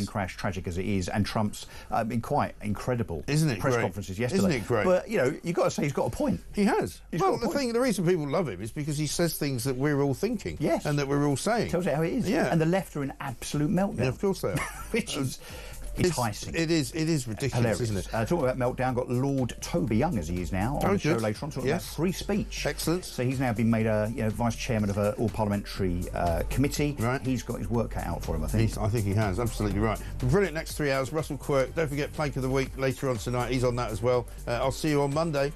crash, tragic as it is, and Trump's been quite incredible press conferences yesterday. Isn't it great? But, you know, you've got to say he's got a point. He has. Well, the reason people love him is because he says things that we're all thinking. Yes. And that we're all saying. Tells you how it is. Yeah. And the left are in absolute meltdown. Yeah, of course they are. Which is enticing. It is ridiculous, hilarious. Isn't it? Talking about meltdown, got Lord Toby Young, as he is now, on the show later on, talking about free speech. Excellent. So he's now been made a vice chairman of an all-parliamentary committee. Right. He's got his work cut out for him, I think. I think he has, absolutely right. Brilliant next 3 hours. Russell Quirk, don't forget Plank of the Week later on tonight. He's on that as well. I'll see you on Monday.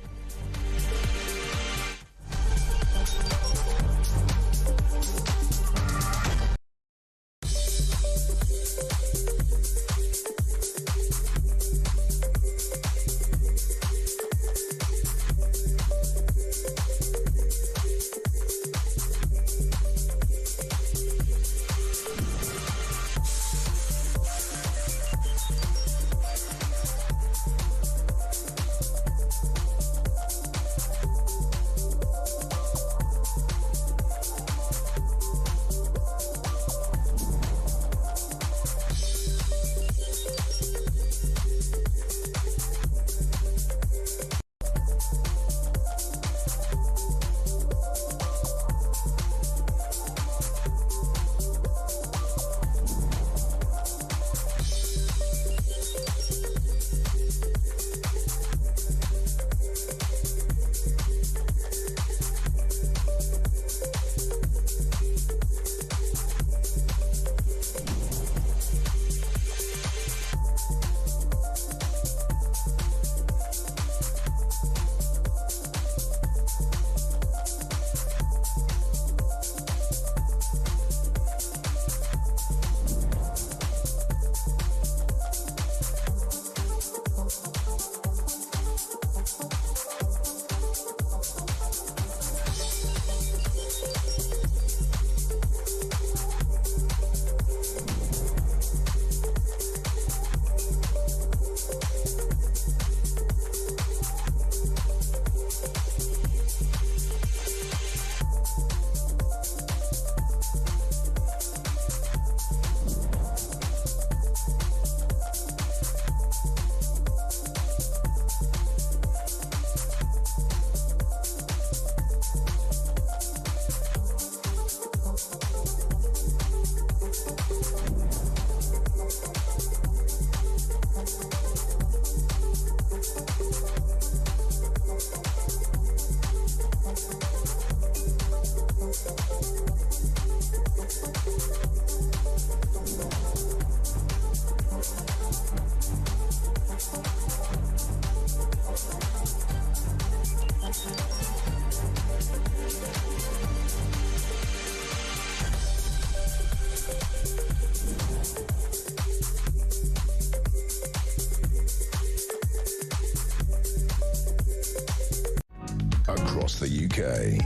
Across the UK,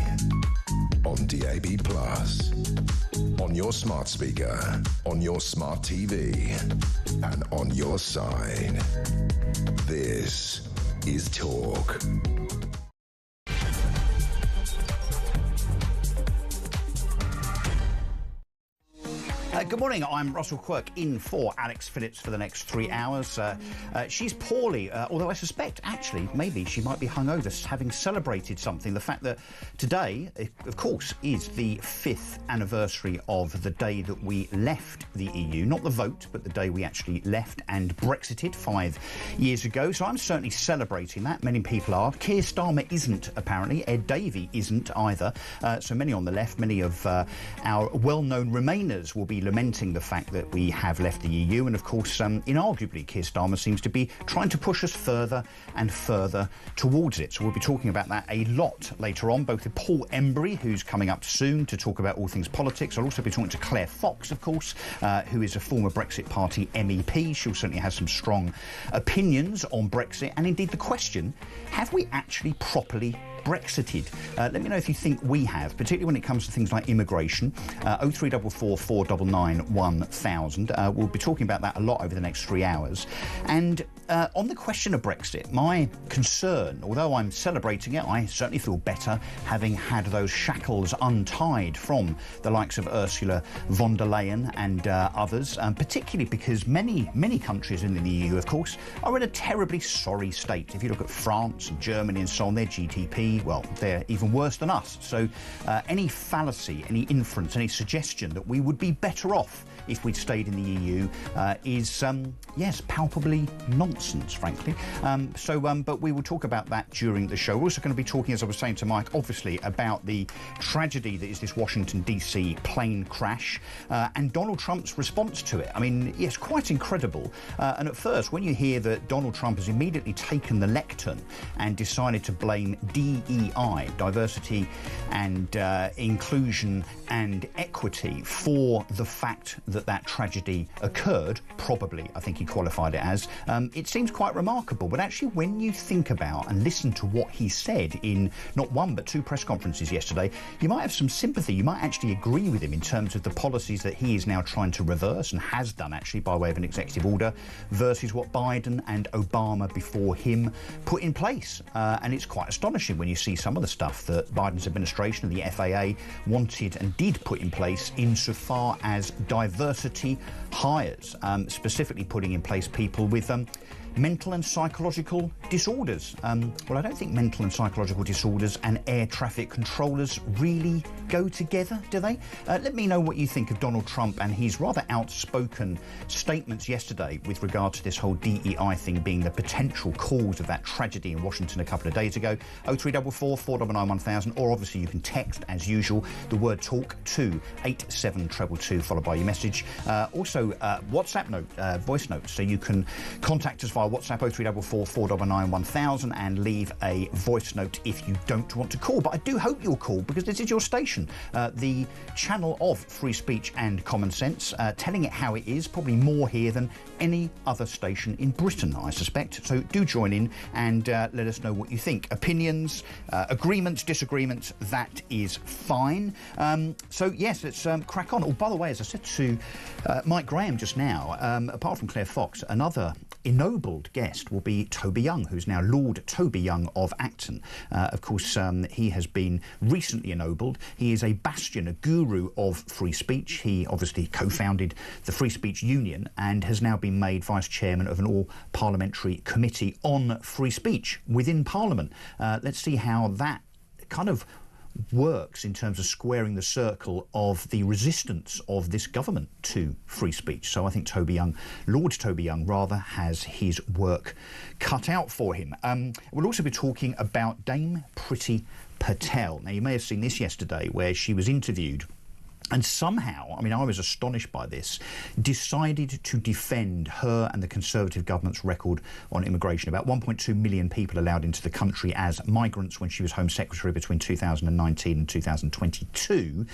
on DAB+, on your smart speaker, on your smart TV, and on your side. This is Talk. Good morning, I'm Russell Quirk, in for Alex Phillips for the next 3 hours. She's poorly, although I suspect, actually, maybe she might be hungover, having celebrated something. The fact that today, of course, is the 5th anniversary of the day that we left the EU. Not the vote, but the day we actually left and Brexited 5 years ago. So I'm certainly celebrating that. Many people are. Keir Starmer isn't, apparently. Ed Davey isn't either. So many on the left, many of our well-known Remainers will be lamenting the fact that we have left the EU, and of course, inarguably, Keir Starmer seems to be trying to push us further and further towards it. So we'll be talking about that a lot later on, both with Paul Embry, who's coming up soon to talk about all things politics. I'll also be talking to Claire Fox, of course, who is a former Brexit Party MEP. She'll certainly have some strong opinions on Brexit, and indeed the question, have we actually properly Brexited? Let me know if you think we have, particularly when it comes to things like immigration. 0344 499 1000. We'll be talking about that a lot over the next 3 hours. And on the question of Brexit, my concern, although I'm celebrating it, I certainly feel better having had those shackles untied from the likes of Ursula von der Leyen and others, particularly because many countries in the EU, of course, are in a terribly sorry state. If you look at France and Germany and so on, their GDP, well, they're even worse than us. So any fallacy, any inference, any suggestion that we would be better off if we'd stayed in the EU is, yes, palpably nonsense, frankly. But we will talk about that during the show. We're also going to be talking, as I was saying to Mike, obviously about the tragedy that is this Washington, D.C. plane crash and Donald Trump's response to it. I mean, yes, quite incredible. And at first, when you hear that Donald Trump has immediately taken the lectern and decided to blame DEI, diversity and inclusion and equity, for the fact that tragedy occurred, probably, I think he qualified it as, it seems quite remarkable. But actually, when you think about and listen to what he said in not one but two press conferences yesterday, you might have some sympathy. You might actually agree with him in terms of the policies that he is now trying to reverse, and has done actually by way of an executive order, versus what Biden and Obama before him put in place. And it's quite astonishing when you see some of the stuff that Biden's administration and the FAA wanted and did put in place insofar as diversity hires, specifically putting in place people with mental and psychological disorders. Well, I don't think mental and psychological disorders and air traffic controllers really go together, do they? Let me know what you think of Donald Trump and his rather outspoken statements yesterday with regard to this whole DEI thing being the potential cause of that tragedy in Washington a couple of days ago. 0344 499 1000, or obviously you can text, as usual, the word talk to 87222, followed by your message. Also, WhatsApp note, voice note, so you can contact us via WhatsApp 0344 499 1000 and leave a voice note if you don't want to call. But I do hope you'll call, because this is your station, the channel of free speech and common sense, telling it how it is, probably more here than any other station in Britain, I suspect. So do join in and let us know what you think. Opinions, agreements, disagreements, that is fine. So yes, let's crack on. Oh, by the way, as I said to Mike Graham just now, apart from Claire Fox, another ennobled guest will be Toby Young, who's now Lord Toby Young of Acton. Of course, he has been recently ennobled. He is a bastion, a guru of free speech. He obviously co-founded the Free Speech Union and has now been made vice chairman of an all-parliamentary committee on free speech within Parliament. Let's see how that kind of works in terms of squaring the circle of the resistance of this government to free speech. So I think Toby Young, Lord Toby Young rather, has his work cut out for him. We'll also be talking about Dame Priti Patel. Now, you may have seen this yesterday where she was interviewed and somehow, I mean, I was astonished by this, decided to defend her and the Conservative government's record on immigration. About 1.2 million people allowed into the country as migrants when she was Home Secretary between 2019 and 2022.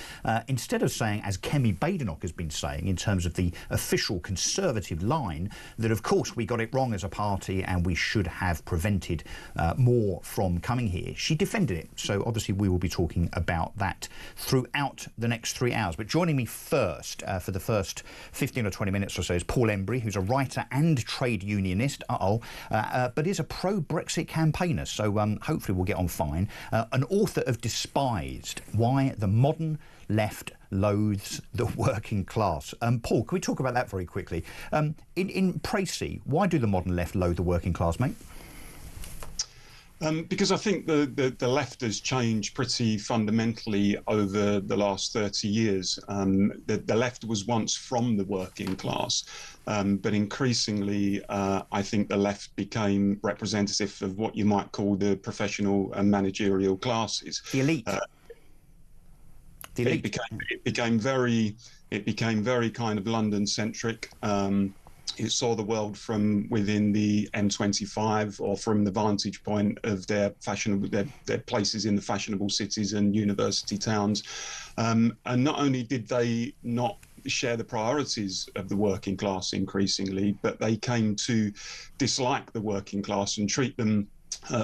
Instead of saying, as Kemi Badenoch has been saying, in terms of the official Conservative line, that of course we got it wrong as a party and we should have prevented more from coming here, she defended it. So obviously we will be talking about that throughout the next 3 hours. But joining me first for the first 15 or 20 minutes or so is Paul Embry, who's a writer and trade unionist, but is a pro-Brexit campaigner, so hopefully we'll get on fine. An author of Despised, Why the Modern Left Loathes the Working Class. Paul, can we talk about that very quickly? In Précis, why do the modern left loathe the working class, mate? Because I think the left has changed pretty fundamentally over the last 30 years. The left was once from the working class, but increasingly I think the left became representative of what you might call the professional and managerial classes. The elite. It became very kind of London-centric. It saw the world from within the M25, or from the vantage point of their places in the fashionable cities and university towns. And not only did they not share the priorities of the working class increasingly, but they came to dislike the working class and treat them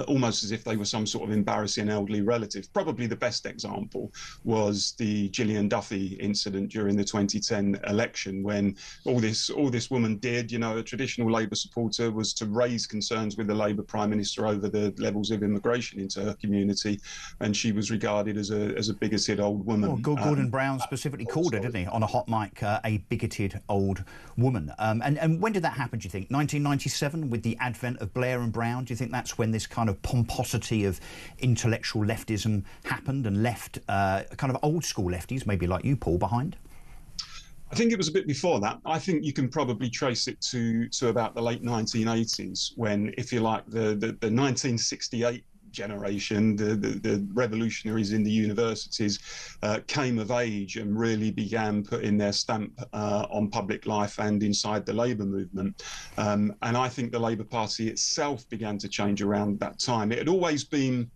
almost as if they were some sort of embarrassing elderly relative. Probably the best example was the Gillian Duffy incident during the 2010 election, when all this woman did, you know, a traditional Labour supporter, was to raise concerns with the Labour Prime Minister over the levels of immigration into her community, and she was regarded as a bigoted old woman. Well, Gordon Brown specifically called her, didn't he, on a hot mic, a bigoted old woman. And when did that happen, do you think? 1997, with the advent of Blair and Brown? Do you think that's when this kind of pomposity of intellectual leftism happened and left kind of old school lefties, maybe like you, Paul, behind? I think it was a bit before that. I think you can probably trace it to about the late 1980s, when, if you like, the 1968 generation, the revolutionaries in the universities came of age and really began putting their stamp on public life and inside the Labour movement. And I think the Labour Party itself began to change around that time. It had always been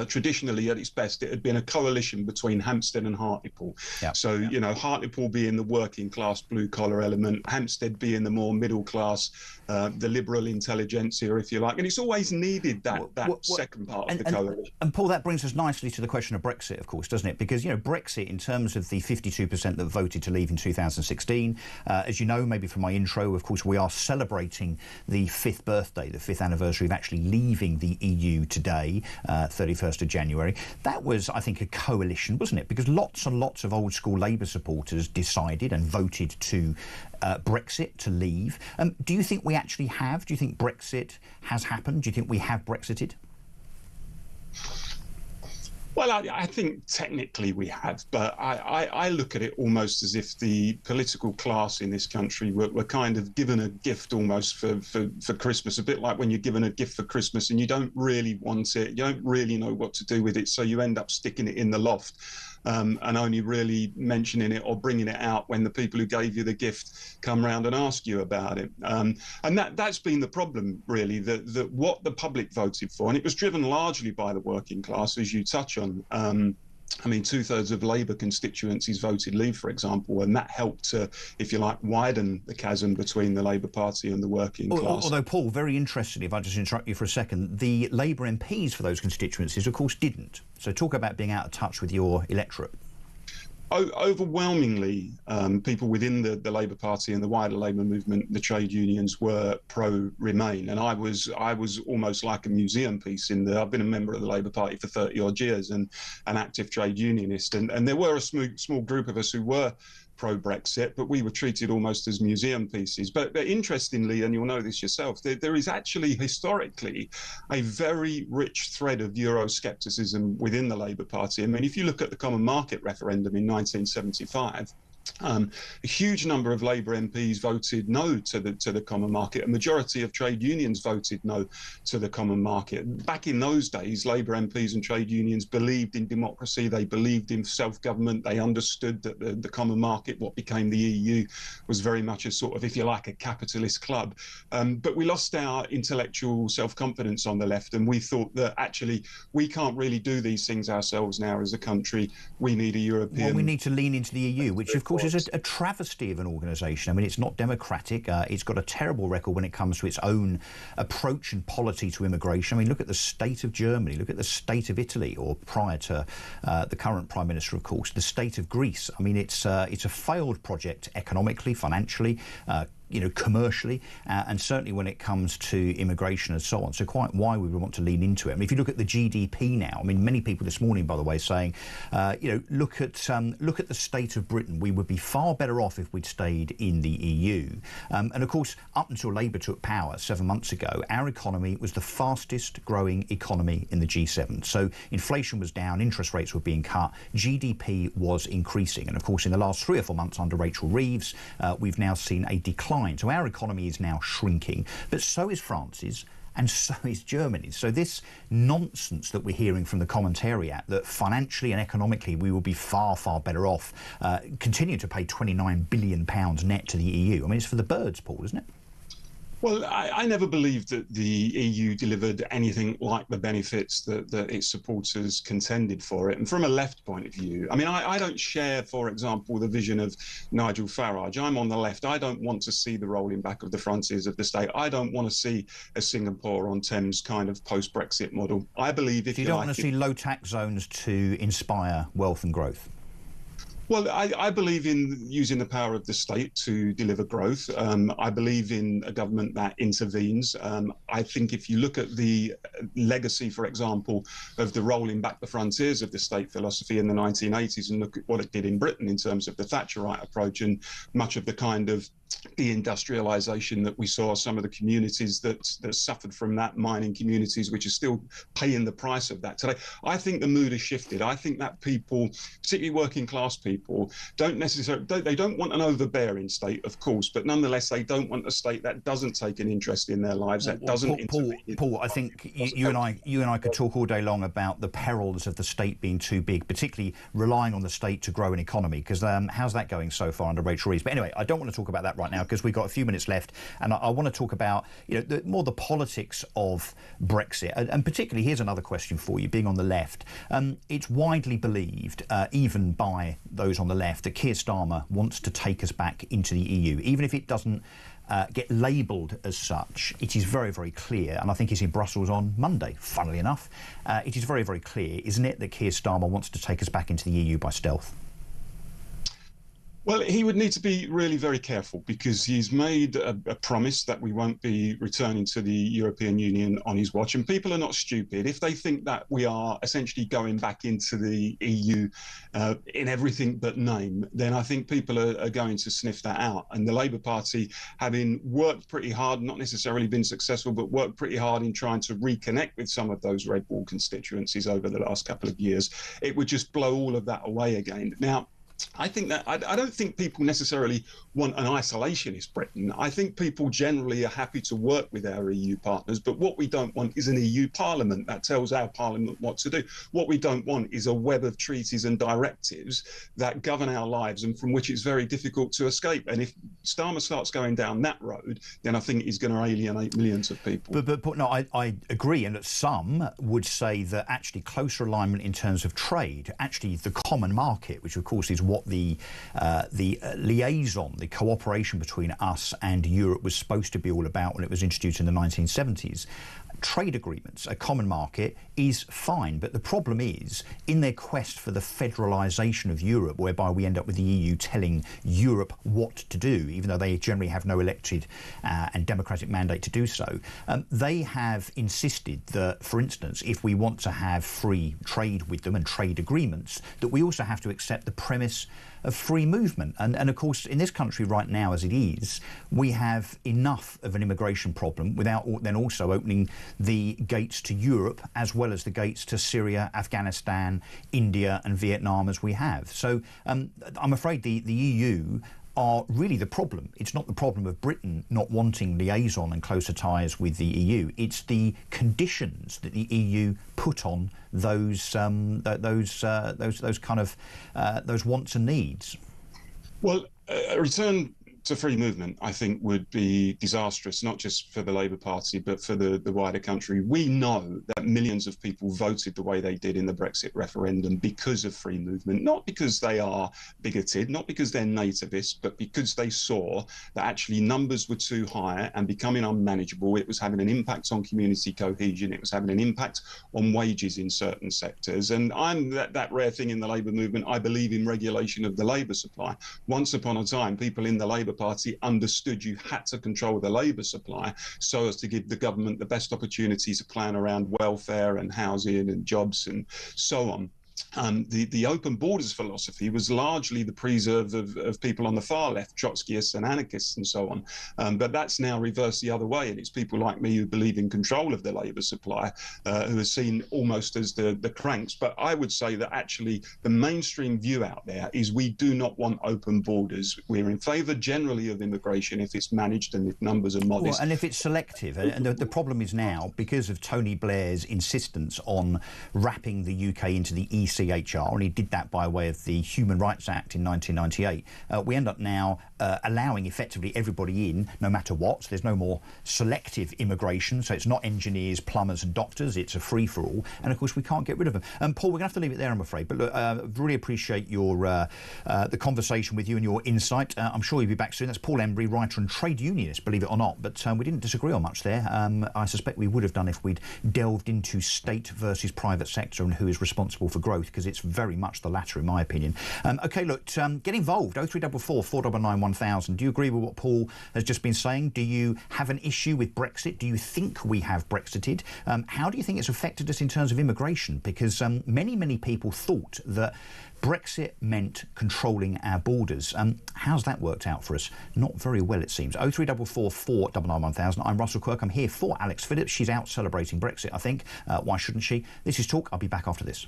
traditionally, at its best, it had been a coalition between Hampstead and Hartlepool. Yep. So, you know, Hartlepool being the working class blue collar element, Hampstead being the more middle class, the liberal intelligentsia, if you like. And it's always needed that second part of the coalition. And Paul, that brings us nicely to the question of Brexit, of course, doesn't it? Because, you know, Brexit, in terms of the 52% that voted to leave in 2016, as you know, maybe from my intro, of course, we are celebrating the 5th birthday, the 5th anniversary of actually leaving the EU today, 31st of January. That was, I think, a coalition, wasn't it? Because lots and lots of old school Labour supporters decided and voted to Brexit, to leave. Do you think we actually have? Do you think Brexit has happened? Do you think we have Brexited? Well, I think technically we have, but I look at it almost as if the political class in this country were kind of given a gift almost for Christmas, a bit like when you're given a gift for Christmas and you don't really want it, you don't really know what to do with it, so you end up sticking it in the loft. And only really mentioning it or bringing it out when the people who gave you the gift come round and ask you about it. And that's been the problem, really, that what the public voted for, and it was driven largely by the working class, as you touch on. I mean, 2/3 of Labour constituencies voted Leave, for example, and that helped to, if you like, widen the chasm between the Labour Party and the working class. Although, Paul, very interestingly, if I just interrupt you for a second, the Labour MPs for those constituencies, of course, didn't. So talk about being out of touch with your electorate. Overwhelmingly, people within the Labour Party and the wider Labour movement, the trade unions, were pro-Remain, and I was almost like a museum piece in I've been a member of the Labour Party for 30 odd years and an active trade unionist, and there were a small group of us who were pro-Brexit, but we were treated almost as museum pieces. But interestingly, and you'll know this yourself, there is actually historically a very rich thread of Euroscepticism within the Labour Party. I mean, if you look at the Common Market referendum in 1975, a huge number of Labour MPs voted no to the common market. A majority of trade unions voted no to the common market. Back in those days, Labour MPs and trade unions believed in democracy. They believed in self-government. They understood that the common market, what became the EU, was very much a sort of, if you like, a capitalist club. But we lost our intellectual self-confidence on the left, and we thought that actually we can't really do these things ourselves now as a country. We need a European... Well, we need to lean into the EU, which of course is a travesty of an organisation. I mean, it's not democratic. It's got a terrible record when it comes to its own approach and polity to immigration. I mean, look at the state of Germany, look at the state of Italy, or prior to the current Prime Minister, of course, the state of Greece. I mean, it's a failed project economically, financially, you know, commercially, and certainly when it comes to immigration and so on. So quite why we would want to lean into it. I mean, if you look at the GDP now, I mean, many people this morning, by the way, saying, you know, look at the state of Britain. We would be far better off if we'd stayed in the EU. And of course, up until Labour took power 7 months ago, our economy was the fastest growing economy in the G7. So inflation was down, interest rates were being cut, GDP was increasing. And of course, in the last 3 or 4 months under Rachel Reeves, we've now seen a decline. So our economy is now shrinking, but so is France's, and so is Germany's. So this nonsense that we're hearing from the commentariat, that financially and economically we will be far, far better off continuing to pay £29 billion net to the EU. I mean, it's for the birds, Paul, isn't it? Well, I never believed that the EU delivered anything like the benefits that its supporters contended for it. And from a left point of view, I mean, I don't share, for example, the vision of Nigel Farage. I'm on the left. I don't want to see the rolling back of the frontiers of the state. I don't want to see a Singapore on Thames kind of post-Brexit model. I believe if So you don't want to see low tax zones to inspire wealth and growth? Well, I believe in using the power of the state to deliver growth. I believe in a government that intervenes. I think if you look at the legacy, for example, of the rolling back the frontiers of the state philosophy in the 1980s and look at what it did in Britain in terms of the Thatcherite approach and much of the kind of deindustrialization that we saw, some of the communities that suffered from that, mining communities, which are still paying the price of that today. I think the mood has shifted. I think that people, particularly working class people, don't want an overbearing state, of course, but nonetheless, they don't want a state that doesn't take an interest in their lives, that doesn't Paul, I think you and I could talk all day long about the perils of the state being too big, particularly relying on the state to grow an economy, because how's that going so far under Rachel Reeves? But anyway, I don't want to talk about that right now because we've got a few minutes left, and I want to talk about more the politics of Brexit, and particularly here's another question for you. Being on the left, it's widely believed, even by those on the left, that Keir Starmer wants to take us back into the EU, even if it doesn't get labelled as such. It is very, very clear, and I think he's in Brussels on Monday, funnily enough. It is very, very clear, isn't it, that Keir Starmer wants to take us back into the EU by stealth? Well, he would need to be really very careful because he's made a promise that we won't be returning to the European Union on his watch. And people are not stupid. If they think that we are essentially going back into the EU in everything but name, then I think people are going to sniff that out. And the Labour Party, having worked pretty hard, not necessarily been successful, but worked pretty hard in trying to reconnect with some of those red wall constituencies over the last couple of years, it would just blow all of that away again. Now, I think that I don't think people necessarily want an isolationist Britain. I think people generally are happy to work with our EU partners, but what we don't want is an EU parliament that tells our parliament what to do. What we don't want is a web of treaties and directives that govern our lives and from which it's very difficult to escape. And if Starmer starts going down that road, then I think he's going to alienate millions of people. But no, I agree, and that some would say that actually closer alignment in terms of trade, actually the common market, which of course is what the liaison, the cooperation between us and Europe was supposed to be all about when it was introduced in the 1970s. Trade agreements, a common market, is fine, but the problem is in their quest for the federalisation of Europe, whereby we end up with the EU telling Europe what to do, even though they generally have no elected and democratic mandate to do so. They have insisted that, for instance, if we want to have free trade with them and trade agreements, that we also have to accept the premise of free movement. And of course, in this country right now, as it is, we have enough of an immigration problem without then also opening the gates to Europe as well as the gates to Syria, Afghanistan, India and Vietnam as we have. So I'm afraid the EU are really the problem. It's not the problem of Britain not wanting liaison and closer ties with the EU. It's the conditions that the EU put on those kind of those wants and needs. Well, a return to free movement, I think, would be disastrous, not just for the Labour Party, but for the wider country. We know that millions of people voted the way they did in the Brexit referendum because of free movement, not because they are bigoted, not because they're nativists, but because they saw that actually numbers were too high and becoming unmanageable. It was having an impact on community cohesion. It was having an impact on wages in certain sectors. And I'm that rare thing in the Labour movement. I believe in regulation of the labour supply. Once upon a time, people in the Labour Party understood you had to control the labour supply so as to give the government the best opportunity to plan around welfare and housing and jobs and so on. The open borders philosophy was largely the preserve of people on the far left, Trotskyists and anarchists and so on. But that's now reversed the other way, and it's people like me who believe in control of the labour supply who are seen almost as the cranks. But I would say that actually the mainstream view out there is we do not want open borders. We're in favour generally of immigration if it's managed and if numbers are modest. Well, and if it's selective. And the problem is now, because of Tony Blair's insistence on wrapping the UK into the ECHR, and he did that by way of the Human Rights Act in 1998, we end up now allowing effectively everybody in, no matter what. There's no more selective immigration, so it's not engineers, plumbers and doctors, it's a free-for-all, and of course we can't get rid of them. Paul, we're going to have to leave it there, I'm afraid, but look, really appreciate your the conversation with you and your insight. I'm sure you'll be back soon. That's Paul Embry, writer and trade unionist, believe it or not, but we didn't disagree on much there. I suspect we would have done if we'd delved into state versus private sector and who is responsible for growth, because it's very much the latter in my opinion. OK, look, get involved. 0344 499 1000. Do you agree with what Paul has just been saying? Do you have an issue with Brexit? Do you think we have Brexited? How do you think it's affected us in terms of immigration? Because many people thought that Brexit meant controlling our borders. How's that worked out for us? Not very well, it seems. 0344 499 1000. I'm Russell Quirk. I'm here for Alex Phillips. She's out celebrating Brexit, I think. Why shouldn't she? This is Talk. I'll be back after this.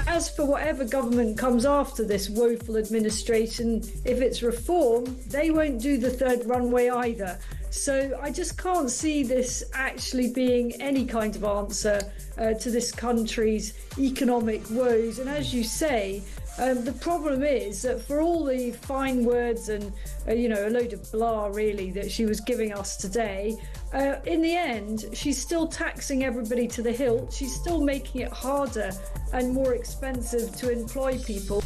As for whatever government comes after this woeful administration, if it's reform, they won't do the third runway either. So I just can't see this actually being any kind of answer to this country's economic woes. And as you say, the problem is that for all the fine words and, a load of blah, really, that she was giving us today, in the end, she's still taxing everybody to the hilt. She's still making it harder and more expensive to employ people.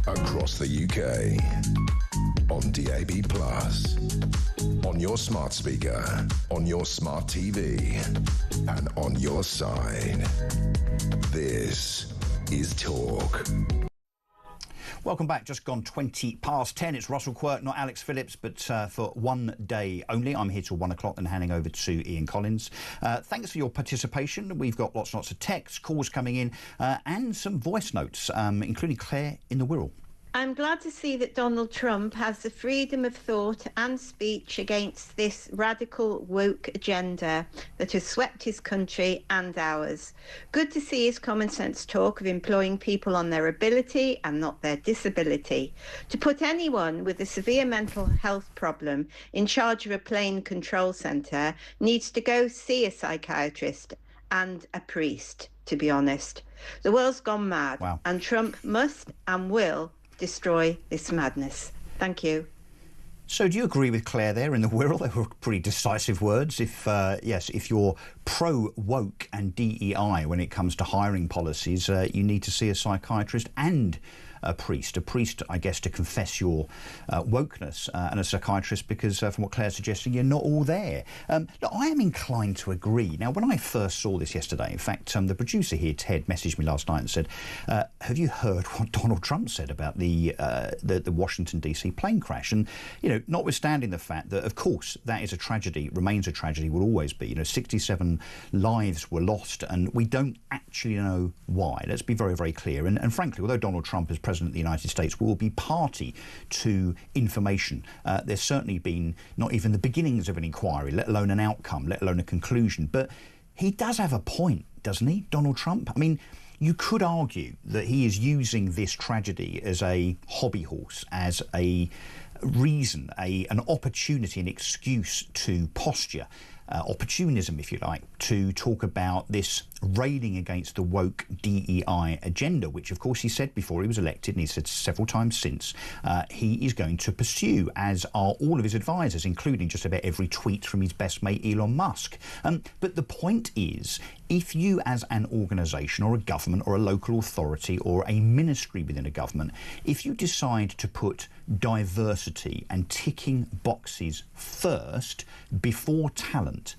Across the UK, on DAB+, on your smart speaker, on your smart TV, and on your side. This is Talk. Welcome back. Just gone 20 past 10. It's Russell Quirk, not Alex Phillips, but for one day only. I'm here till 1 o'clock, then handing over to Ian Collins. Thanks for your participation. We've got lots of texts, calls coming in, and some voice notes, including Claire in the Wirral. I'm glad to see that Donald Trump has the freedom of thought and speech against this radical woke agenda that has swept his country and ours. Good to see his common sense talk of employing people on their ability and not their disability. To put anyone with a severe mental health problem in charge of a plane control centre needs to go see a psychiatrist and a priest, to be honest. The world's gone mad. Wow. And Trump must and will destroy this madness. Thank you. So do you agree with Claire there in the Wirral? They were pretty decisive words. If you're pro-woke and DEI when it comes to hiring policies, you need to see a psychiatrist and a priest, I guess, to confess your wokeness, and a psychiatrist because, from what Claire's suggesting, you're not all there. Look, I am inclined to agree. Now, when I first saw this yesterday, in fact, the producer here, Ted, messaged me last night and said, have you heard what Donald Trump said about the Washington, D.C. plane crash? And, notwithstanding the fact that, of course, that is a tragedy, remains a tragedy, will always be. 67 lives were lost, and we don't actually know why. Let's be very, very clear. And frankly, although Donald Trump is President of the United States will be party to information. There's certainly been not even the beginnings of an inquiry, let alone an outcome, let alone a conclusion. But he does have a point, doesn't he, Donald Trump? I mean, you could argue that he is using this tragedy as a hobby horse, as a reason, an opportunity, an excuse to posture. Opportunism, if you like, to talk about this railing against the woke DEI agenda, which, of course, he said before he was elected, and he said several times since, he is going to pursue, as are all of his advisors, including just about every tweet from his best mate, Elon Musk. But the point is, if you as an organisation or a government or a local authority or a ministry within a government, if you decide to put diversity and ticking boxes first before talent,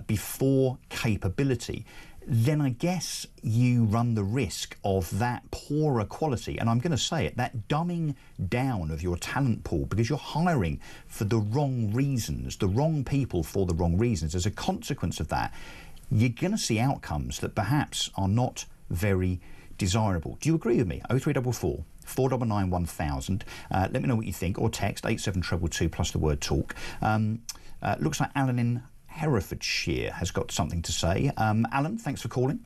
before capability, then I guess you run the risk of that poorer quality, and I'm going to say it, that dumbing down of your talent pool because you're hiring for the wrong reasons, the wrong people for the wrong reasons. As a consequence of that, you're going to see outcomes that perhaps are not very desirable. Do you agree with me? 0344 499 1000. Let me know what you think, or text 87222 plus the word talk. Looks like Alan in Herefordshire has got something to say. Alan, thanks for calling.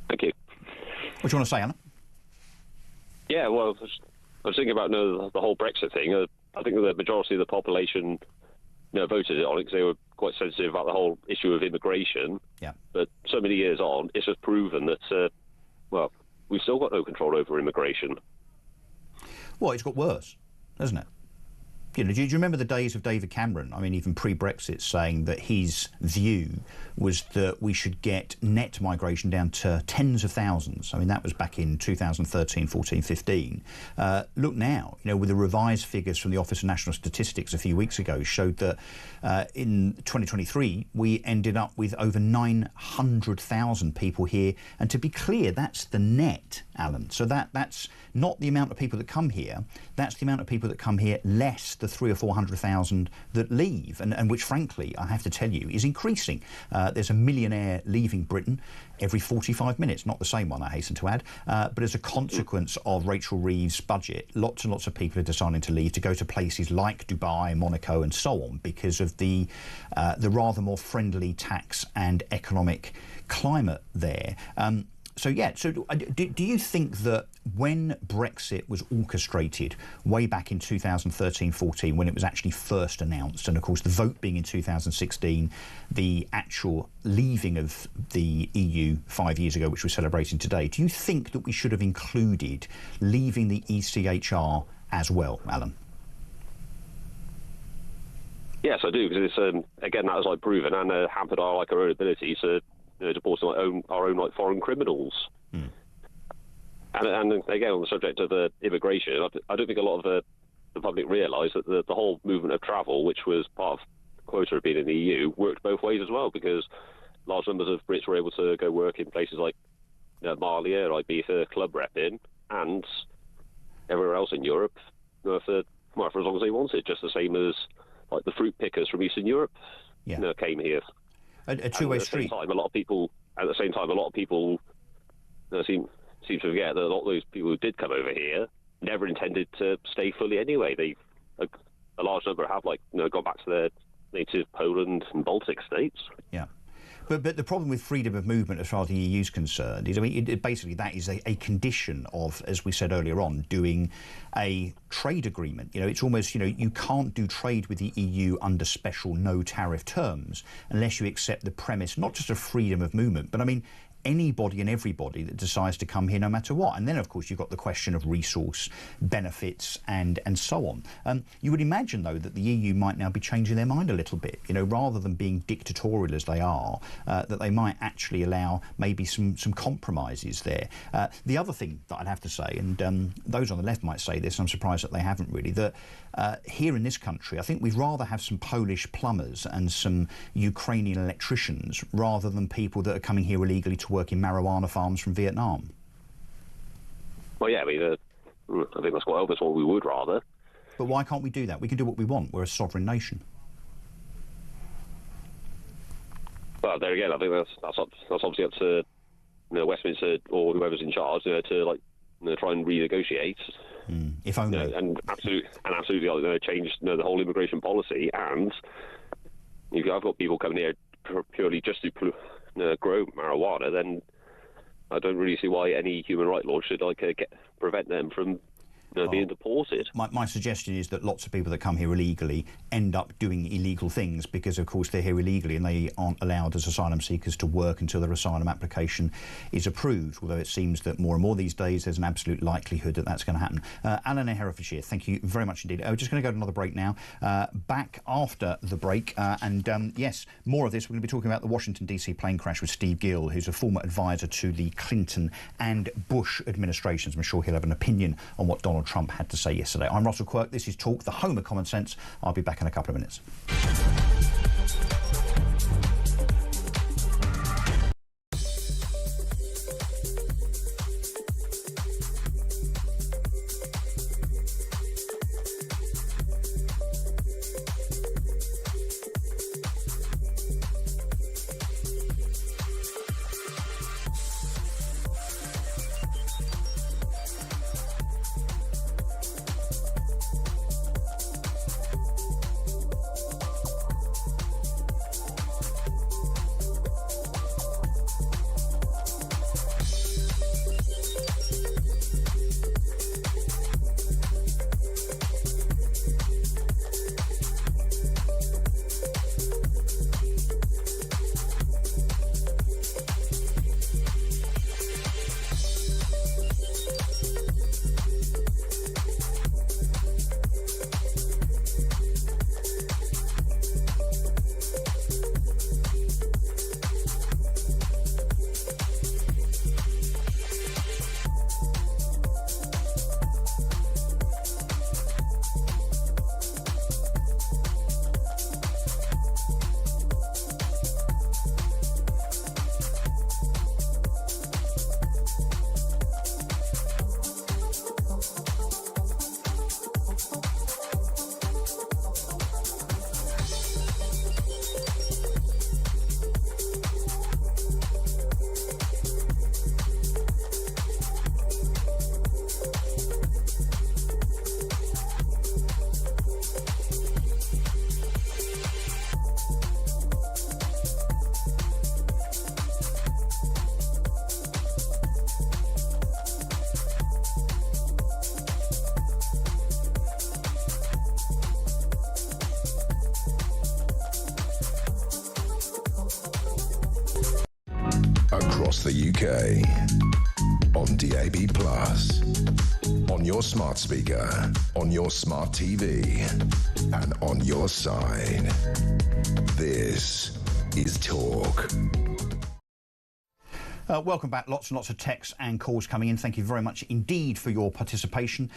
Thank you. What do you want to say, Alan? Yeah, well, I was thinking about the whole Brexit thing. I think the majority of the population voted on it because they were quite sensitive about the whole issue of immigration. Yeah. But so many years on, it's just proven that, we've still got no control over immigration. Well, it's got worse, hasn't it? Do you remember the days of David Cameron? I mean, even pre-Brexit, saying that his view was that we should get net migration down to tens of thousands. I mean, that was back in 2013, 14, 15. Look now, with the revised figures from the Office of National Statistics a few weeks ago showed that in 2023, we ended up with over 900,000 people here. And to be clear, that's the net, Alan. So that's not the amount of people that come here. That's the amount of people that come here less the 300,000 or 400,000 that leave, and which, frankly, I have to tell you, is increasing. There's a millionaire leaving Britain every 45 minutes, not the same one, I hasten to add, but as a consequence of Rachel Reeves' budget, lots and lots of people are deciding to leave to go to places like Dubai, Monaco and so on because of the rather more friendly tax and economic climate there. So do you think that when Brexit was orchestrated way back in 2013-14, when it was actually first announced, and of course the vote being in 2016, the actual leaving of the EU 5 years ago, which we're celebrating today, do you think that we should have included leaving the ECHR as well, Alan? Yes, I do, because it's again, that was proven and hampered our own ability to deport our own foreign criminals. And again, on the subject of the immigration, I don't think a lot of the public realise that the whole movement of travel, which was part of the quota of being in the EU, worked both ways as well, because large numbers of Brits were able to go work in places like Mali or Ibiza, club repping, and everywhere else in Europe for as long as they wanted, just the same as the fruit pickers from Eastern Europe came here. A two-way street. At the same time, a lot of people seem to forget that a lot of those people who did come over here never intended to stay fully anyway. A large number have gone back to their native Poland and Baltic states. Yeah. But the problem with freedom of movement as far as the EU is concerned is, I mean, basically that is a condition of, as we said earlier on, doing a trade agreement. It's almost, you can't do trade with the EU under special no tariff terms unless you accept the premise, not just of freedom of movement, but I mean, anybody and everybody that decides to come here no matter what. And then, of course, you've got the question of resource benefits and so on. You would imagine, though, that the EU might now be changing their mind a little bit, rather than being dictatorial as they are, that they might actually allow maybe some compromises there. The other thing that I'd have to say, and those on the left might say this, I'm surprised that they haven't really, that here in this country, I think we'd rather have some Polish plumbers and some Ukrainian electricians rather than people that are coming here illegally to work in marijuana farms from Vietnam. Well, yeah, I mean, I think that's what we would rather. But why can't we do that? We can do what we want. We're a sovereign nation. Well, there again, I think that's obviously up to Westminster or whoever's in charge to try and renegotiate. If only. And absolutely change the whole immigration policy. And if I've got people coming here purely just to grow marijuana, then I don't really see why any human rights law should prevent them from being deported. My suggestion is that lots of people that come here illegally end up doing illegal things because, of course, they're here illegally and they aren't allowed as asylum seekers to work until their asylum application is approved, although it seems that more and more these days there's an absolute likelihood that that's going to happen. Alan in Herefordshire, thank you very much indeed. We're just going to go to another break now. Back after the break, yes, more of this. We're going to be talking about the Washington DC plane crash with Steve Gill, who's a former advisor to the Clinton and Bush administrations. I'm sure he'll have an opinion on what Donald Trump had to say yesterday. I'm Russell Quirk. This is Talk, the home of common sense. I'll be back in a couple of minutes. Across the UK, on DAB+, on your smart speaker, on your smart TV, and on your side. This is Talk. Welcome back. Lots and lots of texts and calls coming in. Thank you very much indeed for your participation.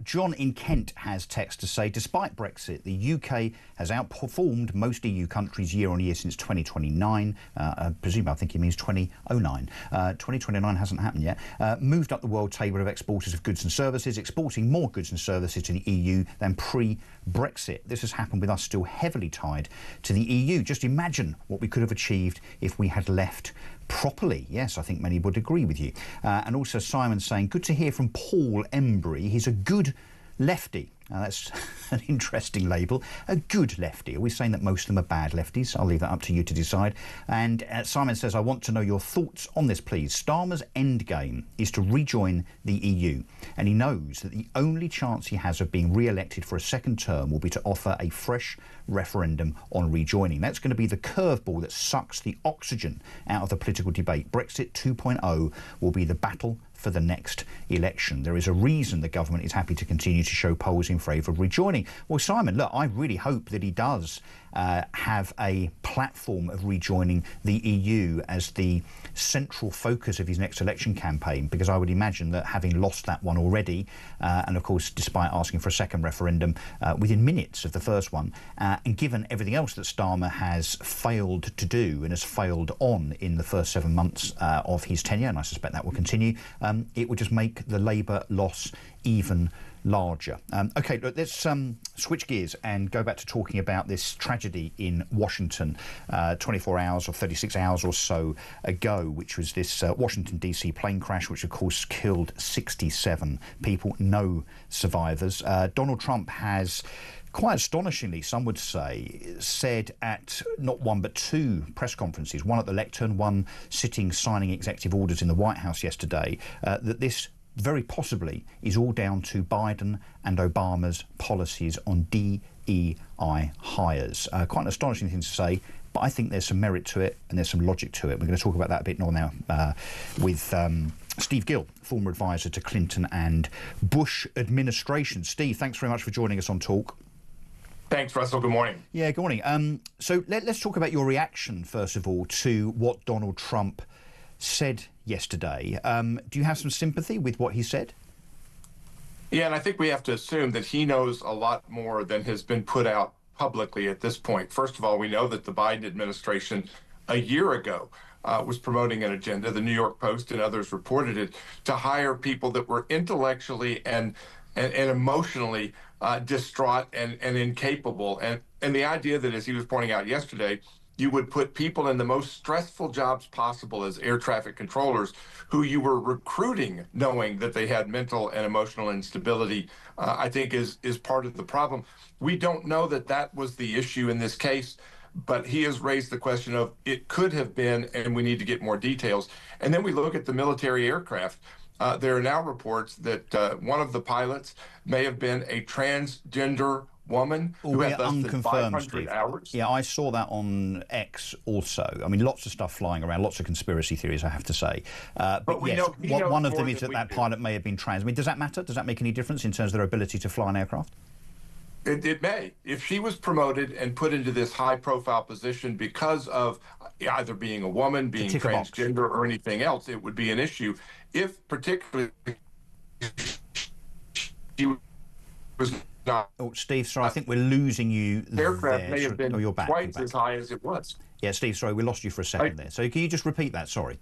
John in Kent has text to say, despite Brexit, the UK has outperformed most EU countries year on year since 2029. I think he means 2009. 2029 hasn't happened yet. Moved up the world table of exporters of goods and services, exporting more goods and services to the EU than pre-Brexit. This has happened with us still heavily tied to the EU. Just imagine what we could have achieved if we had left properly. Yes, I think many would agree with you. And also Simon saying, good to hear from Paul Embry. He's a good lefty. That's an interesting label. A good lefty. Are we saying that most of them are bad lefties? I'll leave that up to you to decide. And Simon says, I want to know your thoughts on this, please. Starmer's endgame is to rejoin the EU, and he knows that the only chance he has of being re-elected for a second term will be to offer a fresh referendum on rejoining. That's going to be the curveball that sucks the oxygen out of the political debate. Brexit 2.0 will be the battle for the next election. There is a reason the government is happy to continue to show polls in favour of rejoining. Well, Simon, look, I really hope that he does have a platform of rejoining the EU as the central focus of his next election campaign, because I would imagine that having lost that one already, and of course despite asking for a second referendum within minutes of the first one, and given everything else that Starmer has failed to do and has failed on in the first 7 months of his tenure, and I suspect that will continue, it would just make the Labour loss even larger. OK, look, let's switch gears and go back to talking about this tragedy in Washington 24 hours or 36 hours or so ago, which was this Washington, D.C. plane crash, which, of course, killed 67 people, no survivors. Donald Trump has, quite astonishingly, some would say, said at not one but two press conferences, one at the lectern, one sitting signing executive orders in the White House yesterday, that this very possibly is all down to Biden and Obama's policies on DEI hires. Quite an astonishing thing to say, but I think there's some merit to it and there's some logic to it. We're going to talk about that a bit more now with Steve Gill, former advisor to Clinton and Bush administration. Steve, thanks very much for joining us on Talk. Thanks, Russell. Good morning. Yeah, good morning. So let's talk about your reaction, first of all, to what Donald Trump said yesterday. Do you have some sympathy with what he said? Yeah, and I think we have to assume that he knows a lot more than has been put out publicly at this point. First of all, we know that the Biden administration a year ago was promoting an agenda. The New York Post and others reported it, to hire people that were intellectually and emotionally distraught and incapable. And the idea that, as he was pointing out yesterday, you would put people in the most stressful jobs possible as air traffic controllers who you were recruiting knowing that they had mental and emotional instability, I think is part of the problem. We don't know that that was the issue in this case, but he has raised the question of it could have been, and we need to get more details. And then we look at the military aircraft. There are now reports that one of the pilots may have been a transgender woman who had less than 500 hours. Yeah, I saw that on X also. I mean, lots of stuff flying around, lots of conspiracy theories, I have to say. But yes, one of them is that pilot may have been trans. I mean, does that matter? Does that make any difference in terms of their ability to fly an aircraft? It may. If she was promoted and put into this high-profile position because of either being a woman, being transgender, or anything else, it would be an issue. If particularly she was not... Oh, Steve, sorry, I think we're losing you there. Aircraft may have been you're back, twice as high as it was. Yeah, Steve, sorry, we lost you for a second there. So can you just repeat that? Sorry.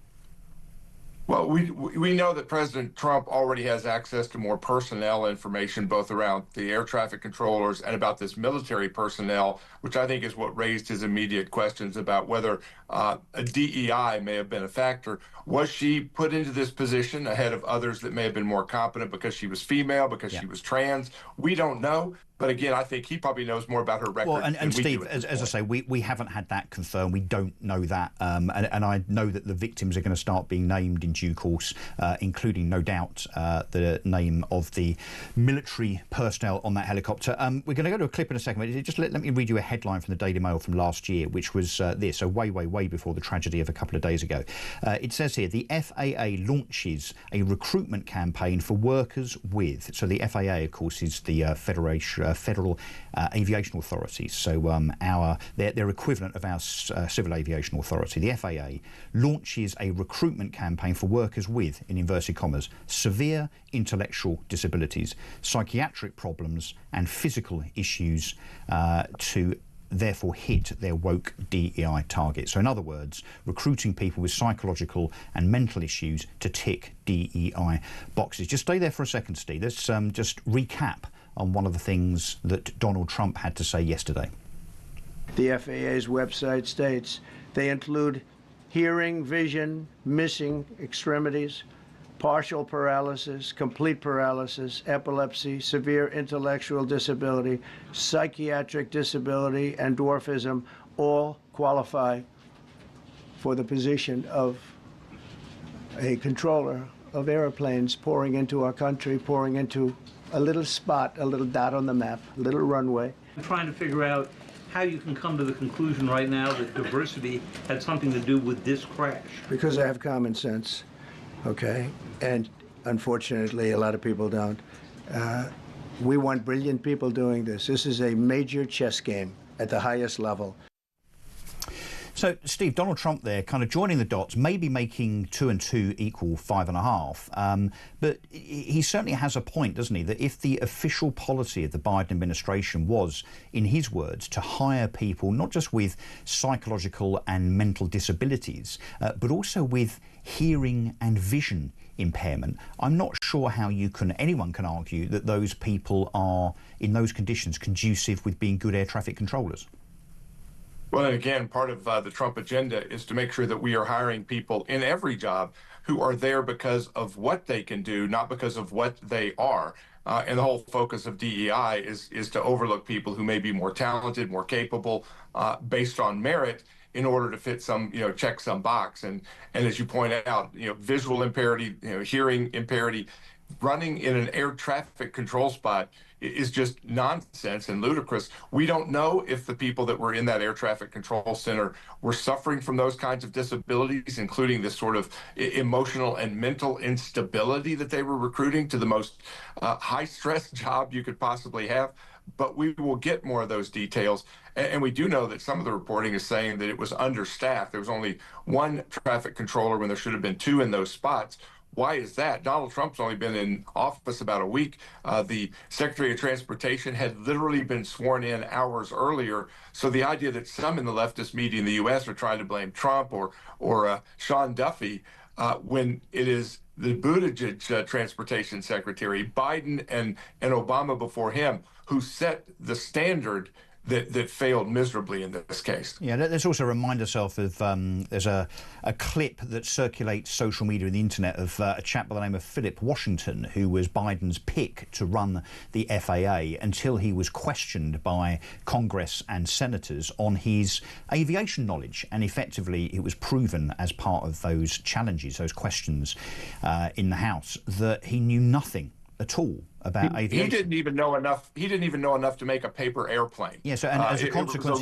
Well, we know that President Trump already has access to more personnel information, both around the air traffic controllers and about this military personnel, which I think is what raised his immediate questions about whether a DEI may have been a factor. Was she put into this position ahead of others that may have been more competent because she was female, because she was trans? We don't know. But again, I think he probably knows more about her record. Well, and than we Steve, do as I say, we haven't had that confirmed. We don't know that. And I know that the victims are going to start being named in due course, including, no doubt, the name of the military personnel on that helicopter. We're going to go to a clip in a second. But just let me read you a headline from the Daily Mail from last year, which was this, so way before the tragedy of a couple of days ago. It says here, the FAA launches a recruitment campaign for workers with... So the FAA, of course, is the Federal Aviation Authority, so their equivalent of our Civil Aviation Authority. The FAA launches a recruitment campaign for workers with, in inverted commas, severe intellectual disabilities, psychiatric problems and physical issues to therefore hit their woke DEI target. So in other words, recruiting people with psychological and mental issues to tick DEI boxes. Just stay there for a second, Steve. Let's just recap on one of the things that Donald Trump had to say yesterday. The FAA's website states they include hearing, vision, missing extremities, partial paralysis, complete paralysis, epilepsy, severe intellectual disability, psychiatric disability, and dwarfism all qualify for the position of a controller of airplanes pouring into our country, pouring into a little spot, a little dot on the map, a little runway. I'm trying to figure out how you can come to the conclusion right now that diversity had something to do with this crash. Because I have common sense, okay? And unfortunately, a lot of people don't. We want brilliant people doing this. This is a major chess game at the highest level. So, Steve, Donald Trump there kind of joining the dots, maybe making 2 and 2 equal 5.5. But he certainly has a point, doesn't he, that if the official policy of the Biden administration was, in his words, to hire people not just with psychological and mental disabilities, but also with hearing and vision impairment, I'm not sure how anyone can argue that those people are, in those conditions, conducive with being good air traffic controllers. Well, and again, part of the Trump agenda is to make sure that we are hiring people in every job who are there because of what they can do, not because of what they are. And the whole focus of DEI is to overlook people who may be more talented, more capable, based on merit, in order to fit some, check some box. And as you point out, visual impairity, hearing impairity, running in an air traffic control spot is just nonsense and ludicrous. We don't know if the people that were in that air traffic control center were suffering from those kinds of disabilities, including this sort of emotional and mental instability that they were recruiting to the most high-stress job you could possibly have. But we will get more of those details. And we do know that some of the reporting is saying that it was understaffed. There was only one traffic controller when there should have been 2 in those spots. Why is that? Donald Trump's only been in office about a week. The Secretary of Transportation had literally been sworn in hours earlier. So the idea that some in the leftist media in the U.S. are trying to blame Trump or Sean Duffy, when it is the Buttigieg Transportation Secretary, Biden and Obama before him, who set the standard that failed miserably in this case. Yeah, let's also remind ourselves of there's a clip that circulates social media and the internet of a chap by the name of Phillips Washington, who was Biden's pick to run the FAA until he was questioned by Congress and senators on his aviation knowledge. And effectively, it was proven as part of those challenges, those questions in the House, that he knew nothing at all about aviation. He didn't even know enough to make a paper airplane. Yeah, so and as a consequence,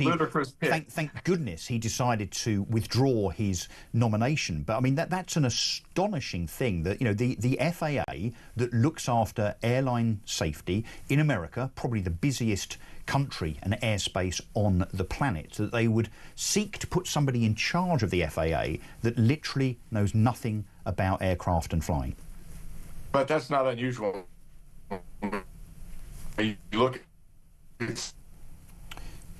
thank goodness he decided to withdraw his nomination. But I mean that's an astonishing thing that the FAA that looks after airline safety in America, probably the busiest country and airspace on the planet, that they would seek to put somebody in charge of the FAA that literally knows nothing about aircraft and flying. But that's not unusual. You look at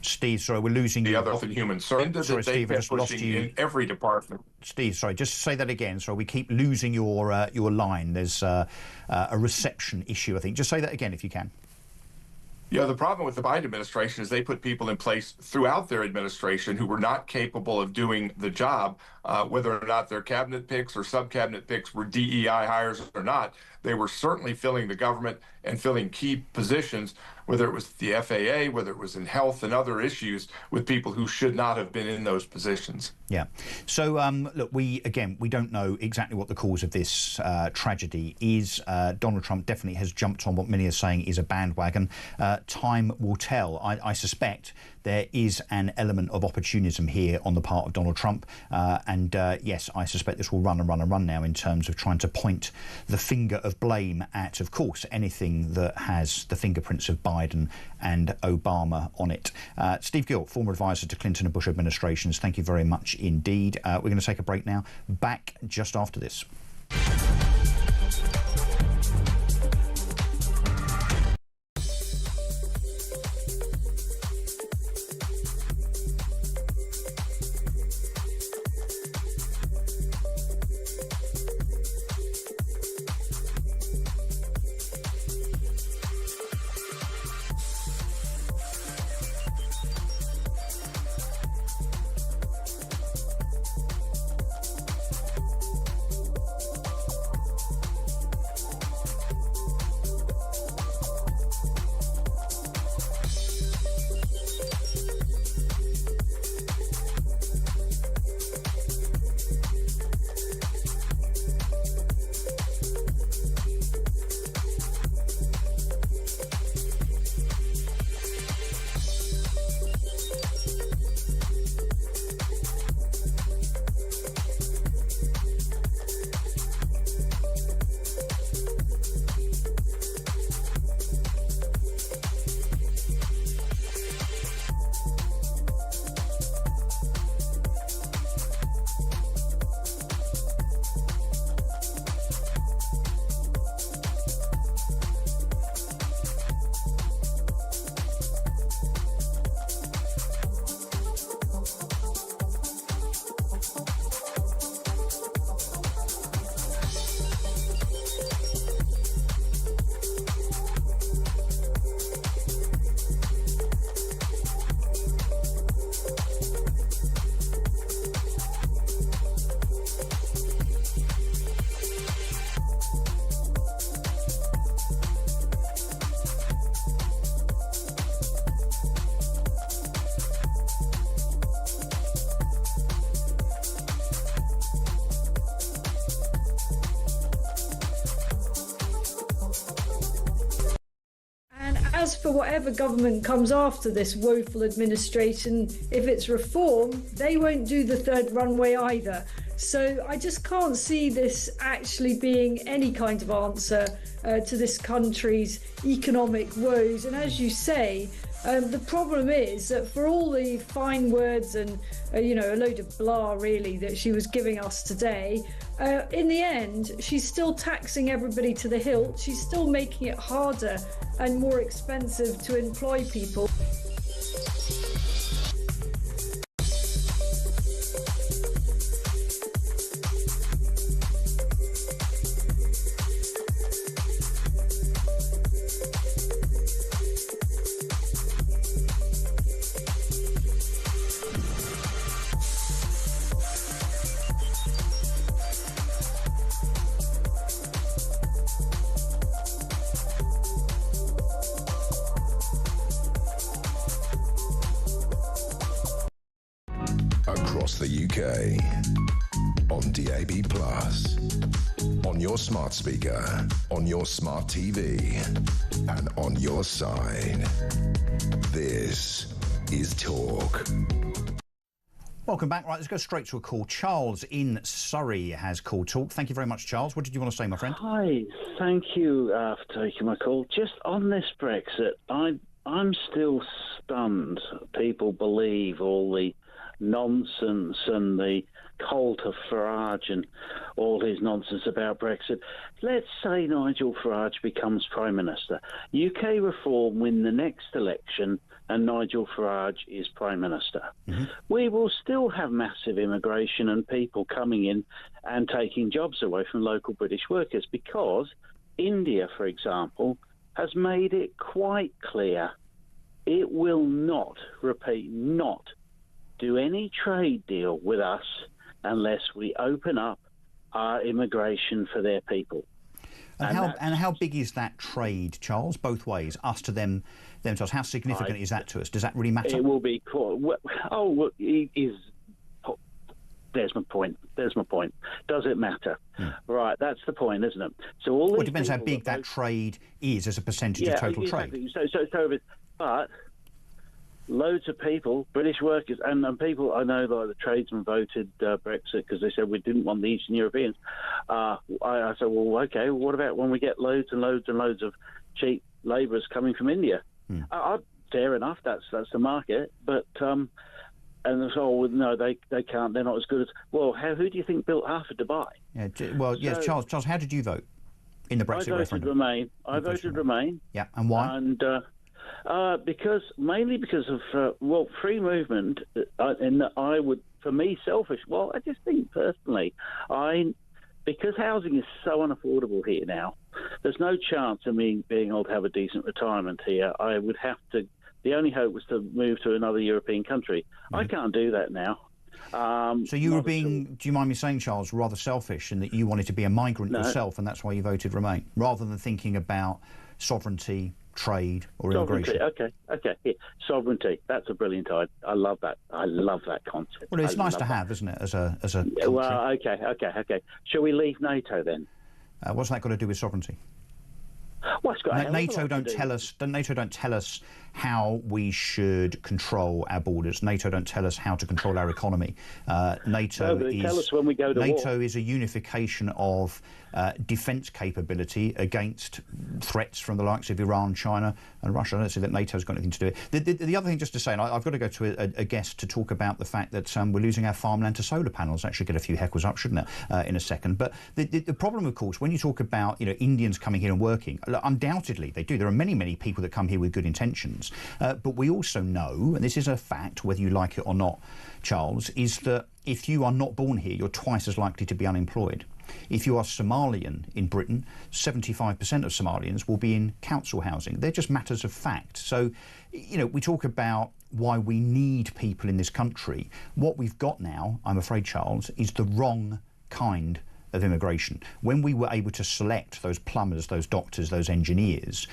Steve, sorry, we're losing the you. other than human services. Sorry, Steve, I just lost you in every department. Steve, sorry, just say that again. Sorry, we keep losing your line. There's a reception issue, I think. Just say that again if you can. Yeah, the problem with the Biden administration is they put people in place throughout their administration who were not capable of doing the job, whether or not their cabinet picks or sub-cabinet picks were DEI hires or not. They were certainly filling the government and filling key positions, whether it was the FAA, whether it was in health and other issues, with people who should not have been in those positions. Yeah. So, look, we don't know exactly what the cause of this tragedy is. Donald Trump definitely has jumped on what many are saying is a bandwagon. Time will tell. I suspect there is an element of opportunism here on the part of Donald Trump. And yes, I suspect this will run and run and run now in terms of trying to point the finger of blame at, of course, anything that has the fingerprints of Biden and Obama on it. Steve Gill, former advisor to Clinton and Bush administrations, thank you very much indeed. We're going to take a break now. Back just after this. as for whatever government comes after this woeful administration, if it's reform, they won't do the third runway either. So I just can't see this actually being any kind of answer to this country's economic woes. And as you say, the problem is that for all the fine words and, a load of blah, really, that she was giving us today, in the end, she's still taxing everybody to the hilt. She's still making it harder and more expensive to employ people. Across the UK, on DAB+, on your smart speaker, on your smart TV, and on your side. This is Talk. Welcome back. Right, let's go straight to a call. Charles in Surrey has called Talk. Thank you very much, Charles. What did you want to say, my friend? Hi, thank you for taking my call. Just on this Brexit, I'm still stunned. People believe all the nonsense and the cult of Farage and all his nonsense about Brexit. Let's say Nigel Farage becomes Prime Minister. UK Reform win the next election and Nigel Farage is Prime Minister. Mm-hmm. We will still have massive immigration and people coming in and taking jobs away from local British workers because India, for example, has made it quite clear it will not, repeat, not do any trade deal with us unless we open up our immigration for their people. And how big is that trade, Charles? Both ways, us to them to us. How significant is that to us? Does that really matter? It will be cool. There's my point. Does it matter? Right, that's the point, isn't it? So all it depends how big that trade is as a percentage of total trade. But loads of people, British workers, and people I know, like the tradesmen voted Brexit because they said we didn't want the Eastern Europeans. I said, well, okay, what about when we get loads and loads and loads of cheap labourers coming from India? Fair enough, that's the market, but and so no, they can't. They're not as good as. Well, who do you think built half of Dubai? Yeah, well, yes, Charles, how did you vote in the Brexit referendum? I voted Remain. Yeah, and why? And mainly because of free movement, and I would, for me, selfish. Well, I just think personally, because housing is so unaffordable here now, there's no chance of me being able to have a decent retirement here. I would have to. The only hope was to move to another European country. I can't do that now. So you were being, do you mind me saying, Charles, rather selfish in that you wanted to be a migrant yourself, and that's why you voted Remain, rather than thinking about sovereignty, trade, or immigration? Okay. Yeah. Sovereignty. That's a brilliant idea. I love that. I love that concept. Well, it's nice to have, isn't it, as a country? Well, okay. Shall we leave NATO then? What's that got to do with sovereignty? NATO don't tell us how we should control our borders. NATO don't tell us how to control our economy. NATO tell us when we go to NATO war. is a unification of defence capability against threats from the likes of Iran, China and Russia. I don't see that NATO's got anything to do with it. The other thing just to say, and I've got to go to a guest to talk about the fact that we're losing our farmland to solar panels. That should get a few heckles up, shouldn't it, in a second. But the problem, of course, when you talk about Indians coming here and working, undoubtedly they do. There are many people that come here with good intentions. But we also know, and this is a fact, whether you like it or not, Charles, is that if you are not born here, you're twice as likely to be unemployed. If you are Somalian in Britain, 75% of Somalians will be in council housing. They're just matters of fact. So, we talk about why we need people in this country. What we've got now, I'm afraid, Charles, is the wrong kind of immigration. When we were able to select those plumbers, those doctors, those engineers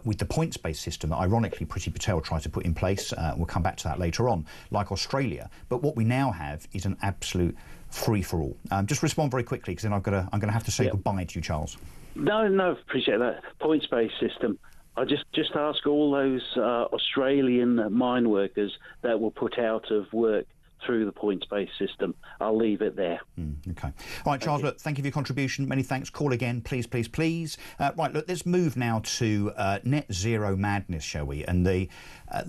with the points-based system that ironically Priti Patel tried to put in place, we'll come back to that later on, like Australia. But what we now have is an absolute free-for-all. Just respond very quickly, because then I'm going to have to say goodbye to you, Charles. No, appreciate that. Points-based system. I just ask all those Australian mine workers that were put out of work through the points-based system. I'll leave it there. Okay. All right, Charles, look, thank you for your contribution. Many thanks. Call again, please, please, please. Right, look, let's move now to net zero madness, shall we? And the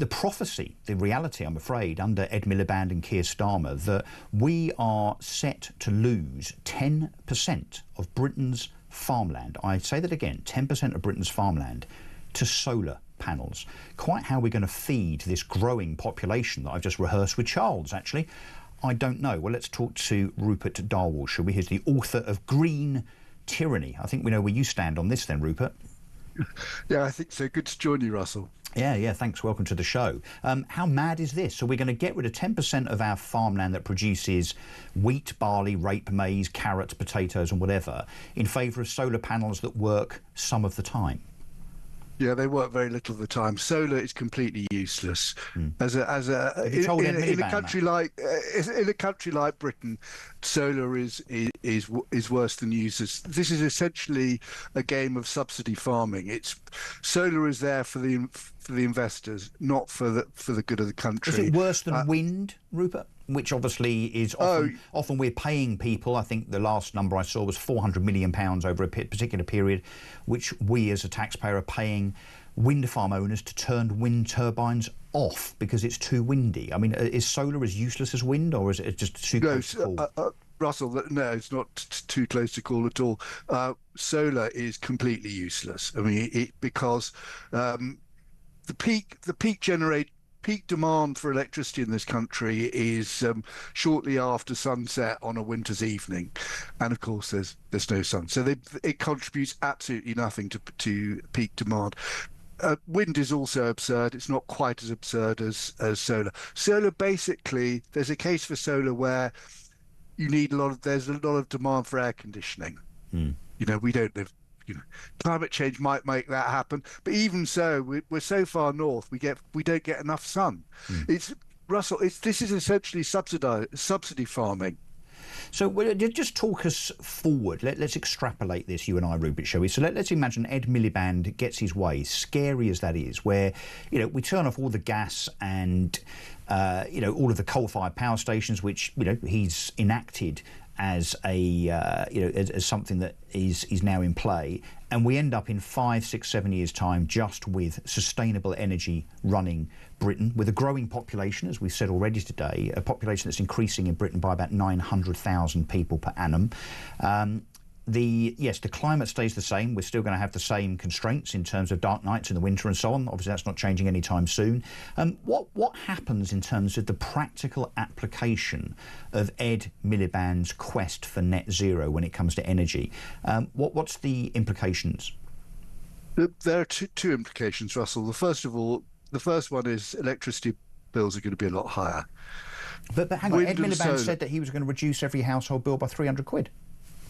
prophecy, the reality, I'm afraid, under Ed Miliband and Keir Starmer, that we are set to lose 10% of Britain's farmland. I say that again, 10% of Britain's farmland to solar panels. Quite how we're going to feed this growing population that I've just rehearsed with Charles, actually, I don't know. Well, let's talk to Rupert Darwell, shall we? He's the author of Green Tyranny. I think we know where you stand on this then, Rupert. Yeah, I think so. Good to join you, Russell. Yeah, thanks. Welcome to the show. How mad is this? So we're going to get rid of 10% of our farmland that produces wheat, barley, rape, maize, carrots, potatoes and whatever in favour of solar panels that work some of the time. Yeah, they work very little of the time. Solar is completely useless. In a country like Britain, solar is worse than useless. This is essentially a game of subsidy farming. Solar is there for the investors, not for the good of the country. Is it worse than wind, Rupert? Which obviously is often we're paying people. I think the last number I saw was £400 million over a particular period, which we as a taxpayer are paying wind farm owners to turn wind turbines off because it's too windy. I mean, is solar as useless as wind, or is it just too close to call? Russell, no, it's not too close to call at all. Solar is completely useless. I mean, because the peak demand for electricity in this country is shortly after sunset on a winter's evening, and of course there's no sun, so it contributes absolutely nothing to peak demand. Wind is also absurd. It's not quite as absurd as solar. Solar, basically, there's a case for solar where there's a lot of demand for air conditioning. We don't live. Climate change might make that happen, but even so, we're so far north, we don't get enough sun. This is essentially subsidy farming. So just talk us forward. Let's extrapolate this, you and I, Rupert, shall we? So let's imagine Ed Miliband gets his way, scary as that is, where we turn off all the gas and all of the coal-fired power stations, which he's enacted as as something that is now in play, and we end up in 5, 6, 7 years' time just with sustainable energy running Britain, with a growing population, as we've said already today, a population that's increasing in Britain by about 900,000 people per annum. The climate stays the same. We're still going to have the same constraints in terms of dark nights in the winter and so on. Obviously, that's not changing anytime soon. What happens in terms of the practical application of Ed Miliband's quest for net zero when it comes to energy? What's the implications? There are two implications, Russell. The first one is electricity bills are going to be a lot higher. But hang on, Ed Miliband said that he was going to reduce every household bill by 300 quid.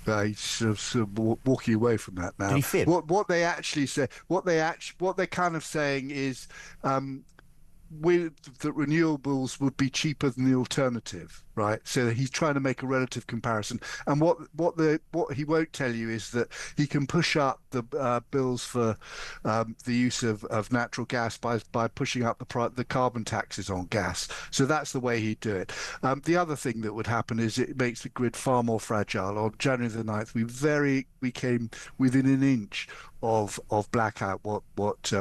He's sort of walking away from that now. Did he fib? What they actually say, what they're kind of saying is that renewables would be cheaper than the alternative, right? So he's trying to make a relative comparison. And what he won't tell you is that he can push up the bills for the use of natural gas by pushing up the carbon taxes on gas. So that's the way he'd do it. The other thing that would happen is it makes the grid far more fragile. On January the 9th, we came within an inch of blackout. What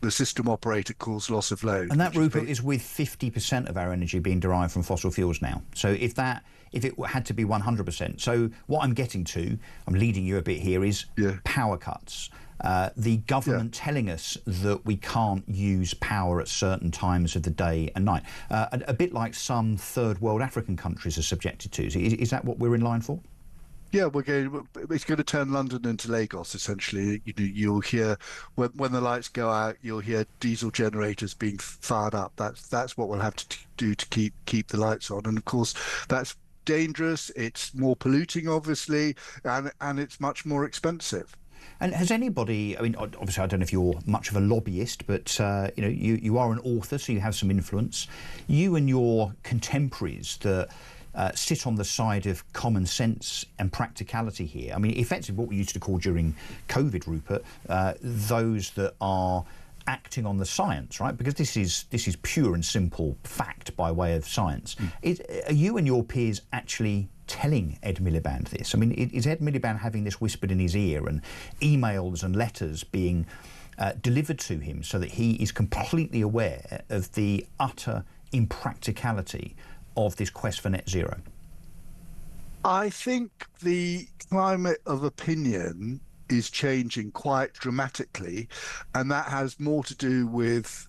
the system operator calls loss of load. And that, Rupert, is with 50% of our energy being derived from fossil fuels now. So if it had to be 100%. So what I'm getting to, I'm leading you a bit here, is power cuts. The government telling us that we can't use power at certain times of the day and night. A bit like some third world African countries are subjected to. Is that what we're in line for? Yeah, it's going to turn London into Lagos, essentially. You'll hear, when the lights go out, you'll hear diesel generators being fired up. That's what we'll have to do to keep the lights on. And of course, that's dangerous. It's more polluting, obviously, and it's much more expensive. And has anybody, I mean, obviously I don't know if you're much of a lobbyist, but you are an author, so you have some influence. You and your contemporaries that sit on the side of common sense and practicality here. I mean, effectively what we used to call during COVID, Rupert, those that are acting on the science, right? Because this is pure and simple fact by way of science. Are you and your peers actually telling Ed Miliband this? I mean, is Ed Miliband having this whispered in his ear and emails and letters being delivered to him so that he is completely aware of the utter impracticality of this quest for net zero? I think the climate of opinion is changing quite dramatically, and that has more to do with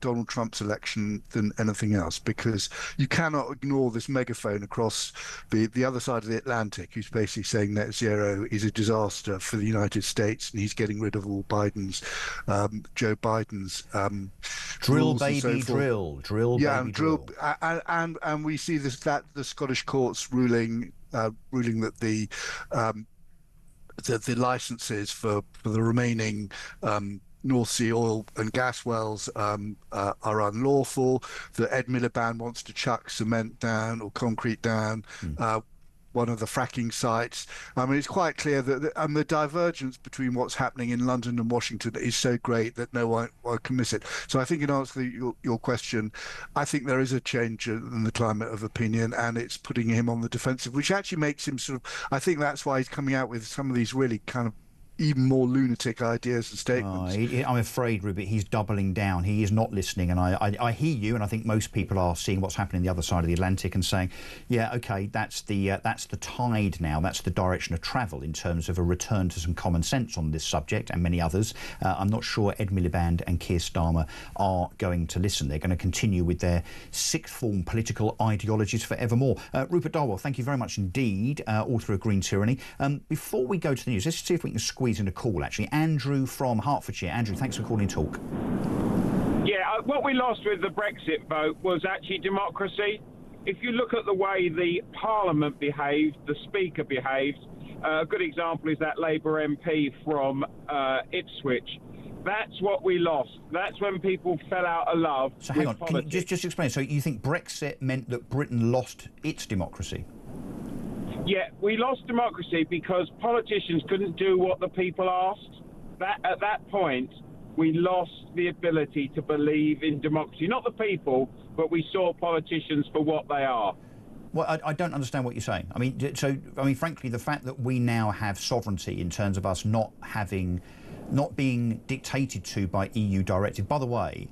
Donald Trump's election than anything else, because you cannot ignore this megaphone across the other side of the Atlantic, who's basically saying net zero is a disaster for the United States, and he's getting rid of all Joe Biden's drill, baby, drill, baby, drill. And we see that the Scottish courts ruling that the licenses for the remaining North Sea oil and gas wells are unlawful, that Ed Miliband wants to chuck cement down or concrete down one of the fracking sites. I mean, it's quite clear that the divergence between what's happening in London and Washington is so great that no one can miss it. So I think in answer to your question, I think there is a change in the climate of opinion, and it's putting him on the defensive, which actually makes him I think that's why he's coming out with some of these really kind of even more lunatic ideas and statements. I'm afraid, Rupert, he's doubling down. He is not listening, and I hear you, and I think most people are seeing what's happening the other side of the Atlantic and saying, yeah, OK, that's the tide now, that's the direction of travel in terms of a return to some common sense on this subject and many others. I'm not sure Ed Miliband and Keir Starmer are going to listen. They're going to continue with their sixth form political ideologies forevermore. Rupert Darwell, thank you very much indeed, author of Green Tyranny. Before we go to the news, let's see if we can squeeze in a call, actually. Andrew from Hertfordshire. Andrew, thanks for calling Talk. Yeah, what we lost with the Brexit vote was actually democracy. If you look at the way the Parliament behaved, the Speaker behaved, a good example is that Labour MP from Ipswich. That's what we lost. That's when people fell out of love. So hang on, can you just explain? So you think Brexit meant that Britain lost its democracy? Yeah, we lost democracy because politicians couldn't do what the people asked. At that point, we lost the ability to believe in democracy. Not the people, but we saw politicians for what they are. Well, I don't understand what you're saying. I mean, frankly, the fact that we now have sovereignty in terms of us not being dictated to by EU directive. By the way,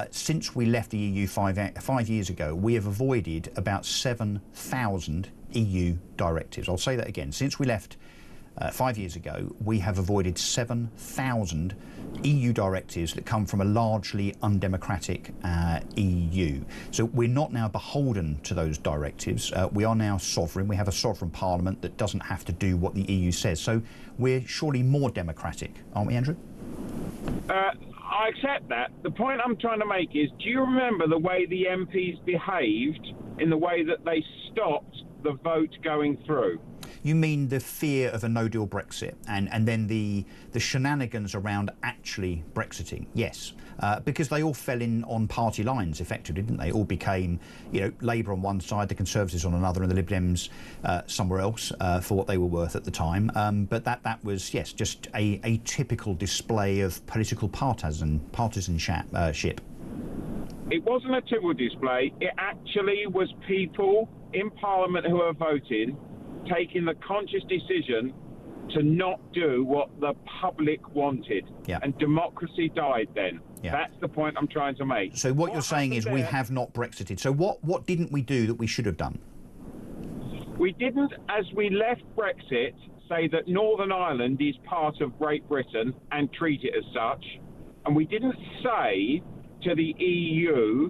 since we left the EU 5 years ago, we have avoided about 7,000 EU directives. I'll say that again. Since we left 5 years ago, we have avoided 7,000 EU directives that come from a largely undemocratic EU. So we're not now beholden to those directives. We are now sovereign. We have a sovereign parliament that doesn't have to do what the EU says. So we're surely more democratic, aren't we, Andrew? I accept that. The point I'm trying to make is, do you remember the way the MPs behaved in the way that they stopped the vote going through? You mean the fear of a no-deal Brexit and then the shenanigans around actually Brexiting? Yes, because they all fell in on party lines, effectively, didn't they? All became, Labour on one side, the Conservatives on another, and the Lib Dems somewhere else for what they were worth at the time. But that was, yes, just a typical display of political partisanship. It wasn't a typical display. It actually was people in Parliament who are voting, taking the conscious decision to not do what the public wanted. Yeah. And democracy died then. Yeah. That's the point I'm trying to make. So what you're saying is we have not Brexited. So what didn't we do that we should have done? We didn't, as we left Brexit, say that Northern Ireland is part of Great Britain and treat it as such. And we didn't say to the EU,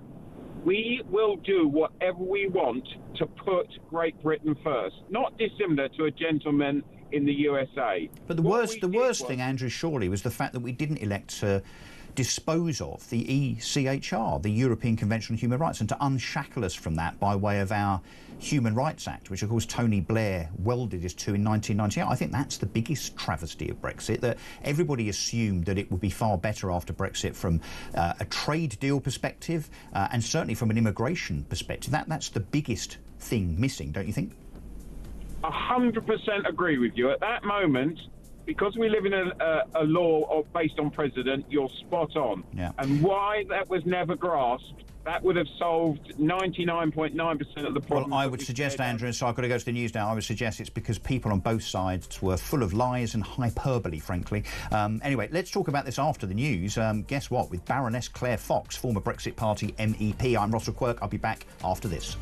we will do whatever we want to put Great Britain first. Not dissimilar to a gentleman in the USA. But the worst thing, Andrew, surely, was the fact that we didn't elect to dispose of the ECHR, the European Convention on Human Rights, and to unshackle us from that by way of our Human Rights Act, which, of course, Tony Blair welded us to in 1998. I think that's the biggest travesty of Brexit, that everybody assumed that it would be far better after Brexit from a trade deal perspective and certainly from an immigration perspective. That's the biggest thing missing, don't you think? 100% agree with you. At that moment, because we live in a law based on precedent, you're spot on. Yeah. And why that was never grasped, that would have solved 99.9% of the problem. Well, I would suggest, Andrew, so I've got to go to the news now, I would suggest it's because people on both sides were full of lies and hyperbole, frankly. Anyway, let's talk about this after the news. Guess what? With Baroness Claire Fox, former Brexit Party MEP. I'm Russell Quirk. I'll be back after this.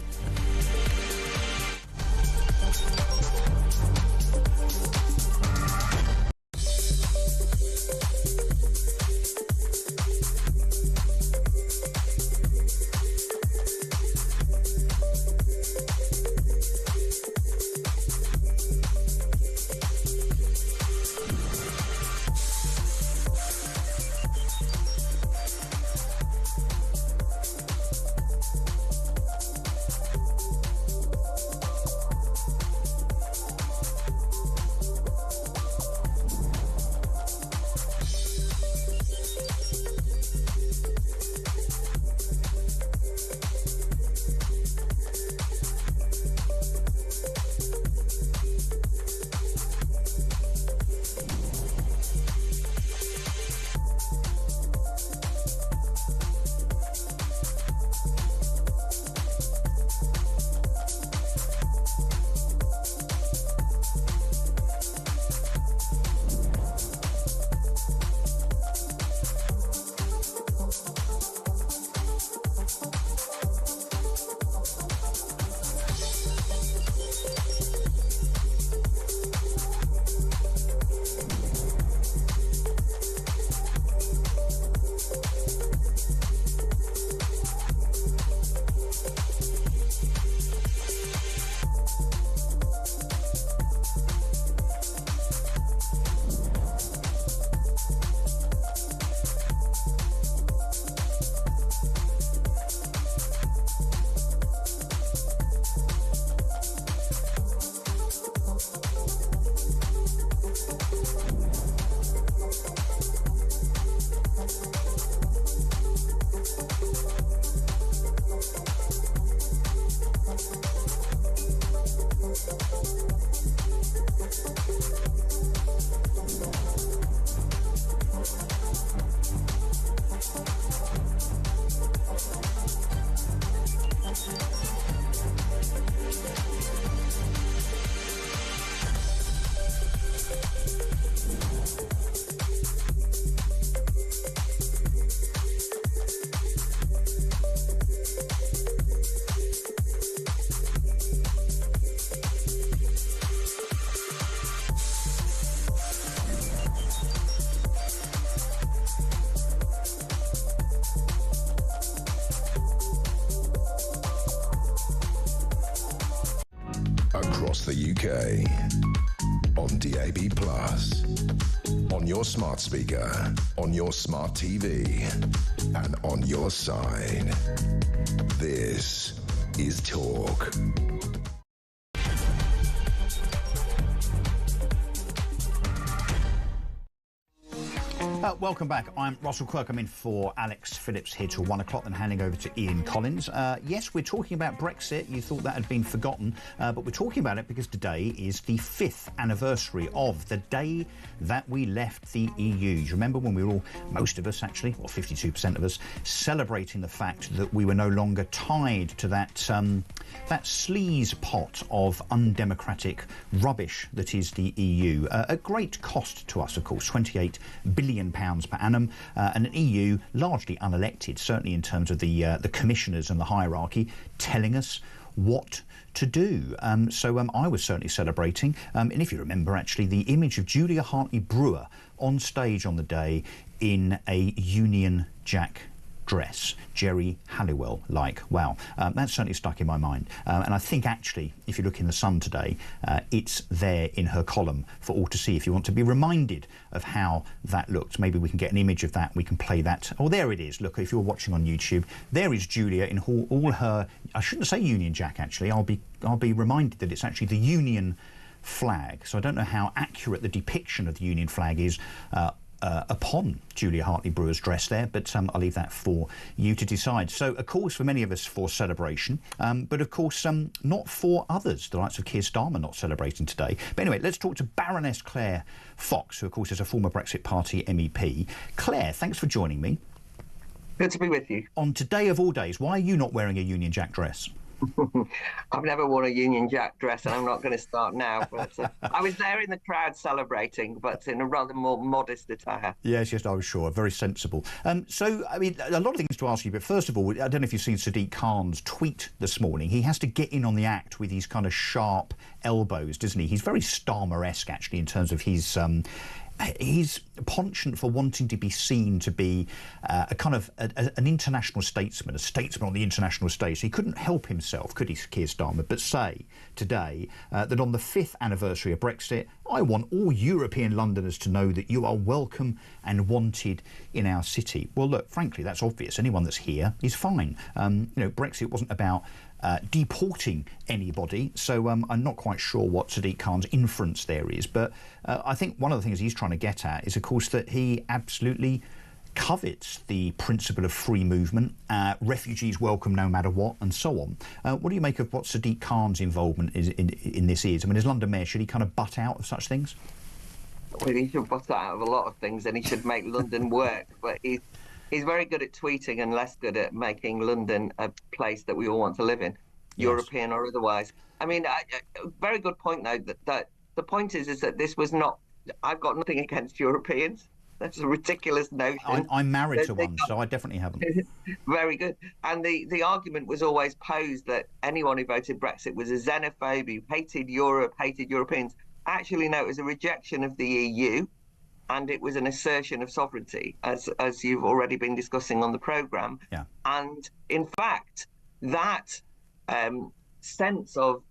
Across the UK, on DAB+, on your smart speaker, on your smart TV, and on your side. This is Talk. Welcome back. I'm Russell Quirk. I'm in for Alex Phillips here till 1 o'clock, then handing over to Ian Collins. Yes, we're talking about Brexit. You thought that had been forgotten, but we're talking about it because today is the 5th anniversary of the day that we left the EU. Do you remember when we were all, most of us actually, or 52% of us, celebrating the fact that we were no longer tied to that sleaze pot of undemocratic rubbish that is the EU, at great cost to us, of course, £28 billion per annum, and an EU largely unelected, certainly in terms of the commissioners and the hierarchy, telling us what to do. So I was certainly celebrating. And if you remember, actually, the image of Julia Hartley-Brewer on stage on the day in a Union Jack dress, Jerry Halliwell-like. Wow, that's certainly stuck in my mind. And I think actually, if you look in the Sun today, it's there in her column for all to see if you want to be reminded of how that looked. Maybe we can get an image of that, we can play that. Oh, there it is. Look, if you're watching on YouTube, there is Julia in all her, I shouldn't say Union Jack actually, I'll be reminded that it's actually the Union flag. So I don't know how accurate the depiction of the Union flag is upon Julia Hartley-Brewer's dress there, but I'll leave that for you to decide. So, of course, for many of us, for celebration, but of course, not for others, the likes of Keir Starmer not celebrating today. But anyway, let's talk to Baroness Claire Fox, who, of course, is a former Brexit Party MEP. Claire, thanks for joining me. Good to be with you. On today of all days, why are you not wearing a Union Jack dress? I've never worn a Union Jack dress, and I'm not going to start now. But I was there in the crowd celebrating, but in a rather more modest attire. Yes, I was sure. Very sensible. So, I mean, a lot of things to ask you, but first of all, I don't know if you've seen Sadiq Khan's tweet this morning. He has to get in on the act with these kind of sharp elbows, doesn't he? He's very Starmer-esque, actually, in terms of his... He's penchant for wanting to be seen to be a kind of an international statesman, a statesman on the international stage. He couldn't help himself, could he, Keir Starmer, but say today that on the 5th anniversary of Brexit, I want all European Londoners to know that you are welcome and wanted in our city. Well, look, frankly, that's obvious. Anyone that's here is fine. Brexit wasn't about deporting anybody, so I'm not quite sure what Sadiq Khan's inference there is, but I think one of the things he's trying to get at is, of course, that he absolutely covets the principle of free movement, refugees welcome no matter what, and so on. What do you make of what Sadiq Khan's involvement in this is? I mean, as London Mayor, should he kind of butt out of such things? Well, he should butt out of a lot of things, and he should make London work, but he's very good at tweeting and less good at making London a place that we all want to live in, yes. European or otherwise. I mean, very good point, though, that the point is that this was not... I've got nothing against Europeans. That's a ridiculous notion. I'm married to one, so I definitely haven't. Very good. And the argument was always posed that anyone who voted Brexit was a xenophobe, who hated Europe, hated Europeans. Actually, no, it was a rejection of the EU. And it was an assertion of sovereignty, as you've already been discussing on the programme. Yeah. And in fact, that sense of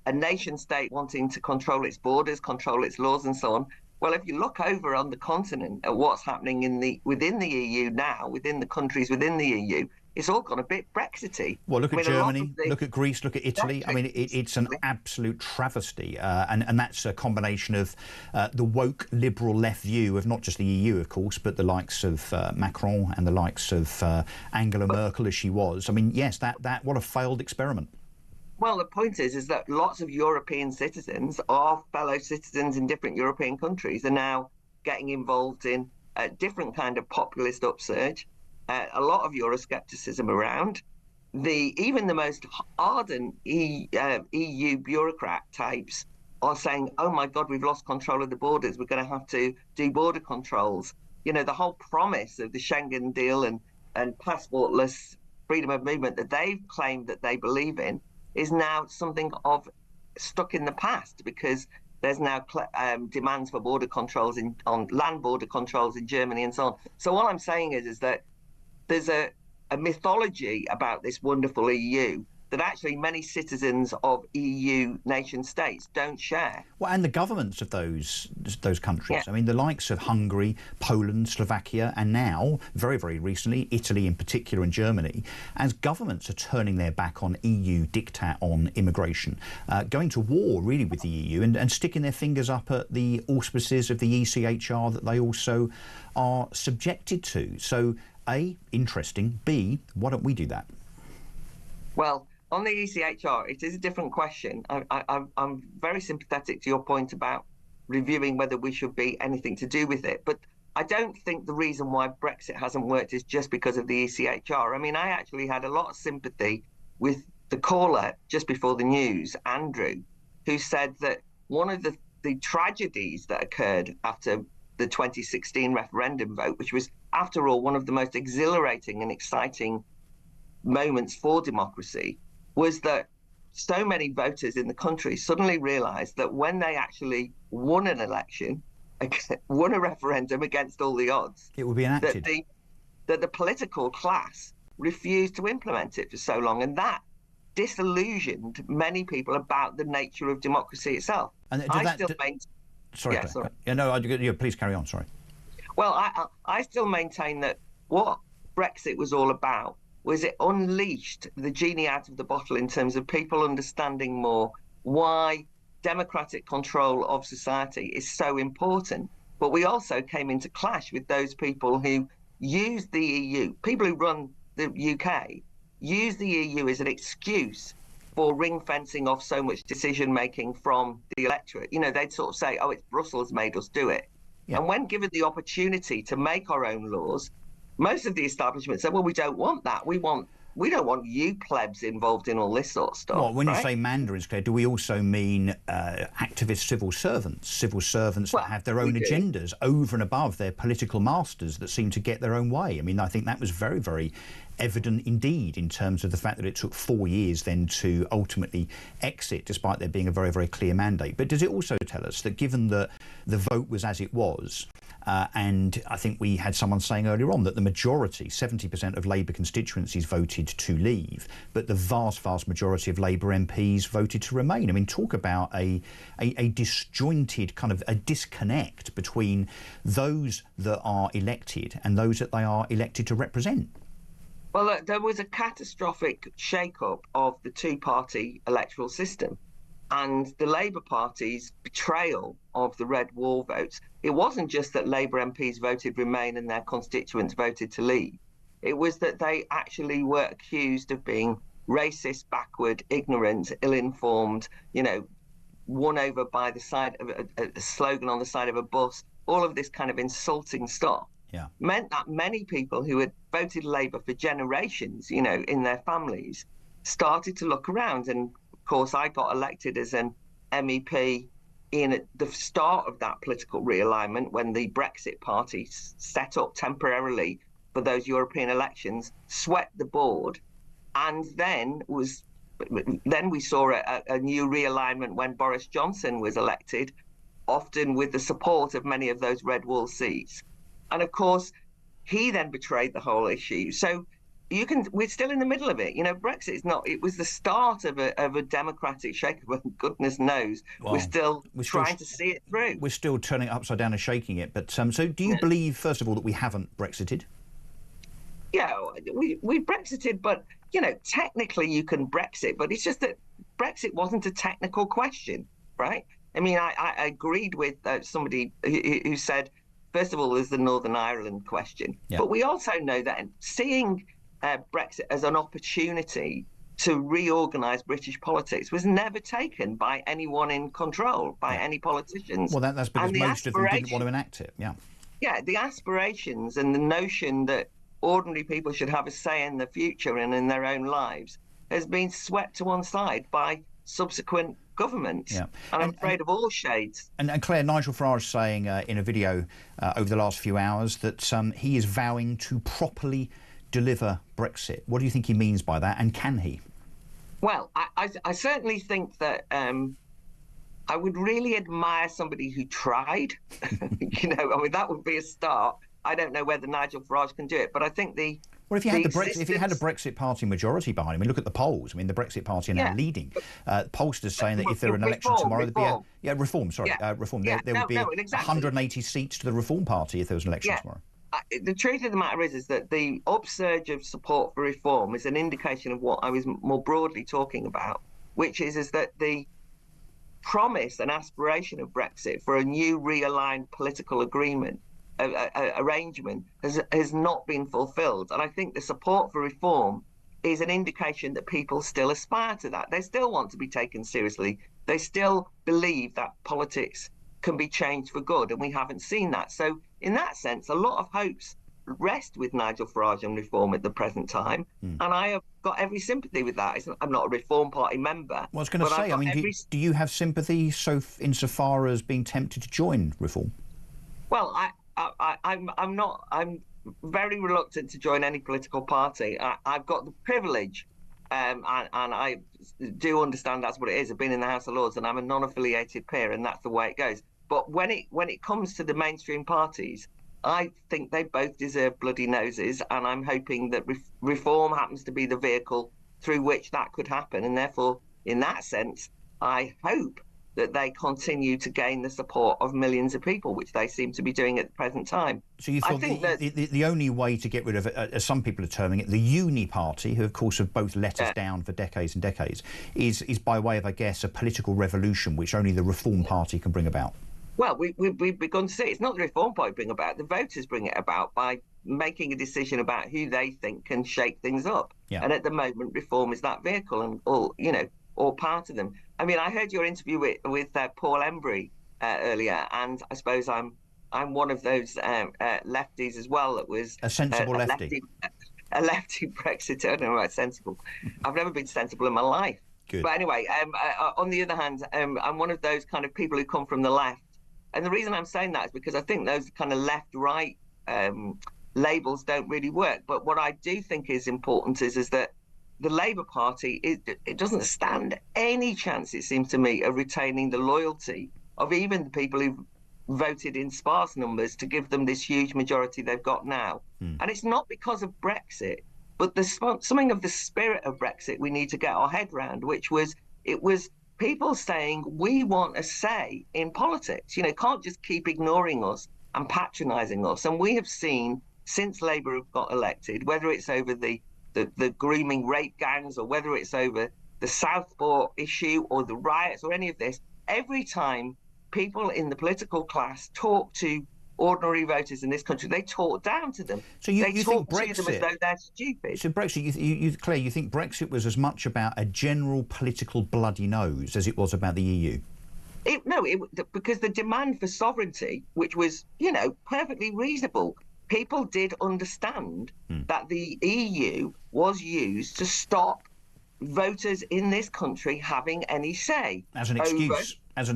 a nation state wanting to control its borders, control its laws and so on, well, if you look over on the continent at what's happening within the EU now, within the countries within the EU, it's all gone a bit Brexity. Well, look at Germany, look at Greece, look at Italy. I mean, it's an absolute travesty. And that's a combination of the woke liberal left view of not just the EU, of course, but the likes of Macron and the likes of Angela Merkel as she was. I mean, yes, that what a failed experiment. Well, the point is that lots of European citizens, our fellow citizens in different European countries, are now getting involved in a different kind of populist upsurge. A lot of Euroscepticism around. Even the most ardent EU bureaucrat types are saying, oh my God, we've lost control of the borders. We're going to have to do border controls. You know, the whole promise of the Schengen deal and passportless freedom of movement that they've claimed that they believe in is now something of stuck in the past, because there's now demands for border controls on land border controls in Germany and so on. So all I'm saying is that there's a mythology about this wonderful EU that actually many citizens of EU nation states don't share. Well, and the governments of those countries. Yeah. I mean, the likes of Hungary, Poland, Slovakia, and now, very, very recently, Italy in particular and Germany, as governments are turning their back on EU diktat on immigration, going to war, really, with the EU and sticking their fingers up at the auspices of the ECHR that they also are subjected to. So, A, interesting. B, why don't we do that? Well, on the ECHR, it is a different question. I'm very sympathetic to your point about reviewing whether we should be anything to do with it. But I don't think the reason why Brexit hasn't worked is just because of the ECHR. I mean, I actually had a lot of sympathy with the caller just before the news, Andrew, who said that one of the tragedies that occurred after the 2016 referendum vote, which was, after all, one of the most exhilarating and exciting moments for democracy, was that so many voters in the country suddenly realised that when they actually won an election, won a referendum against all the odds, it would be enacted. That the political class refused to implement it for so long, and that disillusioned many people about the nature of democracy itself. And Sorry. Yeah, no, please carry on. Sorry. Well, I still maintain that what Brexit was all about was it unleashed the genie out of the bottle in terms of people understanding more why democratic control of society is so important. but we also came into clash with those people who use the EU, people who run the UK, use the EU as an excuse for ring fencing off so much decision making from the electorate. You know, they'd sort of say, oh, it's Brussels made us do it. Yeah. And when given the opportunity to make our own laws, most of the establishment said, well, we don't want that. We don't want you plebs involved in all this sort of stuff. Well, when you say mandarins, Claire, do we also mean activist civil servants that have their own agendas over and above their political masters that seem to get their own way? I mean, I think that was very, very evident indeed in terms of the fact that it took 4 years then to ultimately exit, despite there being a very, very clear mandate. But does it also tell us that given that the vote was as it was, and I think we had someone saying earlier on that the majority, 70% of Labour constituencies voted to leave, but the vast, vast majority of Labour MPs voted to remain. I mean, talk about a disjointed kind of a disconnect between those that are elected and those that they are elected to represent. Well, look, there was a catastrophic shake-up of the two-party electoral system and the Labour Party's betrayal of the Red Wall votes. It wasn't just that Labour MPs voted Remain and their constituents voted to leave. It was that they actually were accused of being racist, backward, ignorant, ill-informed, you know, won over by the side of a slogan on the side of a bus, all of this kind of insulting stuff. Yeah. Meant that many people who had voted Labour for generations, you know, in their families, started to look around. And of course, I got elected as an MEP in the start of that political realignment when the Brexit party set up temporarily for those European elections, swept the board, and then we saw a new realignment when Boris Johnson was elected, often with the support of many of those Red Wall seats. And of course, he then betrayed the whole issue. So we're still in the middle of it. You know, Brexit is not, it was the start of a democratic shake-up, and goodness knows, we're still trying to see it through. We're still turning it upside down and shaking it. But so do you believe, first of all, that we haven't Brexited? Yeah, we Brexited, but, you know, technically you can Brexit, but it's just that Brexit wasn't a technical question, right? I mean, I agreed with somebody who said, first of all, there's the Northern Ireland question. Yeah. But we also know that seeing Brexit as an opportunity to reorganise British politics was never taken by anyone in control, by any politicians. Well, that's because most of them didn't want to enact it, yeah. Yeah, the aspirations and the notion that ordinary people should have a say in the future and in their own lives has been swept to one side by subsequent governments. Yeah. And I'm afraid of all shades. And Claire, Nigel Farage saying in a video over the last few hours that he is vowing to properly deliver Brexit. What do you think he means by that, and can he? Well, I certainly think that I would really admire somebody who tried. You know, I mean, that would be a start. I don't know whether Nigel Farage can do it, but I think Well, if he had if he had a Brexit Party majority behind him, I mean, look at the polls. I mean, the Brexit Party are now leading. Pollsters saying that if there were an election tomorrow, there'd be reform. There would be 180 seats to the Reform Party if there was an election tomorrow. The truth of the matter is that the upsurge of support for reform is an indication of what I was more broadly talking about, which is that the promise and aspiration of Brexit for a new realigned political agreement arrangement has not been fulfilled. And I think the support for reform is an indication that people still aspire to that. They still want to be taken seriously. They still believe that politics can be changed for good, and we haven't seen that. So in that sense, a lot of hopes rest with Nigel Farage on reform at the present time, and I have got every sympathy with that. I'm not a Reform Party member. Well, I was going to say, I mean, do you have sympathy insofar as being tempted to join reform? Well, I'm very reluctant to join any political party. I've got the privilege, and I do understand that's what it is. I've been in the House of Lords, and I'm a non-affiliated peer, and that's the way it goes. But when it comes to the mainstream parties, I think they both deserve bloody noses, and I'm hoping that reform happens to be the vehicle through which that could happen. And therefore, in that sense, I hope that they continue to gain the support of millions of people, which they seem to be doing at the present time. So you thought the only way to get rid of it, as some people are terming it, the uni party, who of course have both let us down for decades and decades, is by way of, I guess, a political revolution which only the Reform Party can bring about? Well, we've begun to see it's not the Reform Party bring about. The voters bring it about by making a decision about who they think can shake things up. Yeah. And at the moment, Reform is that vehicle, and all part of them. I mean, I heard your interview with Paul Embry earlier, and I suppose I'm one of those lefties as well. That was a sensible lefty. A lefty Brexiter. I don't know about sensible. I've never been sensible in my life. Good. But anyway, on the other hand, I'm one of those kind of people who come from the left. And the reason I'm saying that is because I think those kind of left-right labels don't really work. But what I do think is important is that the Labour Party, it doesn't stand any chance, it seems to me, of retaining the loyalty of even the people who've voted in sparse numbers to give them this huge majority they've got now. And it's not because of Brexit, but something of the spirit of Brexit we need to get our head round, which was, it was people saying, we want a say in politics. You know, can't just keep ignoring us and patronising us. And we have seen, since Labour have got elected, whether it's over the grooming rape gangs or whether it's over the Southport issue or the riots or any of this, every time people in the political class talk to ordinary voters in this country, they talk down to them. So you talk think Brexit, to them as though they're stupid. So Brexit, Claire, you think Brexit was as much about a general political bloody nose as it was about the EU? Because the demand for sovereignty, which was, perfectly reasonable, people did understand that the EU was used to stop voters in this country having any say. As an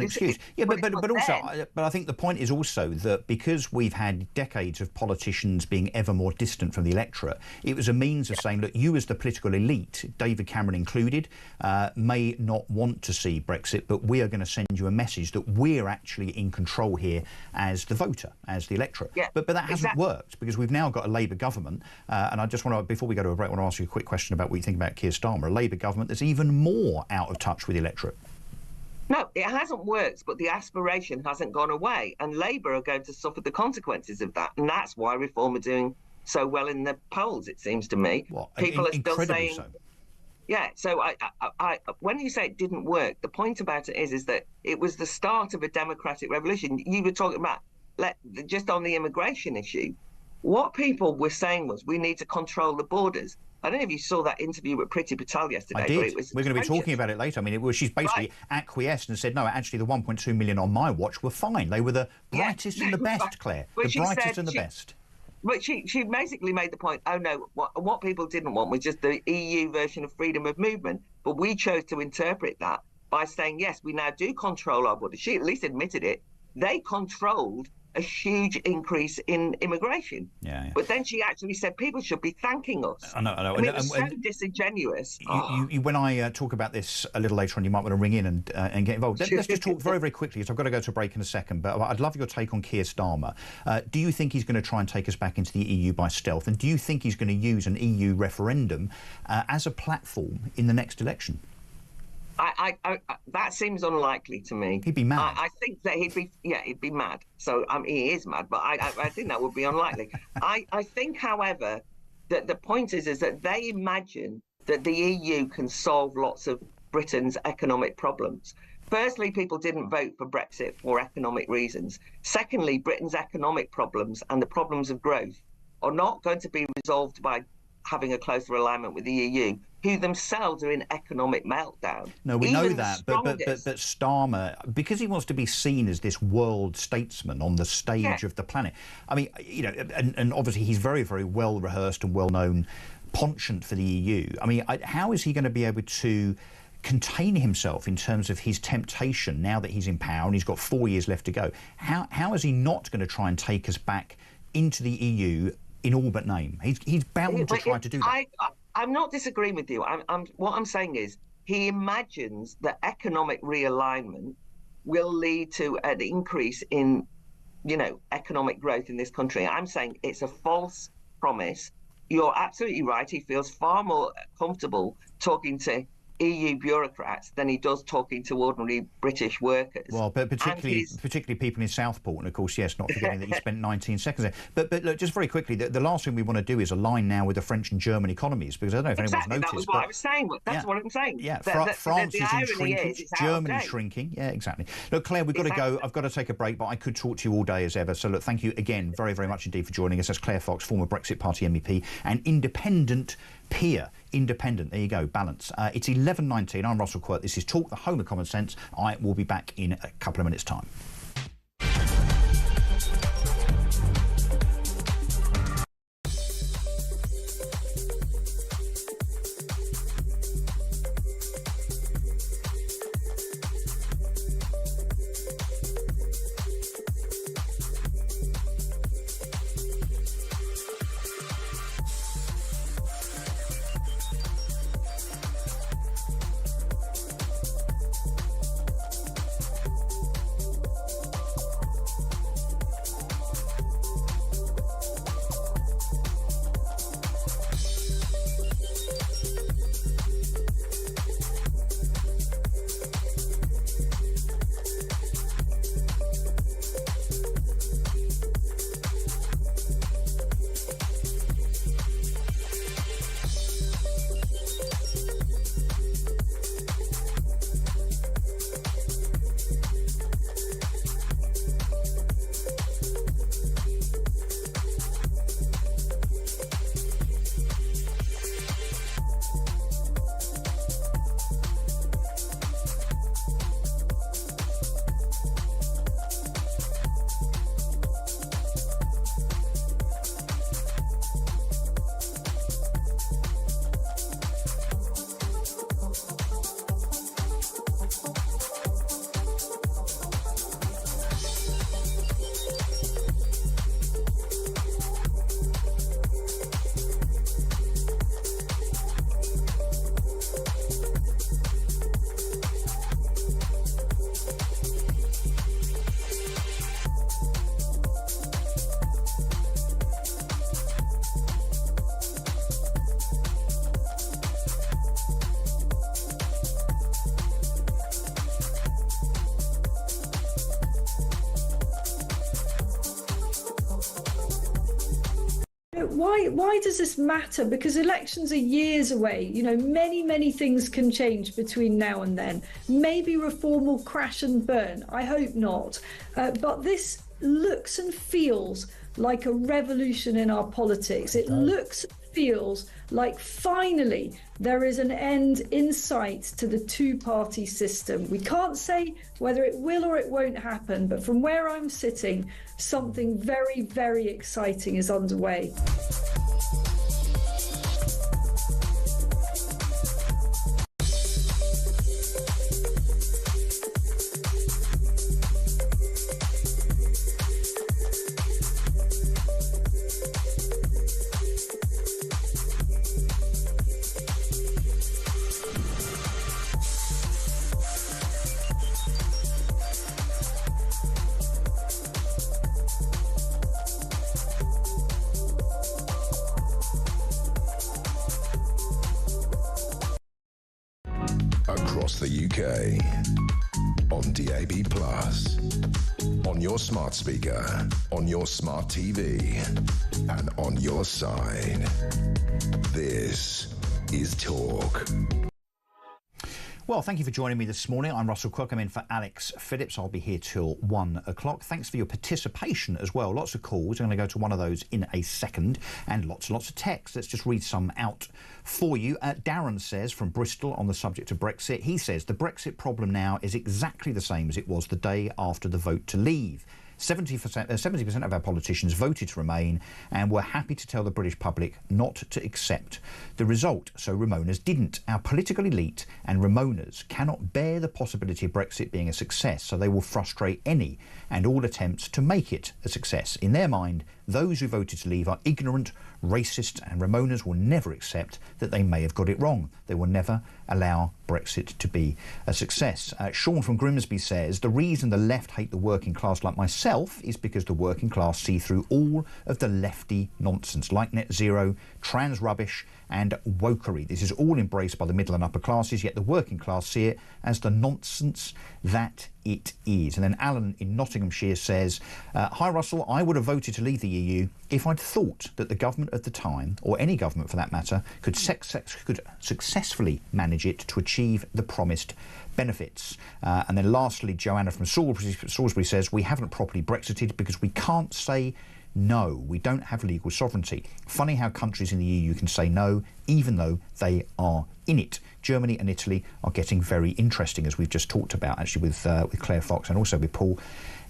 excuse. Yeah, but also, but I think the point is also that because we've had decades of politicians being ever more distant from the electorate, it was a means of saying, look, you as the political elite, David Cameron included, may not want to see Brexit, but we are going to send you a message that we're actually in control here as the voter, as the electorate. Yeah, but that hasn't worked because we've now got a Labour government, and I just want to, before we go to a break, I want to ask you a quick question about what you think about Keir Starmer, a Labour government that's even more out of touch with the electorate. No, it hasn't worked, but the aspiration hasn't gone away, and Labour are going to suffer the consequences of that, and that's why Reform are doing so well in the polls, it seems to me. People are still saying, so. Yeah. So I, when you say it didn't work, the point about it is that it was the start of a democratic revolution. You were talking about just on the immigration issue. What people were saying was we need to control the borders. I don't know if you saw that interview with Priti Patel yesterday. I did. But it was We're going to be talking about it later. I mean, she's basically acquiesced and said, no, actually, the 1.2 million on my watch were fine. They were the brightest and the best, Claire. The brightest and the best. But she basically made the point, oh, no, what people didn't want was just the EU version of freedom of movement. But we chose to interpret that by saying, yes, we now do control our borders. She at least admitted it. They controlled a huge increase in immigration. Yeah. But then she actually said people should be thanking us. I know. I mean, it was so disingenuous. When I talk about this a little later on, you might want to ring in and get involved. Let's just talk very, very quickly, because I've got to go to a break in a second, but I'd love your take on Keir Starmer. Do you think he's going to try and take us back into the EU by stealth? And do you think he's going to use an EU referendum as a platform in the next election? That seems unlikely to me. He'd be mad. I think that he'd be mad. So he is mad, but I think that would be unlikely. I think, however, that the point is that they imagine that the EU can solve lots of Britain's economic problems. Firstly, people didn't vote for Brexit for economic reasons. Secondly, Britain's economic problems and the problems of growth are not going to be resolved by having a closer alignment with the EU, who themselves are in economic meltdown. No, we know that, but Starmer, because he wants to be seen as this world statesman on the stage of the planet. I mean, and obviously he's very, very well rehearsed and well known penchant for the EU. I mean, how is he going to be able to contain himself in terms of his temptation now that he's in power and he's got 4 years left to go? How is he not going to try and take us back into the EU in all but name? He's bound to try to do that. I'm not disagreeing with you. What I'm saying is he imagines that economic realignment will lead to an increase in, economic growth in this country. I'm saying it's a false promise. You're absolutely right. He feels far more comfortable talking to EU bureaucrats than he does talking to ordinary British workers. Well, but particularly people in Southport, and of course, yes, not forgetting that he spent 19 seconds there. But look, just very quickly, the last thing we want to do is align now with the French and German economies, because I don't know if anyone's noticed. That was what I was saying. That's what I'm saying. Yeah, France is in shrinkage, Germany's shrinking. Yeah, exactly. Look, Claire, we've got to go. I've got to take a break, but I could talk to you all day as ever. So look, thank you again very, very much indeed for joining us. That's Claire Fox, former Brexit Party MEP and independent peer. Independent, there you go, balance. It's 11:19. I'm Russell Quirk. This is Talk, the home of common sense. I will be back in a couple of minutes' time. Why does this matter? Because elections are years away. You know, many things can change between now and then. Maybe reform will crash and burn. I hope not. But this looks and feels like a revolution in our politics. It looks and feels like finally there is an end in sight to the two-party system. We can't say whether it will or it won't happen, but from where I'm sitting, something very exciting is underway. Across the UK, on DAB+, on your smart speaker, on your smart TV, and on your side. This is Talk. Well, thank you for joining me this morning. I'm Russell Quirk. I'm in for Alex Phillips. I'll be here till 1 o'clock. Thanks for your participation as well. Lots of calls. I'm going to go to one of those in a second. And lots of text. Let's just read some out for you. Darren says from Bristol on the subject of Brexit. He says the Brexit problem now is exactly the same as it was the day after the vote to leave. 70% of our politicians voted to remain and were happy to tell the British public not to accept the result. So Remoaners didn't. Our political elite and Remoaners cannot bear the possibility of Brexit being a success, so they will frustrate any and all attempts to make it a success. In their mind, Those who voted to leave are ignorant, racist, and Ramonas will never accept that they may have got it wrong. They will never allow Brexit to be a success. Sean from Grimsby says, the reason the left hate the working class like myself is because the working class see through all of the lefty nonsense, like net zero, trans rubbish, and wokery. This is all embraced by the middle and upper classes, yet the working class see it as the nonsense that it is. And then Alan in Nottinghamshire says, hi Russell, I would have voted to leave the EU if I'd thought that the government at the time, or any government for that matter, could successfully manage it to achieve the promised benefits. And then lastly, Joanna from Salisbury says, we haven't properly Brexited because we can't say no. We don't have legal sovereignty. Funny how countries in the EU can say no, even though they are in it. Germany and Italy are getting very interesting, as we've just talked about, actually, with Claire Fox and also with Paul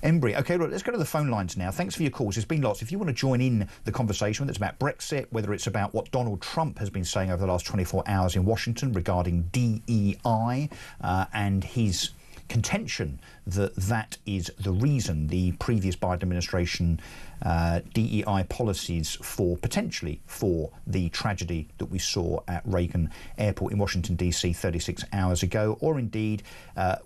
Embry. OK, look, let's go to the phone lines now. Thanks for your calls. There's been lots. If you want to join in the conversation, whether it's about Brexit, whether it's about what Donald Trump has been saying over the last 24 hours in Washington regarding DEI and his contention that that is the reason the previous Biden administration DEI policies potentially for the tragedy that we saw at Reagan Airport in Washington, D.C. 36 hours ago, or indeed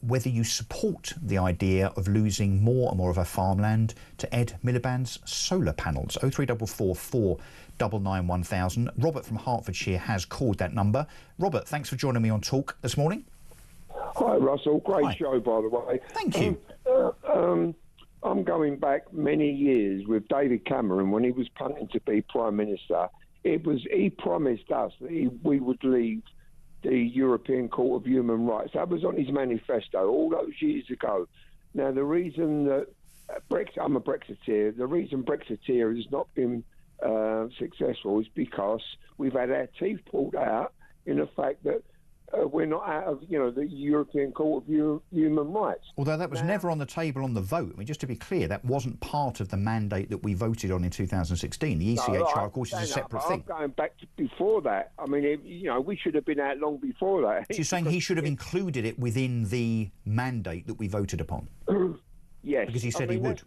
whether you support the idea of losing more and more of our farmland to Ed Miliband's solar panels. 0344 499 1000. Robert from Hertfordshire has called that number. Robert, thanks for joining me on Talk this morning. Hi, Russell. Great show, by the way. Thank you. I'm going back many years with David Cameron when he was punting to be Prime Minister. He promised us that we would leave the European Court of Human Rights. That was on his manifesto all those years ago. Now, the reason that I'm a Brexiteer, the reason Brexiteer has not been successful is because we've had our teeth pulled out in the fact that we're not out of, the European Court of Human Rights. Although that was never on the table on the vote. I mean, just to be clear, that wasn't part of the mandate that we voted on in 2016. The ECHR, of course, is a separate thing. I'm going back to before that. I mean, we should have been out long before that. So you're saying he should have included it within the mandate that we voted upon? Yes. Because he said he would.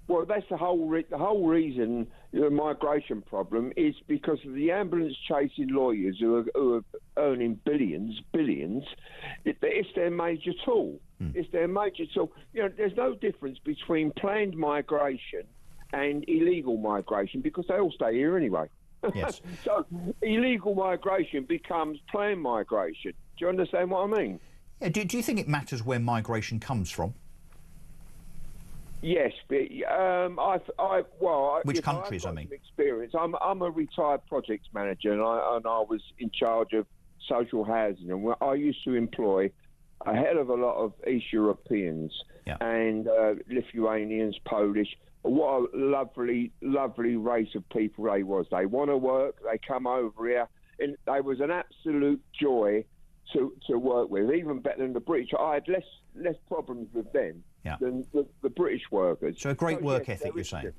Well, that's the whole reason the migration problem is because of the ambulance chasing lawyers who are earning billions. It's their major tool. It's their major tool. There's no difference between planned migration and illegal migration because they all stay here anyway. Yes. So illegal migration becomes planned migration. Do you understand what I mean? Yeah, do you think it matters where migration comes from? Yes, but which countries? I mean, experience. I'm a retired projects manager, and I was in charge of social housing, and I used to employ a hell of a lot of East Europeans and Lithuanians, Polish. What a lovely race of people they was. They want to work. They come over here, and they was an absolute joy to work with, even better than the British. I had less problems with them than the British workers. So a great work ethic, you're saying?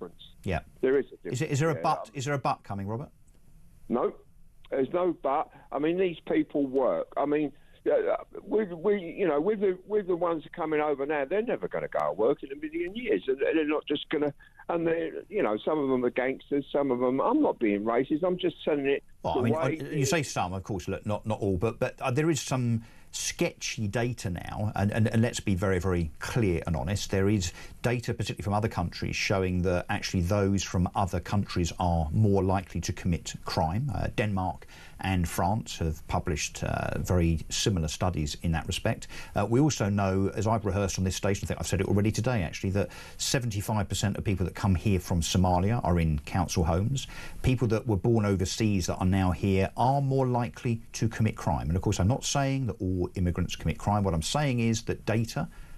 Yeah, there is a difference. Is there a but? Is there a but coming, Robert? No, there's no but. I mean, these people work. I mean, with the ones coming over now, they're never going to go to work in a million years. They're not just going to. And some of them are gangsters. Some of them. I'm not being racist. I'm just telling it. Well, I mean, you say some, of course. Look, not all, but there is some sketchy data now, and let's be very, very clear and honest. There is data, particularly from other countries, showing that actually those from other countries are more likely to commit crime. Denmark and France have published very similar studies in that respect. We also know, as I've rehearsed on this station, I think I've said it already today actually, that 75% of people that come here from Somalia are in council homes. People that were born overseas that are now here are more likely to commit crime. And of course, I'm not saying that all immigrants commit crime. What I'm saying is that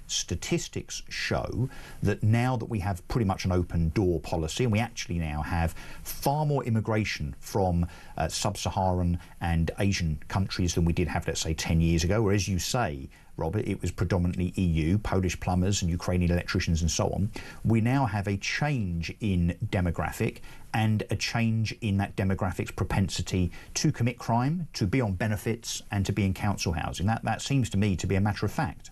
statistics show that now that we have pretty much an open door policy, and we actually now have far more immigration from sub-Saharan and Asian countries than we did have, let's say, 10 years ago, where, as you say, Robert, it was predominantly EU, Polish plumbers and Ukrainian electricians and so on. We now have a change in demographic and a change in that demographic's propensity to commit crime, to be on benefits and to be in council housing. That seems to me to be a matter of fact.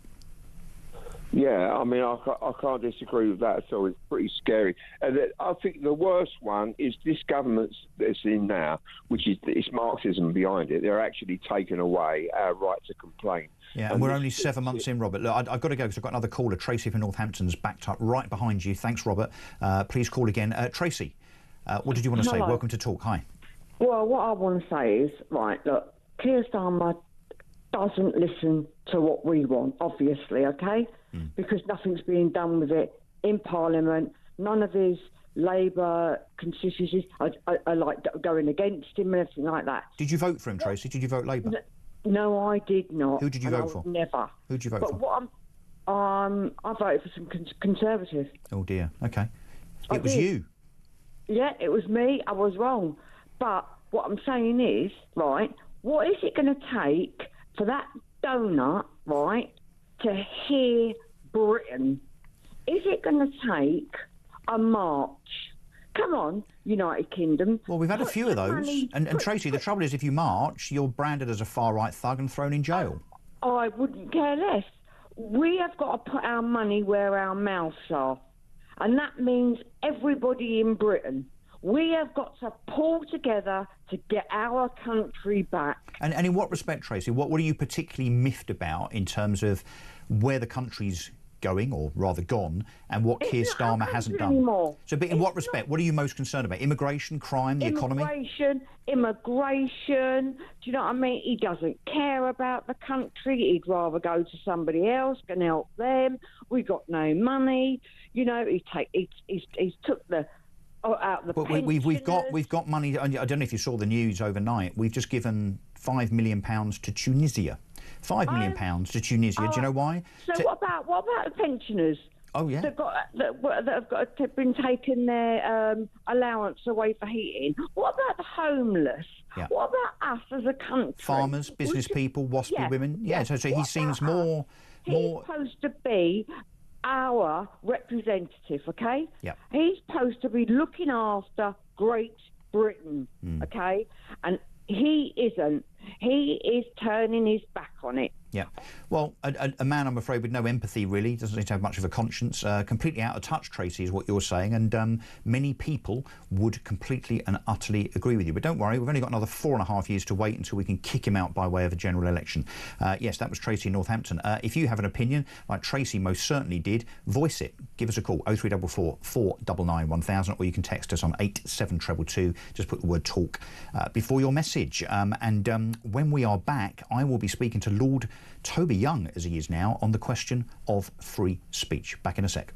Yeah, I mean, I can't disagree with that at all. It's pretty scary. And I think the worst one is this government that's in now, which is it's Marxism behind it. They're actually taking away our right to complain. Yeah, and we're only 7 months in, Robert. Look, I've got to go because I've got another caller. Tracy from Northampton's backed up right behind you. Thanks, Robert. Please call again. Tracy, what did you want to say? Hello. Welcome to Talk. Hi. Well, what I want to say is, right, look, Keir Starmer doesn't listen to what we want, obviously, okay? Because nothing's being done with it in Parliament. None of his Labour constituencies are like going against him and everything like that. Did you vote for him, Tracy? Did you vote Labour? No, I did not. Who did you vote for? Never. Who did you vote but for? What I voted for some Conservatives. Oh dear. Okay. It was did. you. Yeah, it was me. I was wrong. But what I'm saying is, right, what is it going to take for that donut, right, to hear Britain? Is it going to take a march? Come on, United Kingdom. Well, we've had a few of those. And Tracy, the trouble is if you march, you're branded as a far-right thug and thrown in jail. I wouldn't care less. We have got to put our money where our mouths are. And that means everybody in Britain. We have got to pull together to get our country back. And in what respect, Tracy, what are you particularly miffed about in terms of where the country's going, or rather gone, and what Keir Starmer hasn't done? Anymore. So, but in what respect? What are you most concerned about? Immigration, crime, the economy? Immigration. Do you know what I mean? He doesn't care about the country. He'd rather go to somebody else and help them. We got no money. He's took the out of the. But we've got money. I don't know if you saw the news overnight. We've just given £5 million to Tunisia. £5 million to Tunisia. Do you know why? So what about the pensioners? Oh yeah. That have been taking their allowance away for heating. What about the homeless? Yeah. What about us as a country? Farmers, business people, waspy women. Yeah. So he seems more. He's supposed to be our representative, okay? Yeah. He's supposed to be looking after Great Britain, okay? And he isn't. He is turning his back on it. Yeah. Well, a man, I'm afraid, with no empathy, really, doesn't seem to have much of a conscience, completely out of touch, Tracy, is what you're saying, and many people would completely and utterly agree with you. But don't worry, we've only got another 4.5 years to wait until we can kick him out by way of a general election. Yes, that was Tracy in Northampton. If you have an opinion, like Tracy most certainly did, voice it. Give us a call, 0344 499 1000, or you can text us on 87222. Just put the word talk before your message. When we are back, I will be speaking to Lord Toby Young, as he is now, on the question of free speech. Back in a sec.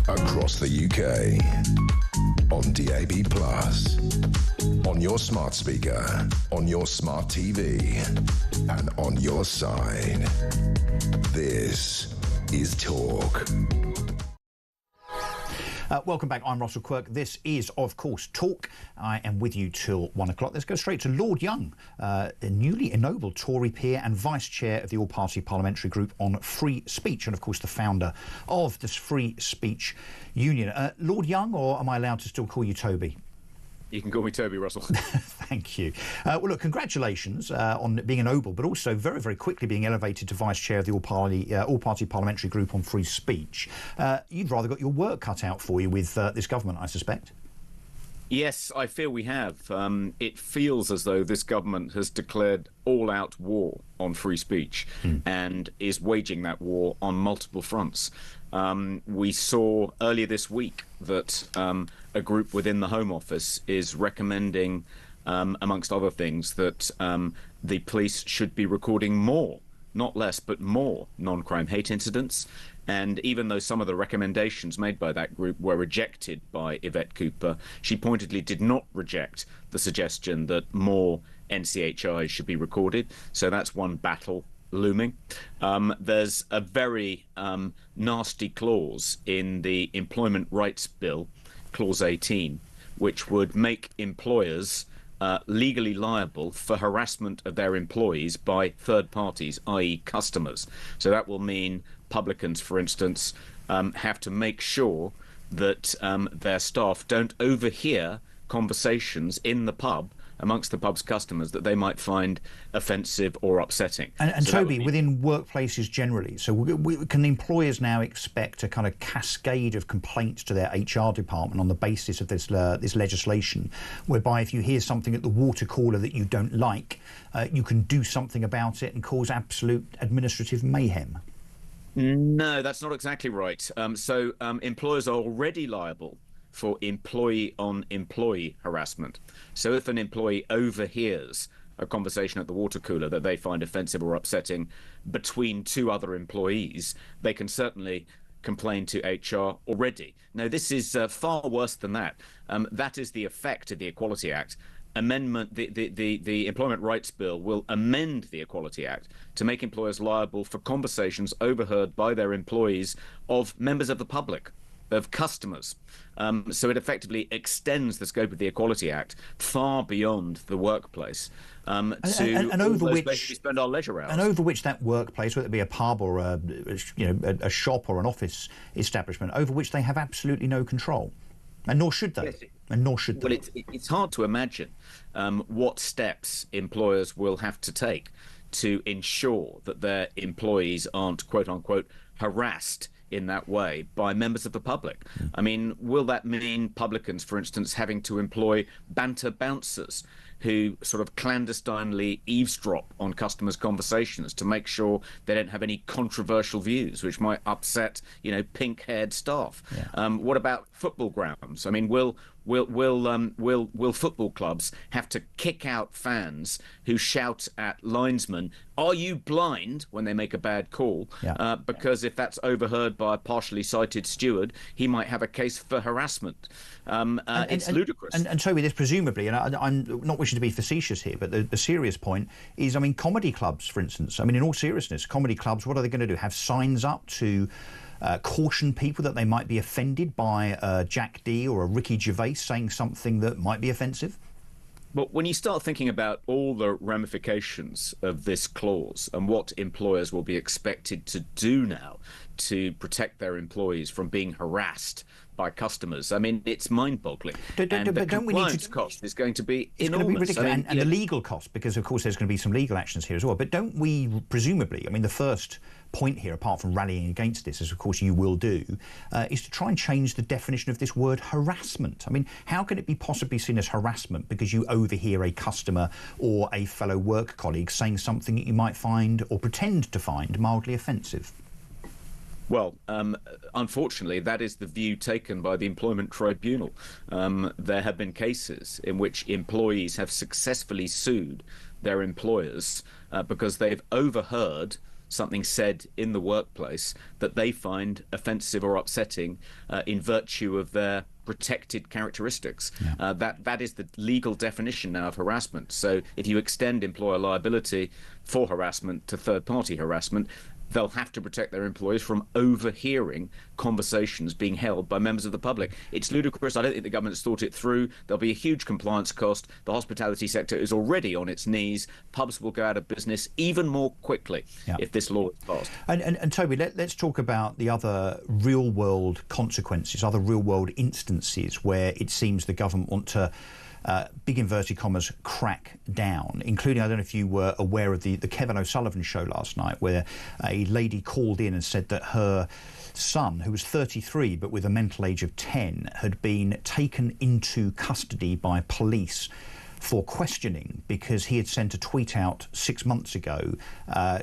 across the UK, on DAB+, on your smart speaker, on your smart TV, and on your side. This is Talk. Welcome back. I'm Russell Quirk. This is, of course, Talk. I am with you till 1 o'clock. Let's go straight to Lord Young, a newly ennobled Tory peer and vice chair of the all-party parliamentary group on free speech, and, of course, the founder of this free speech union. Lord Young, or am I allowed to still call you Toby? You can call me Toby, Russell. Thank you. Well, look, congratulations on being ennobled, but also very, very quickly being elevated to vice chair of the all-party parliamentary group on free speech. You've rather got your work cut out for you with this government, I suspect. Yes, I feel we have. It feels as though this government has declared all-out war on free speech and is waging that war on multiple fronts. We saw earlier this week that a group within the Home Office is recommending, amongst other things, that the police should be recording more, not less, but more non-crime hate incidents. And even though some of the recommendations made by that group were rejected by Yvette Cooper, she pointedly did not reject the suggestion that more NCHIs should be recorded. So that's one battle looming. There's a very nasty clause in the Employment Rights Bill, Clause 18, which would make employers legally liable for harassment of their employees by third parties, i.e. customers. So that will mean publicans, for instance, have to make sure that their staff don't overhear conversations in the pub amongst the pub's customers that they might find offensive or upsetting. And so Toby, within workplaces generally, so can employers now expect a kind of cascade of complaints to their HR department on the basis of this legislation, whereby if you hear something at the water cooler that you don't like, you can do something about it and cause absolute administrative mayhem? No, that's not exactly right. Employers are already liable for employee-on-employee harassment. So if an employee overhears a conversation at the water cooler that they find offensive or upsetting between two other employees, they can certainly complain to HR already. Now, this is far worse than that. That is the effect of the Equality Act. The Employment Rights Bill will amend the Equality Act to make employers liable for conversations overheard by their employees of members of the public, of customers. So it effectively extends the scope of the Equality Act far beyond the workplace to over which we spend our leisure hours. And over which that workplace, whether it be a pub or a shop or an office establishment, over which they have absolutely no control. And nor should they. Well, it's hard to imagine what steps employers will have to take to ensure that their employees aren't, quote unquote, harassed in that way by members of the public. I mean, will that mean publicans, for instance, having to employ banter bouncers who sort of clandestinely eavesdrop on customers' conversations to make sure they don't have any controversial views which might upset, pink-haired staff? Yeah. What about football grounds? I mean, will football clubs have to kick out fans who shout at linesmen, "Are you blind?" when they make a bad call? Yeah. Because if that's overheard by a partially sighted steward, he might have a case for harassment. It's ludicrous. And Toby, this presumably, and I'm not wishing to be facetious here, but the serious point is, I mean, comedy clubs, for instance. I mean, in all seriousness, comedy clubs, what are they going to do? Have signs up to caution people that they might be offended by Jack D or a Ricky Gervais saying something that might be offensive? But when you start thinking about all the ramifications of this clause and what employers will be expected to do now to protect their employees from being harassed by customers, I mean, it's mind-boggling. The compliance cost is going to be enormous. It's going to be ridiculous. And the legal cost, because, of course, there's going to be some legal actions here as well. But don't we, presumably, I mean, the first point here, apart from rallying against this, as of course you will do, is to try and change the definition of this word harassment. I mean, how can it be possibly seen as harassment because you overhear a customer or a fellow work colleague saying something that you might find or pretend to find mildly offensive? Well, unfortunately, that is the view taken by the Employment Tribunal. There have been cases in which employees have successfully sued their employers because they've overheard something said in the workplace that they find offensive or upsetting in virtue of their protected characteristics. That is the legal definition now of harassment. So if you extend employer liability for harassment to third-party harassment, they'll have to protect their employees from overhearing conversations being held by members of the public. It's ludicrous. I don't think the government has thought it through. There'll be a huge compliance cost. The hospitality sector is already on its knees. Pubs will go out of business even more quickly if this law is passed. And Toby, let's talk about the other real-world consequences, other real-world instances where it seems the government want to big inverted commas, crack down, including, I don't know if you were aware of the Kevin O'Sullivan show last night, where a lady called in and said that her son, who was 33 but with a mental age of 10, had been taken into custody by police for questioning because he had sent a tweet out 6 months ago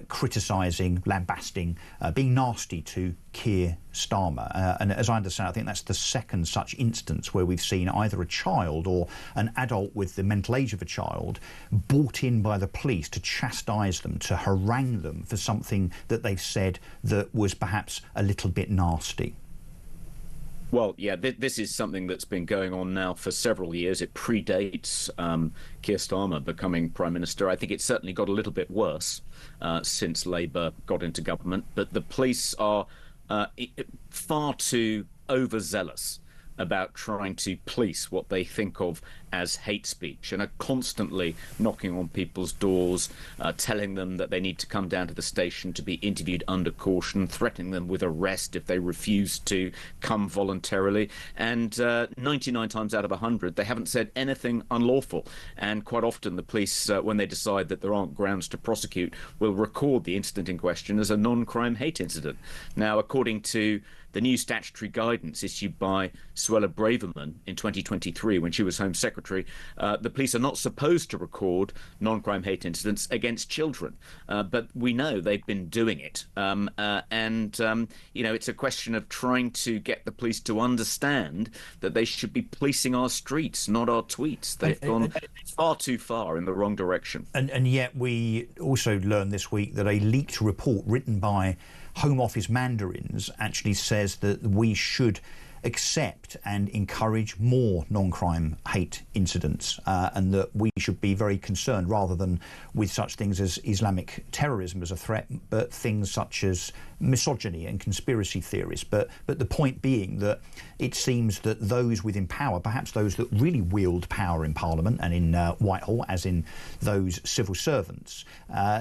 criticising, lambasting, being nasty to Keir Starmer. And as I understand, I think that's the second such instance where we've seen either a child or an adult with the mental age of a child brought in by the police to chastise them, to harangue them for something that they've said that was perhaps a little bit nasty. Well, yeah, this is something that's been going on now for several years. It predates Keir Starmer becoming Prime Minister. I think it's certainly got a little bit worse since Labour got into government. But the police are far too overzealous about trying to police what they think of as hate speech and are constantly knocking on people's doors, telling them that they need to come down to the station to be interviewed under caution, threatening them with arrest if they refuse to come voluntarily. And 99 times out of 100, they haven't said anything unlawful. And quite often the police, when they decide that there aren't grounds to prosecute, will record the incident in question as a non-crime hate incident. Now, according to the new statutory guidance issued by Suella Braverman in 2023, when she was Home Secretary, the police are not supposed to record non-crime hate incidents against children. But we know they've been doing it. You know, it's a question of trying to get the police to understand that they should be policing our streets, not our tweets. They've gone far too far in the wrong direction. And yet we also learned this week that a leaked report written by Home Office mandarins actually says that we should accept and encourage more non-crime hate incidents and that we should be very concerned rather than with such things as Islamic terrorism as a threat, but things such as misogyny and conspiracy theories. But the point being that it seems that those within power, perhaps those that really wield power in Parliament and in Whitehall, as in those civil servants,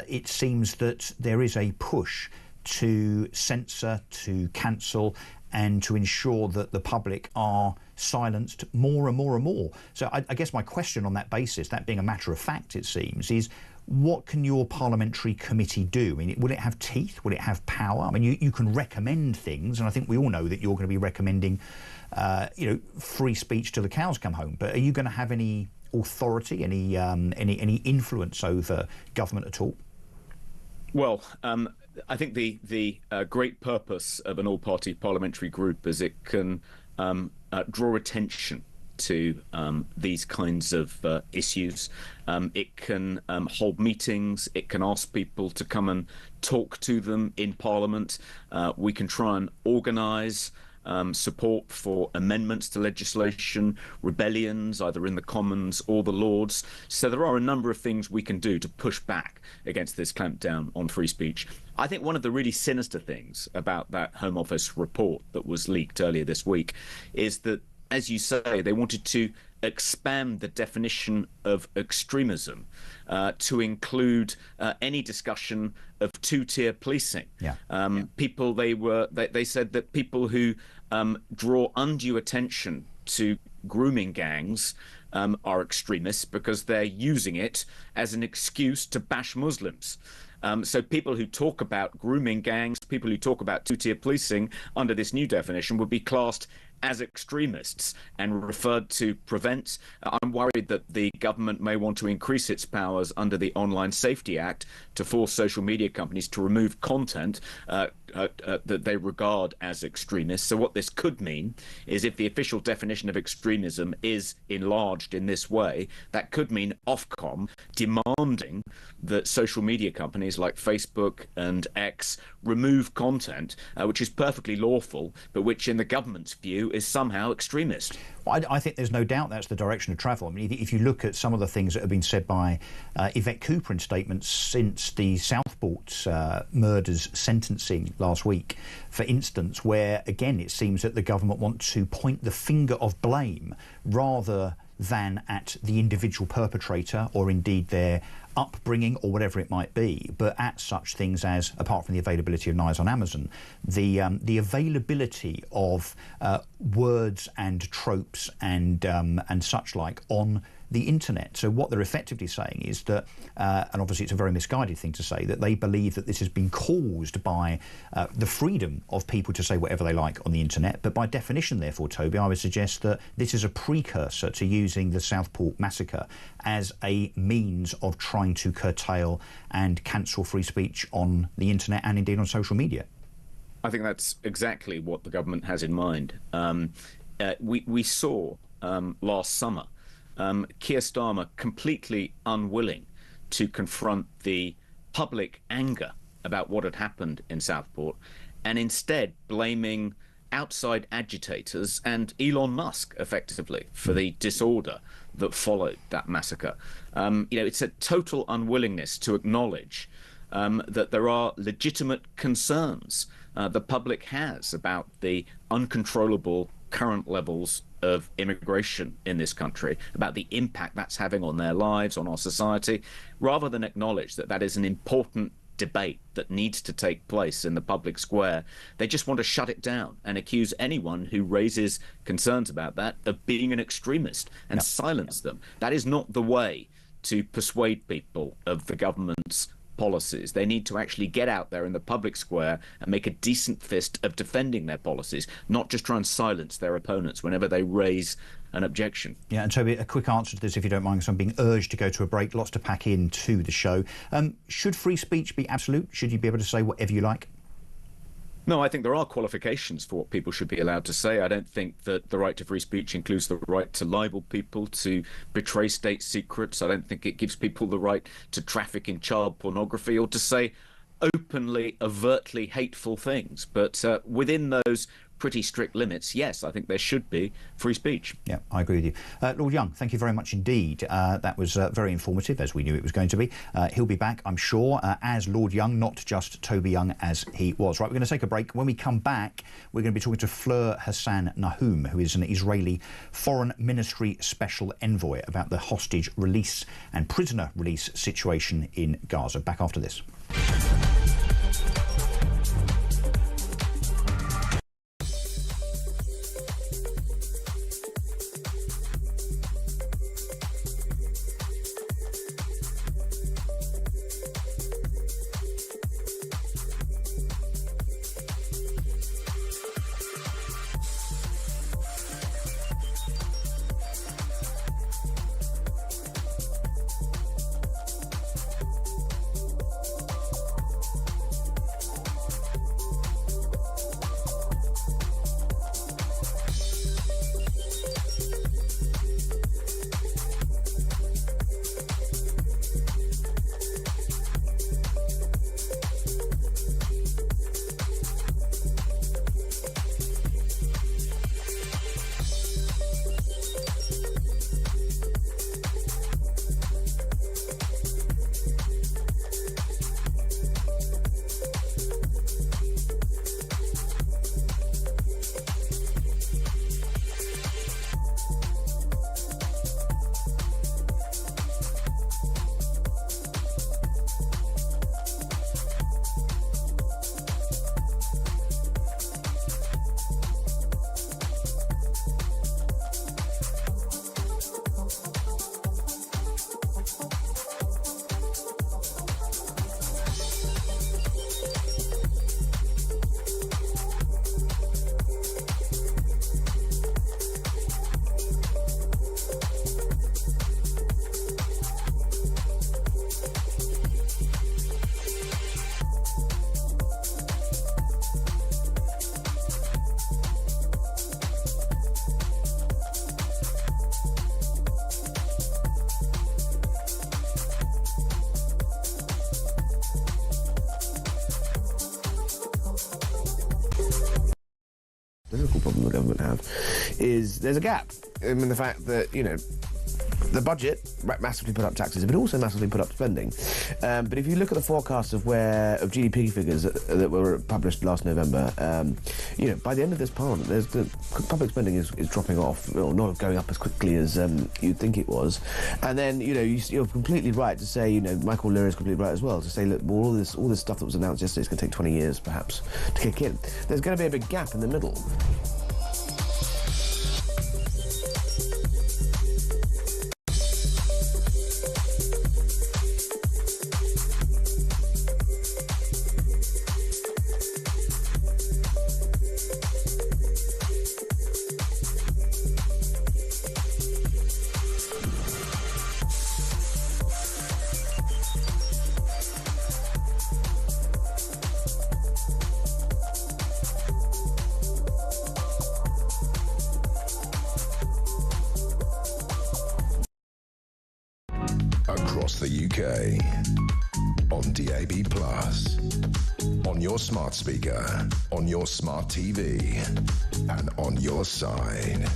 it seems that there is a push to censor, to cancel, and to ensure that the public are silenced more and more and more. So I guess my question on that basis, that being a matter of fact, it seems, is what can your parliamentary committee do? I mean, will it have teeth? Will it have power? I mean, you can recommend things, and I think we all know that you're going to be recommending, you know, free speech till the cows come home. But are you going to have any authority, any influence over government at all? Well, I think the great purpose of an all-party parliamentary group is it can draw attention to these kinds of issues. It can hold meetings. It can ask people to come and talk to them in Parliament. We can try and organise support for amendments to legislation, rebellions, either in the Commons or the Lords. So there are a number of things we can do to push back against this clampdown on free speech. I think one of the really sinister things about that Home Office report that was leaked earlier this week is that, as you say, they wanted to expand the definition of extremism to include any discussion of two-tier policing. People, they said that people who draw undue attention to grooming gangs are extremists because they're using it as an excuse to bash Muslims. So people who talk about grooming gangs, people who talk about two-tier policing under this new definition would be classed as extremists and referred to prevent. I'm worried that the government may want to increase its powers under the Online Safety Act to force social media companies to remove content that they regard as extremists. So what this could mean is, if the official definition of extremism is enlarged in this way, that could mean Ofcom demanding that social media companies like Facebook and X remove content which is perfectly lawful, but which in the government's view is somehow extremist. Well, I think there's no doubt that's the direction of travel. I mean, if you look at some of the things that have been said by Yvette Cooper in statements since the Southport murders sentencing last week, for instance, where, again, it seems that the government want to point the finger of blame rather than at the individual perpetrator or indeed their upbringing or whatever it might be, but at such things as, apart from the availability of knives on Amazon, the availability of words and tropes and such like on the internet. So what they're effectively saying is that, and obviously it's a very misguided thing to say, that they believe that this has been caused by the freedom of people to say whatever they like on the internet. But by definition, therefore, Toby, I would suggest that this is a precursor to using the Southport massacre as a means of trying to curtail and cancel free speech on the internet and indeed on social media. I think that's exactly what the government has in mind. We saw last summer Keir Starmer completely unwilling to confront the public anger about what had happened in Southport, and instead blaming outside agitators and Elon Musk effectively for the disorder that followed that massacre. It's a total unwillingness to acknowledge that there are legitimate concerns the public has about the uncontrollable current levels of immigration in this country, about the impact that's having on their lives, on our society, rather than acknowledge that that is an important debate that needs to take place in the public square. They just want to shut it down and accuse anyone who raises concerns about that of being an extremist and silence them. That is not the way to persuade people of the government's policies. They need to actually get out there in the public square and make a decent fist of defending their policies, not just try and silence their opponents whenever they raise an objection. Yeah, and Toby, a quick answer to this, if you don't mind, because I'm being urged to go to a break. Lots to pack into the show. Should free speech be absolute? Should you be able to say whatever you like? No, I think there are qualifications for what people should be allowed to say. I don't think that the right to free speech includes the right to libel people, to betray state secrets. I don't think it gives people the right to traffic in child pornography or to say openly, overtly hateful things. But within those pretty strict limits, yes, I think there should be free speech. Yeah, I agree with you. Lord Young, thank you very much indeed. That was very informative, as we knew it was going to be. He'll be back, I'm sure, as Lord Young, not just Toby Young as he was. Right, we're going to take a break. When we come back, we're going to be talking to Fleur Hassan Nahum, who is an Israeli Foreign Ministry Special Envoy, about the hostage release and prisoner release situation in Gaza. Back after this. political problem the government have is there's a gap in the fact that, you know, the budget massively put up taxes, but also massively put up spending. But if you look at the forecasts of GDP figures that were published last November, you know, by the end of this parliament, the public spending is dropping off, or not going up as quickly as you'd think it was. And then, you know, you're completely right to say, you know, Michael Lear is completely right as well to say, look, well, all this stuff that was announced yesterday is going to take 20 years, perhaps, to kick in. There's going to be a big gap in the middle. Across the UK, on DAB+, on your smart speaker, on your smart TV, and on your side.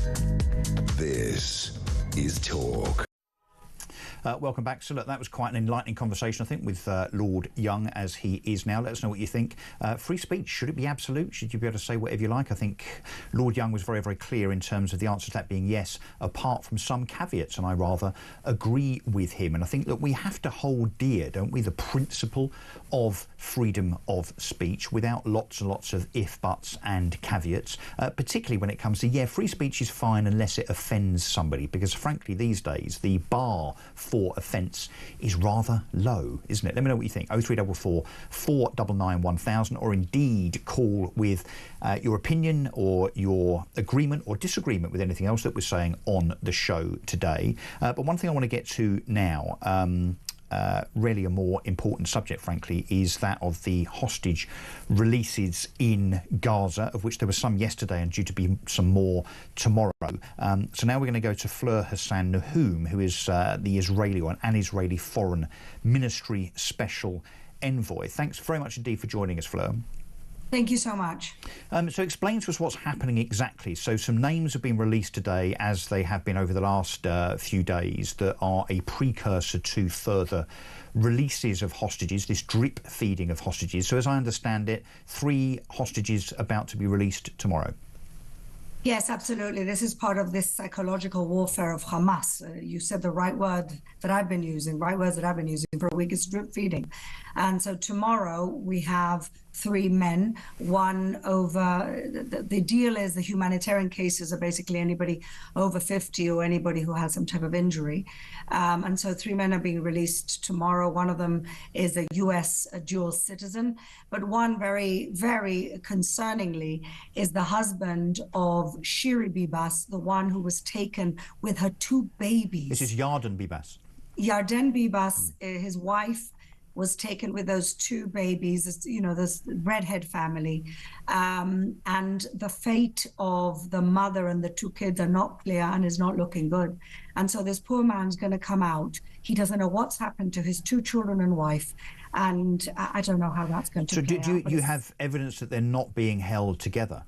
This is Talk. Welcome back. So look, that was quite an enlightening conversation, I think, with Lord Young, as he is now. Let us know what you think. Free speech, should it be absolute? Should you be able to say whatever you like? I think Lord Young was very, very clear in terms of the answer to that being yes, apart from some caveats, and I rather agree with him. And I think that we have to hold dear, don't we, the principle of freedom of speech without lots and lots of if, buts and caveats, particularly when it comes to, yeah, free speech is fine unless it offends somebody, because frankly, these days, the bar for offence is rather low, isn't it? Let me know what you think. 0344 499 1000, or indeed call with your opinion or your agreement or disagreement with anything else that we're saying on the show today. But one thing I want to get to now, really a more important subject, frankly, is that of the hostage releases in Gaza, of which there were some yesterday and due to be some more tomorrow. So now we're going to go to Fleur Hassan Nahum, who is the Israeli, or an Israeli Foreign Ministry Special Envoy. Thanks very much indeed for joining us, Fleur. Thank you so much. So explain to us what's happening exactly. So some names have been released today, as they have been over the last few days, that are a precursor to further releases of hostages, this drip feeding of hostages. So as I understand it, 3 hostages about to be released tomorrow. Yes, absolutely. This is part of this psychological warfare of Hamas. You said the right word that I've been using, right words that I've been using for a week, is drip feeding. And so tomorrow we have 3 men, one over, the deal is the humanitarian cases are basically anybody over 50 or anybody who has some type of injury. And so 3 men are being released tomorrow. One of them is a US dual citizen, but one very, very concerningly is the husband of Shiri Bibas, the one who was taken with her 2 babies. This is Yarden Bibas. Yarden Bibas, his wife, was taken with those 2 babies, you know, this redhead family. And the fate of the mother and the 2 kids are not clear and is not looking good. And so this poor man's going to come out. He doesn't know what's happened to his 2 children and wife. And I don't know how that's going to play out. So do you have evidence that they're not being held together?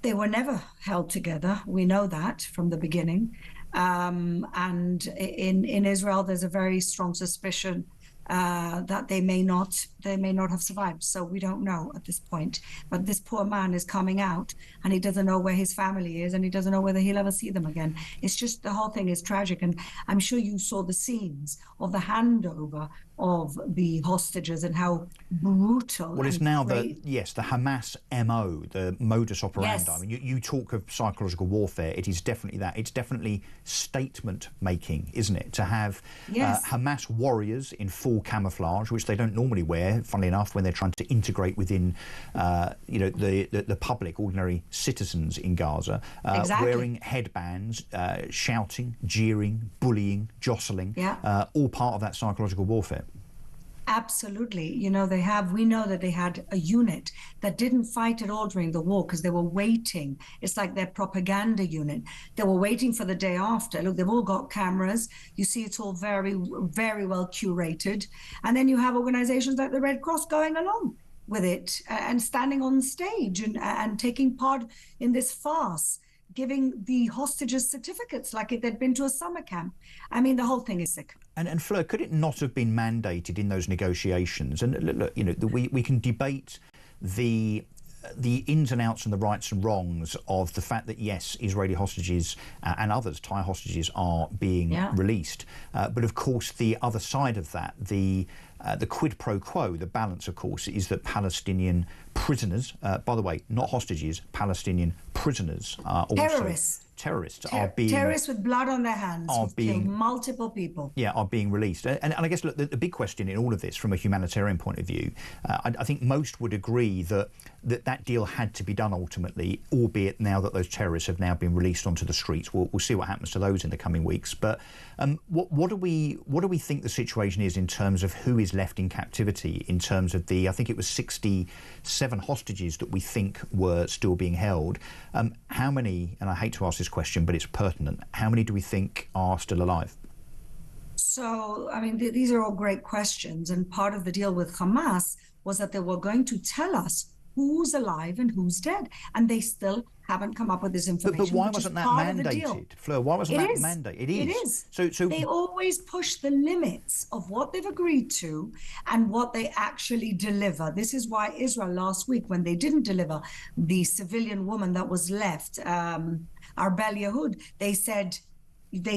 They were never held together. We know that from the beginning. And in Israel, there's a very strong suspicion that they may not have survived. So we don't know at this point. But this poor man is coming out and he doesn't know where his family is and he doesn't know whether he'll ever see them again. It's just, the whole thing is tragic. And I'm sure you saw the scenes of the handover of the hostages and how brutal. Well, it's now the Hamas MO, the modus operandi. Yes. I mean, you talk of psychological warfare. It is definitely that. It's definitely statement making, isn't it? To have Hamas warriors in full camouflage, which they don't normally wear, funnily enough, when they're trying to integrate within, the public, ordinary citizens in Gaza, wearing headbands, shouting, jeering, bullying, jostling, all part of that psychological warfare. Absolutely. You know, we know that they had a unit that didn't fight at all during the war because they were waiting. It's like their propaganda unit. They were waiting for the day after. Look, they've all got cameras. You see, it's all very, very well curated. And then you have organizations like the Red Cross going along. with it and standing on stage and taking part in this farce, giving the hostages certificates like if they'd been to a summer camp. I mean, the whole thing is sick. And Fleur, could it not have been mandated in those negotiations? And look, you know, we can debate the ins and outs and the rights and wrongs of the fact that, yes, Israeli hostages and others, Thai hostages, are being released. But of course, the other side of that, the quid pro quo, the balance, of course, is that Palestinian prisoners, by the way, not hostages, Palestinian prisoners are also terrorists with blood on their hands, who've killed multiple people. Yeah, are being released. And I guess, look, the big question in all of this, from a humanitarian point of view, I think most would agree that deal had to be done ultimately, albeit now that those terrorists have now been released onto the streets. We'll see what happens to those in the coming weeks. But what do we think the situation is in terms of who is left in captivity, in terms of I think it was 67 hostages that we think were still being held. How many, and I hate to ask this question, but it's pertinent, how many do we think are still alive? So, I mean, these are all great questions. And part of the deal with Hamas was that they were going to tell us who's alive and who's dead. And they still haven't come up with this information. But why wasn't that mandated, Fleur? Why wasn't that mandated? It is. So they always push the limits of what they've agreed to and what they actually deliver. This is why Israel last week, when they didn't deliver the civilian woman that was left, Arbel Yehud, they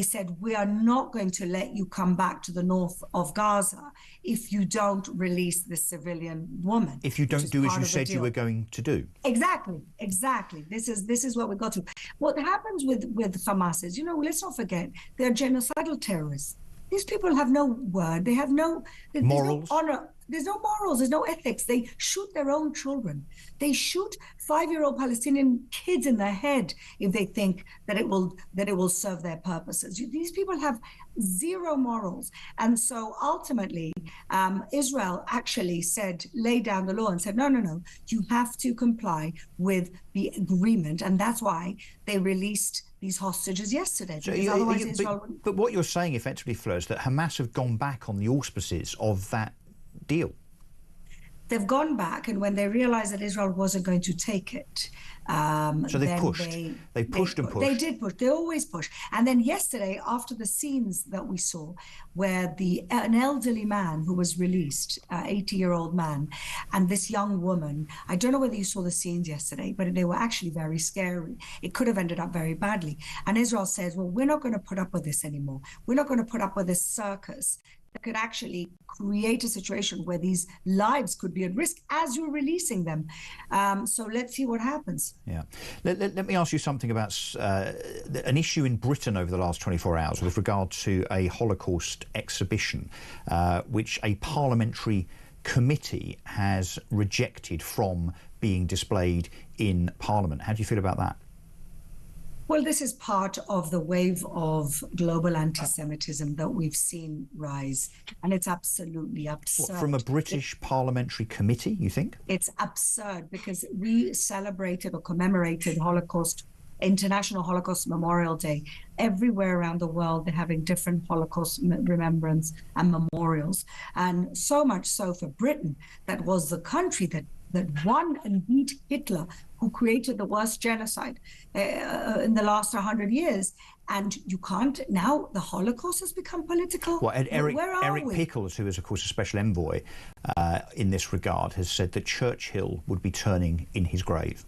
said, we are not going to let you come back to the north of Gaza if you don't release the civilian woman. If you don't do as you said you were going to do. Exactly. This is what we got to. What happens with Hamas is, let's not forget, they're genocidal terrorists. These people have no word. They have no morals. No honor. There's no morals. There's no ethics. They shoot their own children. They shoot 5-year-old Palestinian kids in the head if they think that it will serve their purposes. These people have zero morals. And so ultimately, Israel actually laid down the law and said, no, you have to comply with the agreement. And that's why they released these hostages yesterday. But what you're saying effectively, Fleur, is that Hamas have gone back on the auspices of that deal. They've gone back, and when they realized that Israel wasn't going to take it, so they pushed. They pushed and pushed. They did push. They always push. And then yesterday, after the scenes that we saw, where an elderly man who was released, 80-year-old man, and this young woman, I don't know whether you saw the scenes yesterday, but they were actually very scary. It could have ended up very badly. And Israel says, well, we're not going to put up with this anymore. We're not going to put up with this circus that could actually create a situation where these lives could be at risk as you're releasing them. So let's see what happens. Yeah. Let me ask you something about an issue in Britain over the last 24 hours with regard to a Holocaust exhibition, which a parliamentary committee has rejected from being displayed in Parliament. How do you feel about that? Well, this is part of the wave of global anti-Semitism that we've seen rise, and it's absolutely absurd. What, from a British parliamentary committee, you think? It's absurd because we celebrated or commemorated International Holocaust Memorial Day. Everywhere around the world, they're having different Holocaust remembrance and memorials. And so much so for Britain, that was the country that won and beat Hitler, who created the worst genocide in the last 100 years. And you can't, now the Holocaust has become political. Well, Eric Pickles, who is, of course, a special envoy in this regard, has said that Churchill would be turning in his grave.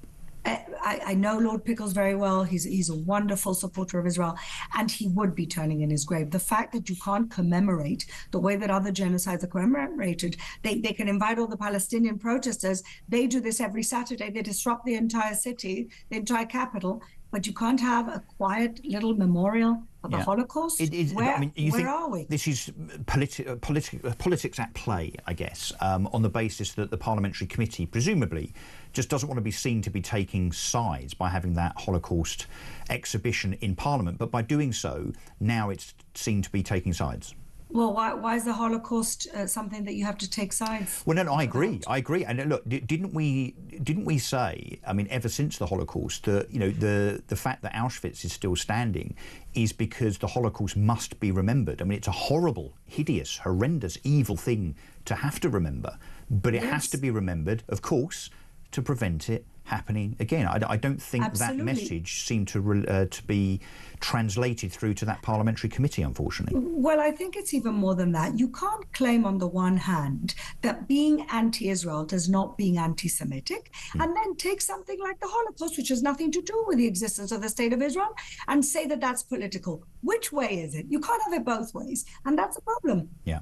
I know Lord Pickles very well. He's a wonderful supporter of Israel, and he would be turning in his grave. The fact that you can't commemorate the way that other genocides are commemorated, they can invite all the Palestinian protesters. They do this every Saturday. They disrupt the entire city, the entire capital, but you can't have a quiet little memorial of the Holocaust? Where are we? This is politics at play, I guess, on the basis that the parliamentary committee presumably just doesn't want to be seen to be taking sides by having that Holocaust exhibition in Parliament. But by doing so, now it's seen to be taking sides. Well, why is the Holocaust something that you have to take sides? Well, no, I agree. And look, didn't we say? I mean, ever since the Holocaust, the fact that Auschwitz is still standing is because the Holocaust must be remembered. I mean, it's a horrible, hideous, horrendous, evil thing to have to remember, but it has to be remembered, of course, to prevent it happening again. I don't think that message seemed to be translated through to that parliamentary committee, unfortunately. Well, I think it's even more than that. You can't claim on the one hand that being anti-Israel does not being anti-Semitic, and then take something like the Holocaust, which has nothing to do with the existence of the state of Israel, and say that that's political. Which way is it? You can't have it both ways, and that's a problem. Yeah.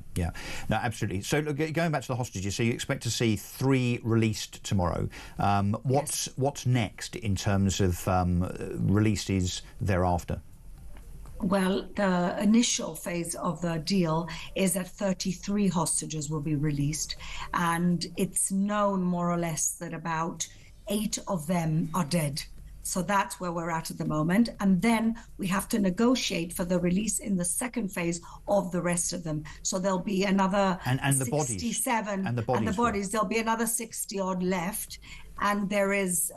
No, absolutely. So look, going back to the hostages, so you expect to see 3 released tomorrow. What's next in terms of releases thereafter? Well, the initial phase of the deal is that 33 hostages will be released, and it's known more or less that about 8 of them are dead. So that's where we're at the moment. And then we have to negotiate for the release in the second phase of the rest of them. So there'll be another 67. And the bodies. There'll be another 60 odd left. And there is...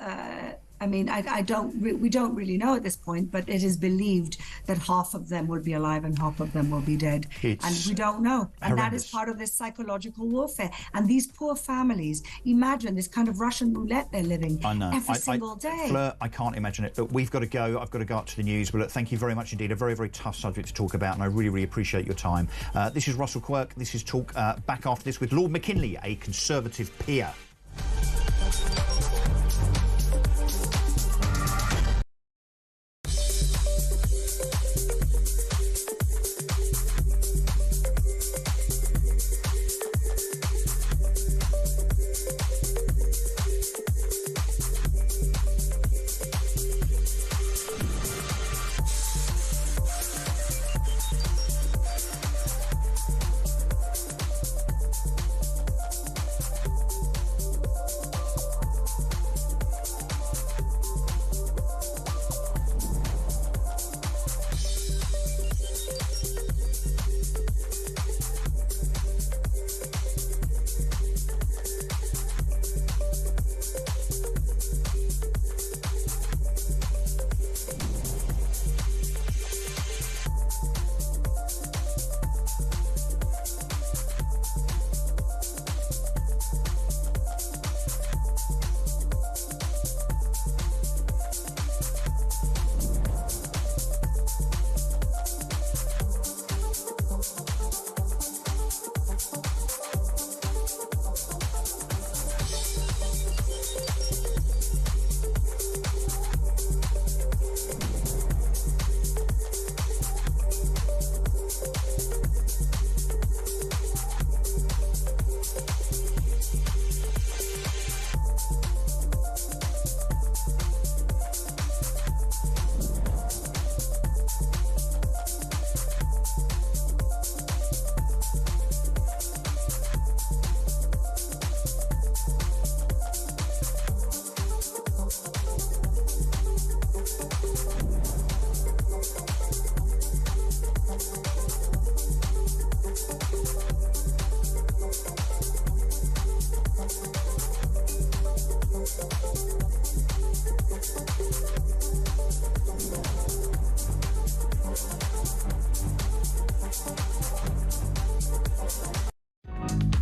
we don't really know at this point, but it is believed that half of them will be alive and half of them will be dead. And we don't know. And that is part of this psychological warfare. And these poor families, imagine this kind of Russian roulette they're living every single day. Fleur, I can't imagine it. But we've got to go. I've got to go up to the news. But look, thank you very much indeed. A very, very tough subject to talk about, and I really, really appreciate your time. This is Russell Quirk. This is Talk. Back after this with Lord McKinley, a Conservative peer.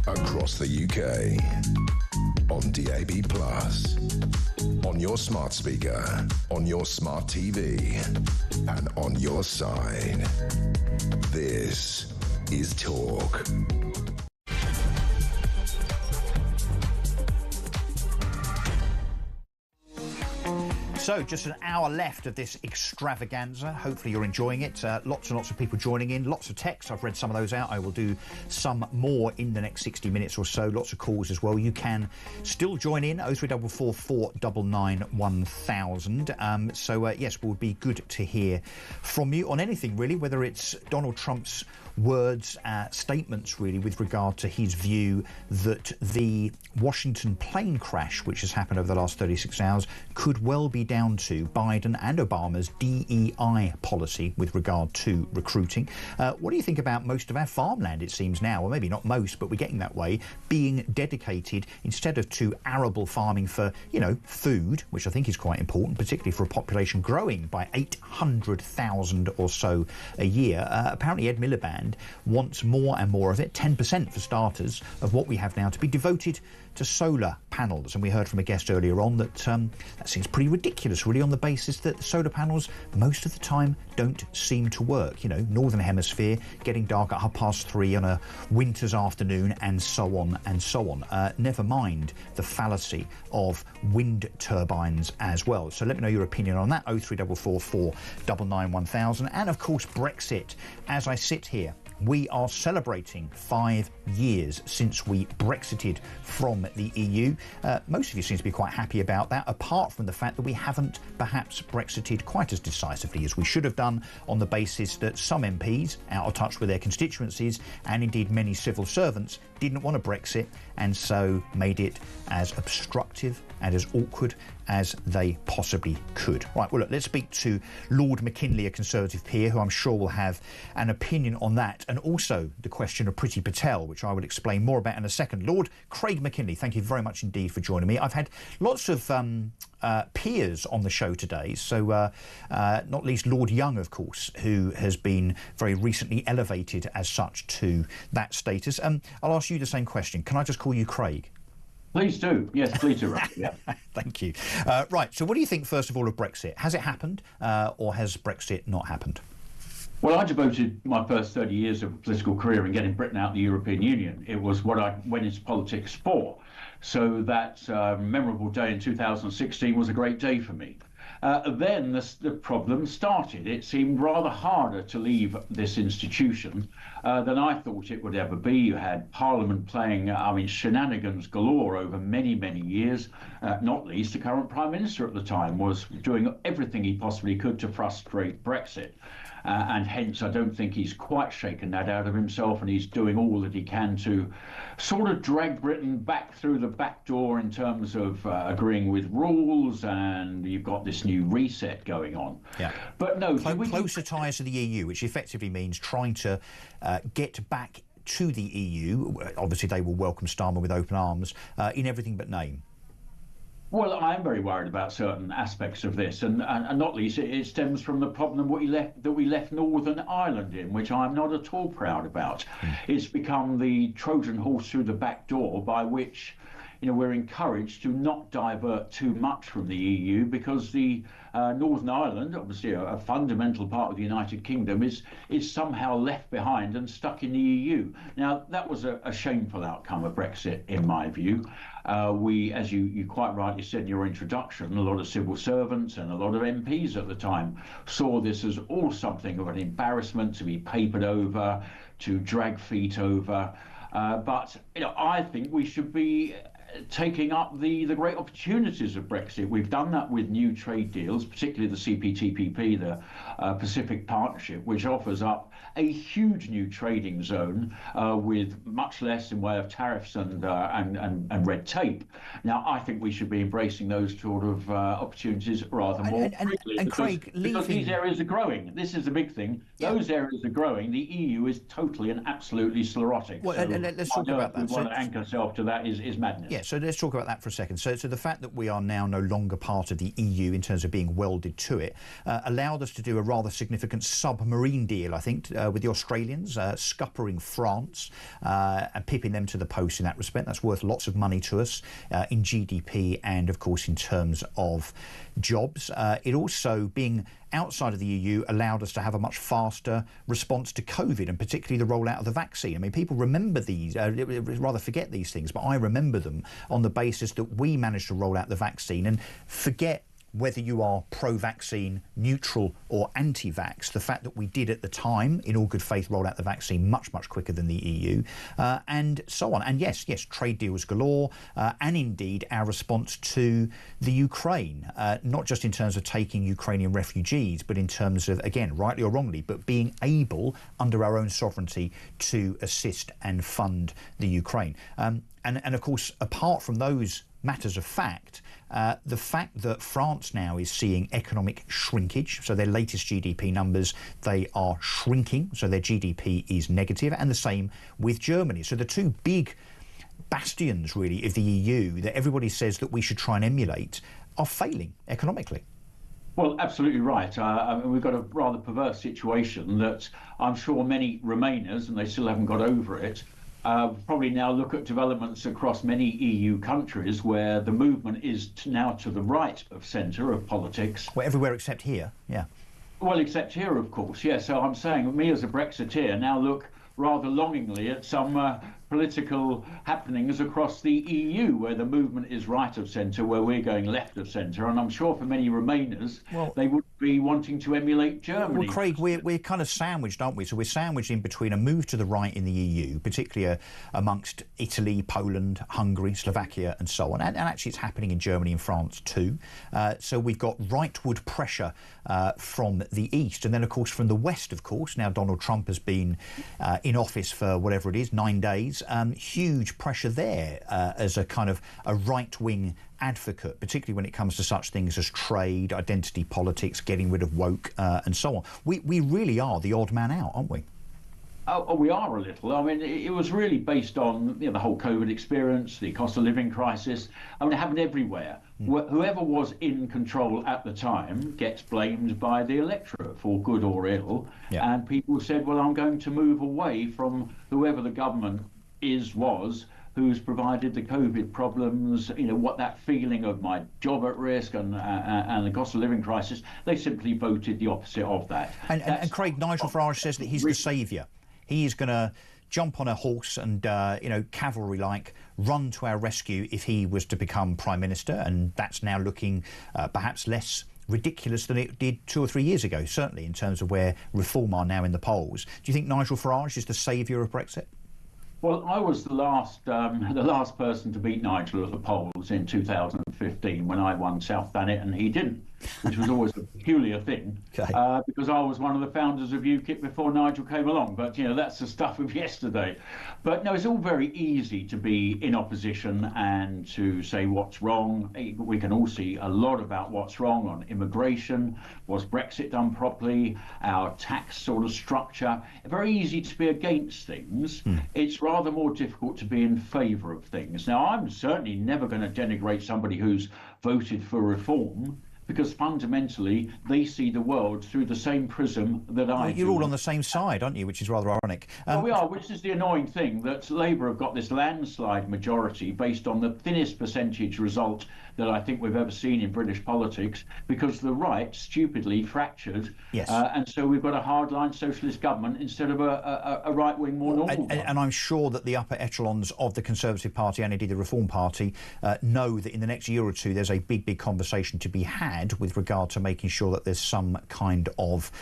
Across the UK, on DAB+, on your smart speaker, on your smart TV, and on your side. This is Talk. So, just an hour left of this extravaganza. Hopefully you're enjoying it. Lots and lots of people joining in. Lots of texts. I've read some of those out. I will do some more in the next 60 minutes or so. Lots of calls as well. You can still join in. 0344 499 1000. Yes, it would be good to hear from you on anything, really, whether it's Donald Trump's words, statements really, with regard to his view that the Washington plane crash, which has happened over the last 36 hours, could well be down to Biden and Obama's DEI policy with regard to recruiting. What do you think about most of our farmland, it seems now, or maybe not most, but we're getting that way, being dedicated instead of to arable farming for, you know, food, which I think is quite important, particularly for a population growing by 800,000 or so a year. Apparently Ed Miliband wants more and more of it, 10% for starters, of what we have now to be devoted to solar panels. And we heard from a guest earlier on that that seems pretty ridiculous, really, on the basis that the solar panels most of the time don't seem to work. You know, Northern Hemisphere, getting dark at 3:30 on a winter's afternoon, and so on and so on. Never mind the fallacy of wind turbines as well. So let me know your opinion on that, 0344 499 1000. And of course, Brexit. As I sit here, we are celebrating 5 years since we Brexited from the EU. Most of you seem to be quite happy about that, apart from the fact that we haven't perhaps Brexited quite as decisively as we should have done, on the basis that some MPs, out of touch with their constituencies, and indeed many civil servants, didn't want a Brexit, and so made it as obstructive and as awkward as they possibly could. Right, well, look, let's speak to Lord McKinley, a Conservative peer, who I'm sure will have an opinion on that, and also the question of Priti Patel, which I will explain more about in a second. Lord Craig McKinley, thank you very much indeed for joining me. I've had lots of peers on the show today, so not least Lord Young, of course, who has been very recently elevated as such to that status. I'll ask you the same question. Can I just call you Craig? Please do. Yes, please do. Yeah. Thank you. Right, so what do you think, first of all, of Brexit? Has it happened, or has Brexit not happened? Well, I devoted my first 30 years of political career in getting Britain out of the European Union. It was what I went into politics for. So that memorable day in 2016 was a great day for me. Then the problem started. It seemed rather harder to leave this institution than I thought it would ever be. You had Parliament playing, shenanigans galore over many, many years. Not least, the current Prime Minister at the time was doing everything he possibly could to frustrate Brexit. And hence, I don't think he's quite shaken that out of himself, and he's doing all that he can to sort of drag Britain back through the back door in terms of agreeing with rules, and you've got this new reset going on. Yeah. But no, closer ties to the EU, which effectively means trying to get back to the EU. Obviously, they will welcome Starmer with open arms in everything but name. Well, I am very worried about certain aspects of this, and not least it stems from the problem that we left Northern Ireland in, which I'm not at all proud about. It's become the Trojan horse through the back door by which, you know, we're encouraged to not divert too much from the EU, because the Northern Ireland, obviously a fundamental part of the United Kingdom, is somehow left behind and stuck in the EU. Now, that was a shameful outcome of Brexit, in my view. We, as you quite rightly said in your introduction, a lot of civil servants and a lot of MPs at the time saw this as all something of an embarrassment to be papered over, to drag feet over. But you know, I think we should be taking up the great opportunities of Brexit. We've done that with new trade deals, particularly the CPTPP, the Pacific Partnership, which offers up a huge new trading zone with much less in way of tariffs and red tape. Now, I think we should be embracing those sort of opportunities rather more quickly, because these areas are growing. This is the big thing. Yeah. Those areas are growing. The EU is totally and absolutely sclerotic. Well, so let's talk about that. We want to anchor ourselves to that is madness. Yeah, so let's talk about that for a second. So the fact that we are now no longer part of the EU in terms of being welded to it allowed us to do a rather significant submarine deal, I think, with the Australians, scuppering France and pipping them to the post in that respect. That's worth lots of money to us in GDP and, of course, in terms of jobs. It also, being outside of the EU, allowed us to have a much faster response to COVID, and particularly the rollout of the vaccine. I mean, people remember these, rather forget these things, but I remember them on the basis that we managed to roll out the vaccine and forget whether you are pro-vaccine, neutral or anti-vax, the fact that we did at the time, in all good faith, roll out the vaccine much, much quicker than the EU, and so on. And yes, trade deals galore, and indeed our response to the Ukraine, not just in terms of taking Ukrainian refugees, but in terms of, again, rightly or wrongly, but being able, under our own sovereignty, to assist and fund the Ukraine. And of course, apart from those matters of fact, the fact that France now is seeing economic shrinkage, so their latest GDP numbers, they are shrinking, so their GDP is negative, and the same with Germany. So the two big bastions, really, of the EU that everybody says that we should try and emulate are failing economically. Well, absolutely right. I mean, we've got a rather perverse situation that I'm sure many Remainers, and they still haven't got over it, probably now look at developments across many EU countries where the movement is now to the right of centre of politics. Well, everywhere except here, yeah. Well, except here, of course, yeah. So I'm saying, me as a Brexiteer now look rather longingly at some political happenings across the EU where the movement is right of centre, where we're going left of centre, and I'm sure for many Remainers they would be wanting to emulate Germany. Well, Craig, we're kind of sandwiched, aren't we? So we're sandwiched in between a move to the right in the EU, particularly amongst Italy, Poland, Hungary, Slovakia and so on, and actually it's happening in Germany and France too. So we've got rightward pressure from the east, and then of course from the west, of course, now Donald Trump has been in office for whatever it is, 9 days. Huge pressure there as a kind of a right-wing advocate, particularly when it comes to such things as trade, identity politics, getting rid of woke and so on. We really are the odd man out, aren't we? Oh, we are a little. I mean, it was really based on the whole COVID experience, the cost of living crisis. I mean, it happened everywhere. Whoever was in control at the time gets blamed by the electorate for good or ill. Yeah. And people said, well, I'm going to move away from whoever the government was, who's provided the COVID problems, what that feeling of my job at risk and the cost of living crisis, they simply voted the opposite of that. And Craig, Nigel Farage says that he's the saviour. He is going to jump on a horse and, cavalry-like, run to our rescue if he was to become Prime Minister, and that's now looking perhaps less ridiculous than it did 2 or 3 years ago, certainly in terms of where Reform are now in the polls. Do you think Nigel Farage is the saviour of Brexit? Well, I was the last person to beat Nigel at the polls in 2015 when I won South Thanet and he didn't, which was always a peculiar thing, because I was one of the founders of UKIP before Nigel came along. But, that's the stuff of yesterday. But no, it's all very easy to be in opposition and to say what's wrong. We can all see a lot about what's wrong on immigration. Was Brexit done properly? Our tax sort of structure. Very easy to be against things. It's rather more difficult to be in favour of things. Now, I'm certainly never going to denigrate somebody who's voted for reform, because fundamentally they see the world through the same prism that I do. You're all on the same side, aren't you, which is rather ironic. Well, we are, which is the annoying thing, that Labour have got this landslide majority based on the thinnest percentage result that I think we've ever seen in British politics, because the right stupidly fractured. Yes. And so we've got a hardline socialist government instead of a right-wing, more normal one. And I'm sure that the upper echelons of the Conservative Party and indeed the Reform Party know that in the next year or two there's a big conversation to be had with regard to making sure that there's some kind of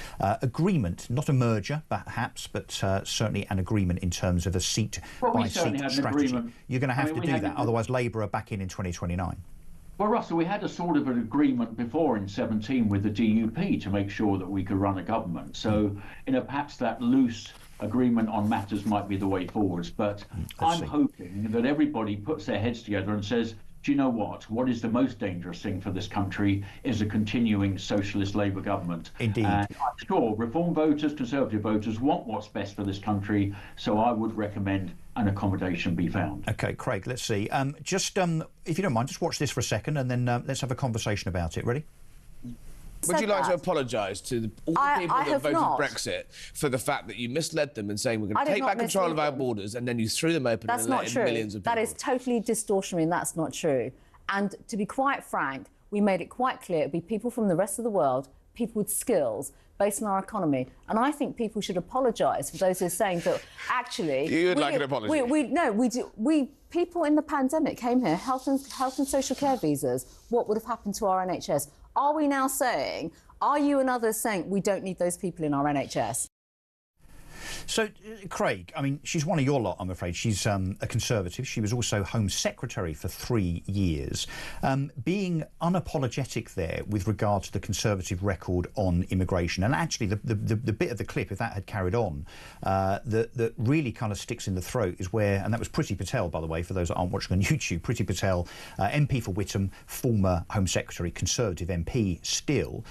agreement, not a merger perhaps, but certainly an agreement in terms of a seat-by-seat strategy. You're going to have to do that, otherwise Labour are back in 2029. Well, Russell, we had a sort of an agreement before in 17 with the DUP to make sure that we could run a government. So, perhaps that loose agreement on matters might be the way forwards. But I'm hoping that everybody puts their heads together and says, do you know what? What is the most dangerous thing for this country is a continuing socialist Labour government. Indeed. And I'm sure Reform voters, Conservative voters want what's best for this country. So I would recommend an accommodation be found. OK, Craig, let's see. If you don't mind, just watch this for a second and then let's have a conversation about it. Ready? Would you like to apologise to all the people that voted Brexit for the fact that you misled them and saying we're going to take back control of our borders and then you threw them open and let in millions of people? That is totally distortionary and that's not true. And to be quite frank, we made it quite clear it'd be people from the rest of the world, people with skills based on our economy. And I think people should apologise for those who are saying that actually... You'd like an apology? People in the pandemic came here, health and social care visas. What would have happened to our NHS? Are we now saying, are you and others saying we don't need those people in our NHS? So, Craig, I mean, she's one of your lot, I'm afraid. She's a Conservative. She was also Home Secretary for 3 years. Being unapologetic there with regard to the Conservative record on immigration, and actually the bit of the clip, if that had carried on, that really kind of sticks in the throat is where, and that was Priti Patel, by the way, for those that aren't watching on YouTube, Priti Patel, MP for Whittam, former Home Secretary, Conservative MP still,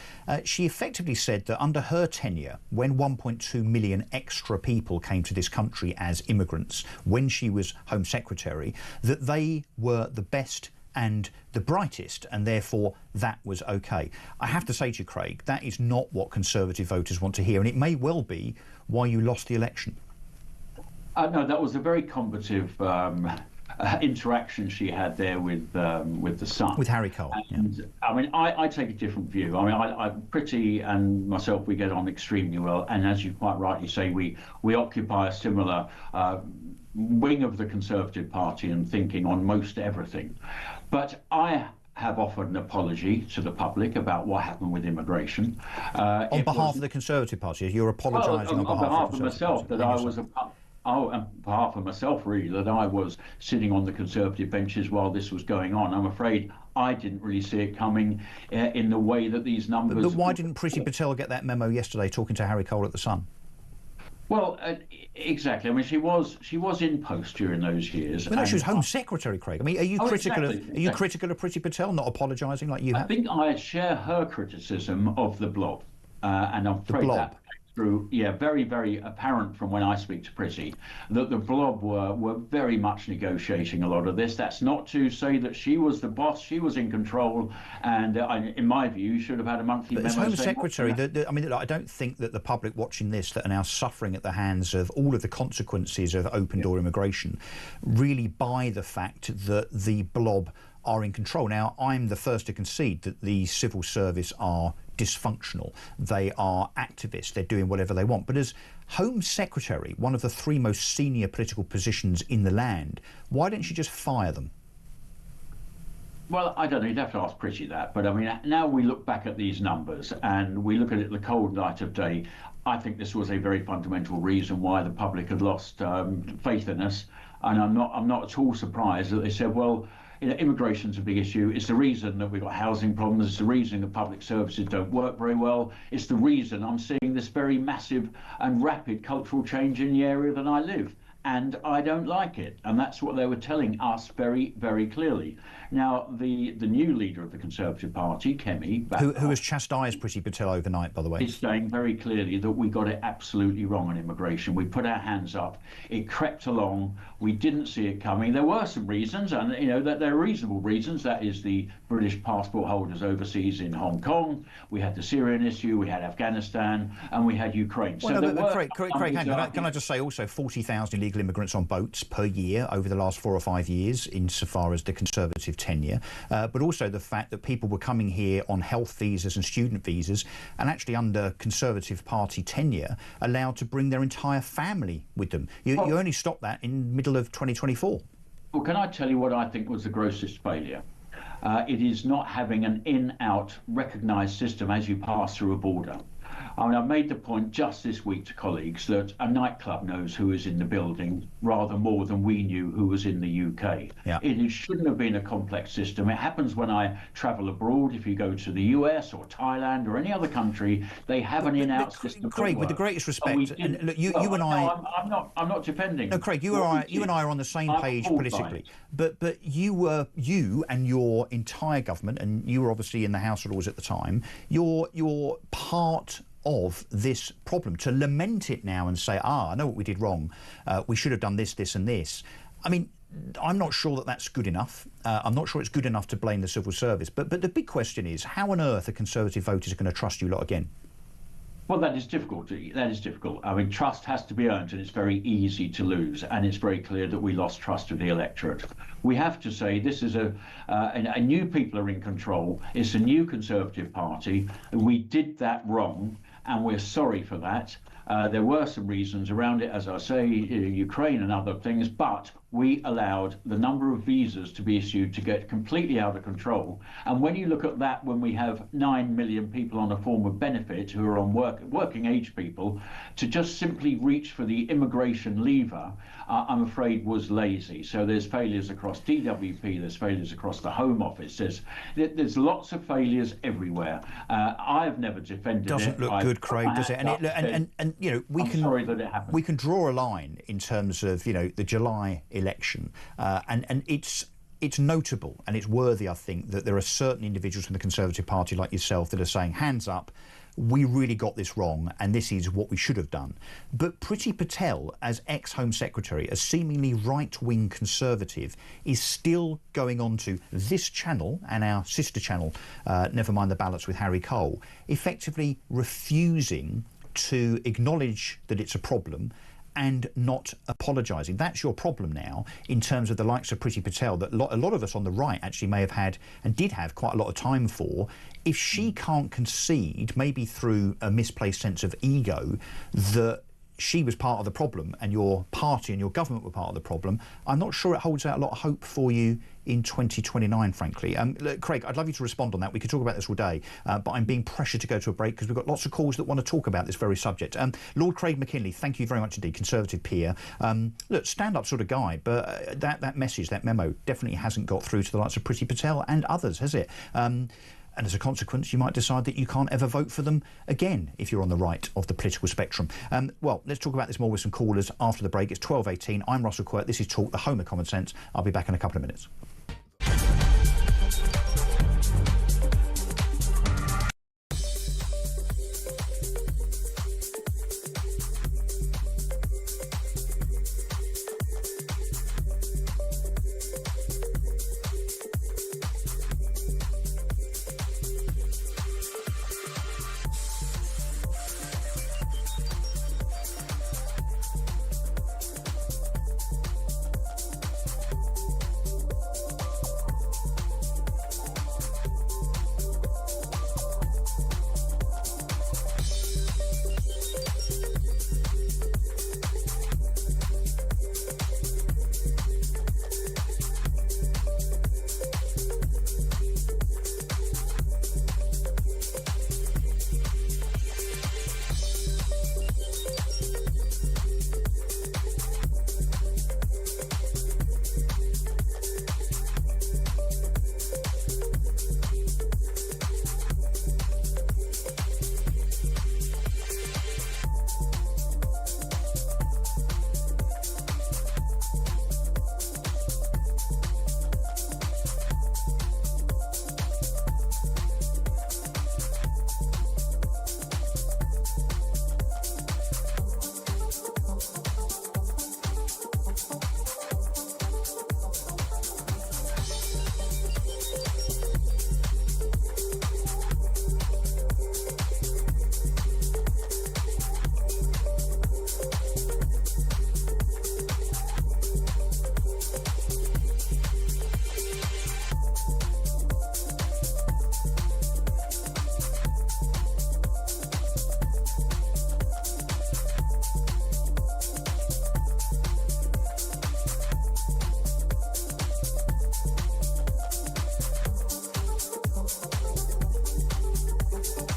she effectively said that under her tenure, when 1.2 million extra people came to this country as immigrants when she was Home Secretary, that they were the best and the brightest, and therefore that was okay. I have to say to you, Craig, that is not what Conservative voters want to hear, and it may well be why you lost the election. No, that was a very combative interaction she had there with the Sun. With Harry Cole. And, yeah. I mean, I take a different view. I mean, Priti and myself, we get on extremely well. And as you quite rightly say, we occupy a similar wing of the Conservative Party and thinking on most everything. But I have offered an apology to the public about what happened with immigration. On behalf of the Conservative Party, you're apologising on behalf of myself that I was on behalf of myself, really, that I was sitting on the Conservative benches while this was going on. I'm afraid I didn't really see it coming in the way that these numbers... But why didn't Priti Patel get that memo yesterday talking to Harry Cole at the Sun? Well, exactly. I mean, she was in post during those years. Well, no, she was Home Secretary, Craig. I mean, are you critical exactly. Are you critical of Priti Patel not apologising like you have? I think I share her criticism of the blob, and I'm afraid that through, very, very apparent from when I speak to Priti, that the blob were very much negotiating a lot of this. That's not to say that she was the boss, she was in control, and in my view, should have had a monthly memo. As Home Secretary, I mean, I don't think that the public watching this that are now suffering at the hands of all of the consequences of open door immigration really buy the fact that the blob are in control. Now, I'm the first to concede that the civil service are dysfunctional. They are activists. They're doing whatever they want. But as Home Secretary, one of the 3 most senior political positions in the land, why didn't she just fire them? Well, I don't know. You'd have to ask Priti that. But I mean, now we look back at these numbers and we look at it the cold light of day. I think this was a very fundamental reason why the public had lost faith in us. And I'm not at all surprised that they said, well, immigration's a big issue. It's the reason that we've got housing problems. It's the reason that public services don't work very well. It's the reason I'm seeing this very massive and rapid cultural change in the area that I live. And I don't like it. And that's what they were telling us very, very clearly. Now, the new leader of the Conservative Party, Kemi... Who has chastised Priti Patel overnight, by the way. Is saying very clearly that we got it absolutely wrong on immigration. We put our hands up. It crept along. We didn't see it coming. There were some reasons, and, that there are reasonable reasons. That is the British passport holders overseas in Hong Kong. We had the Syrian issue. We had Afghanistan. And we had Ukraine. Well, Craig, hang on. Can I just say also 40,000 illegal immigrants on boats per year over the last 4 or 5 years insofar as the Conservative tenure, but also the fact that people were coming here on health visas and student visas and actually under Conservative Party tenure allowed to bring their entire family with them. You only stopped that in the middle of 2024. Well, can I tell you what I think was the grossest failure? It is not having an in-out recognised system as you pass through a border. I mean, I've made the point just this week to colleagues that a nightclub knows who is in the building rather more than we knew who was in the UK. Yeah. It shouldn't have been a complex system. It happens when I travel abroad. If you go to the US or Thailand or any other country, they have an in-out system. Craig, with the greatest respect, and look, you and I... I'm not defending. No, Craig, you and I are on the same page politically. But you and your entire government, and you were obviously in the House of Lords at the time, you're part of this problem. To lament it now and say, I know what we did wrong, we should have done this, this and this. I mean, I'm not sure that that's good enough. I'm not sure it's good enough to blame the civil service. But the big question is, how on earth are Conservative voters going to trust you lot again? Well, that is difficult. That is difficult. I mean, trust has to be earned, and it's very easy to lose. And it's very clear that we lost trust of the electorate. We have to say this is a new people are in control. It's a new Conservative Party. We did that wrong, and we're sorry for that. There were some reasons around it, as I say, Ukraine and other things, but we allowed the number of visas to be issued to get completely out of control. And when you look at that, when we have 9 million people on a form of benefit who are on working age people, to just simply reach for the immigration lever, I'm afraid was lazy. So there's failures across DWP, there's failures across the Home Office, there's lots of failures everywhere. I have never defended it. Doesn't look good, Craig, does it? And you know, we sorry that it happened. We can draw a line in terms of, you know, the July election, and it's notable and it's worthy, I think, that there are certain individuals in the Conservative Party like yourself that are saying, hands up, we really got this wrong and this is what we should have done. But Priti Patel, as ex-Home Secretary, a seemingly right-wing Conservative, is still going on to this channel and our sister channel, Never Mind the Ballots with Harry Cole, effectively refusing to acknowledge that it's a problem and not apologising. That's your problem now in terms of the likes of Priti Patel that a lot of us on the right actually may have had and did have quite a lot of time for. If she can't concede, maybe through a misplaced sense of ego, that she was part of the problem and your party and your government were part of the problem, I'm not sure it holds out a lot of hope for you in 2029, frankly. Look, Craig, I'd love you to respond on that. We could talk about this all day, but I'm being pressured to go to a break because we've got lots of calls that want to talk about this very subject. Lord Craig McKinley, thank you very much indeed, Conservative peer. Look, stand-up sort of guy, but that message, that memo, definitely hasn't got through to the likes of Priti Patel and others, has it? And as a consequence, you might decide that you can't ever vote for them again if you're on the right of the political spectrum. Well, let's talk about this more with some callers after the break. It's 12:18. I'm Russell Quirk. This is Talk, the home of common sense. I'll be back in a couple of minutes.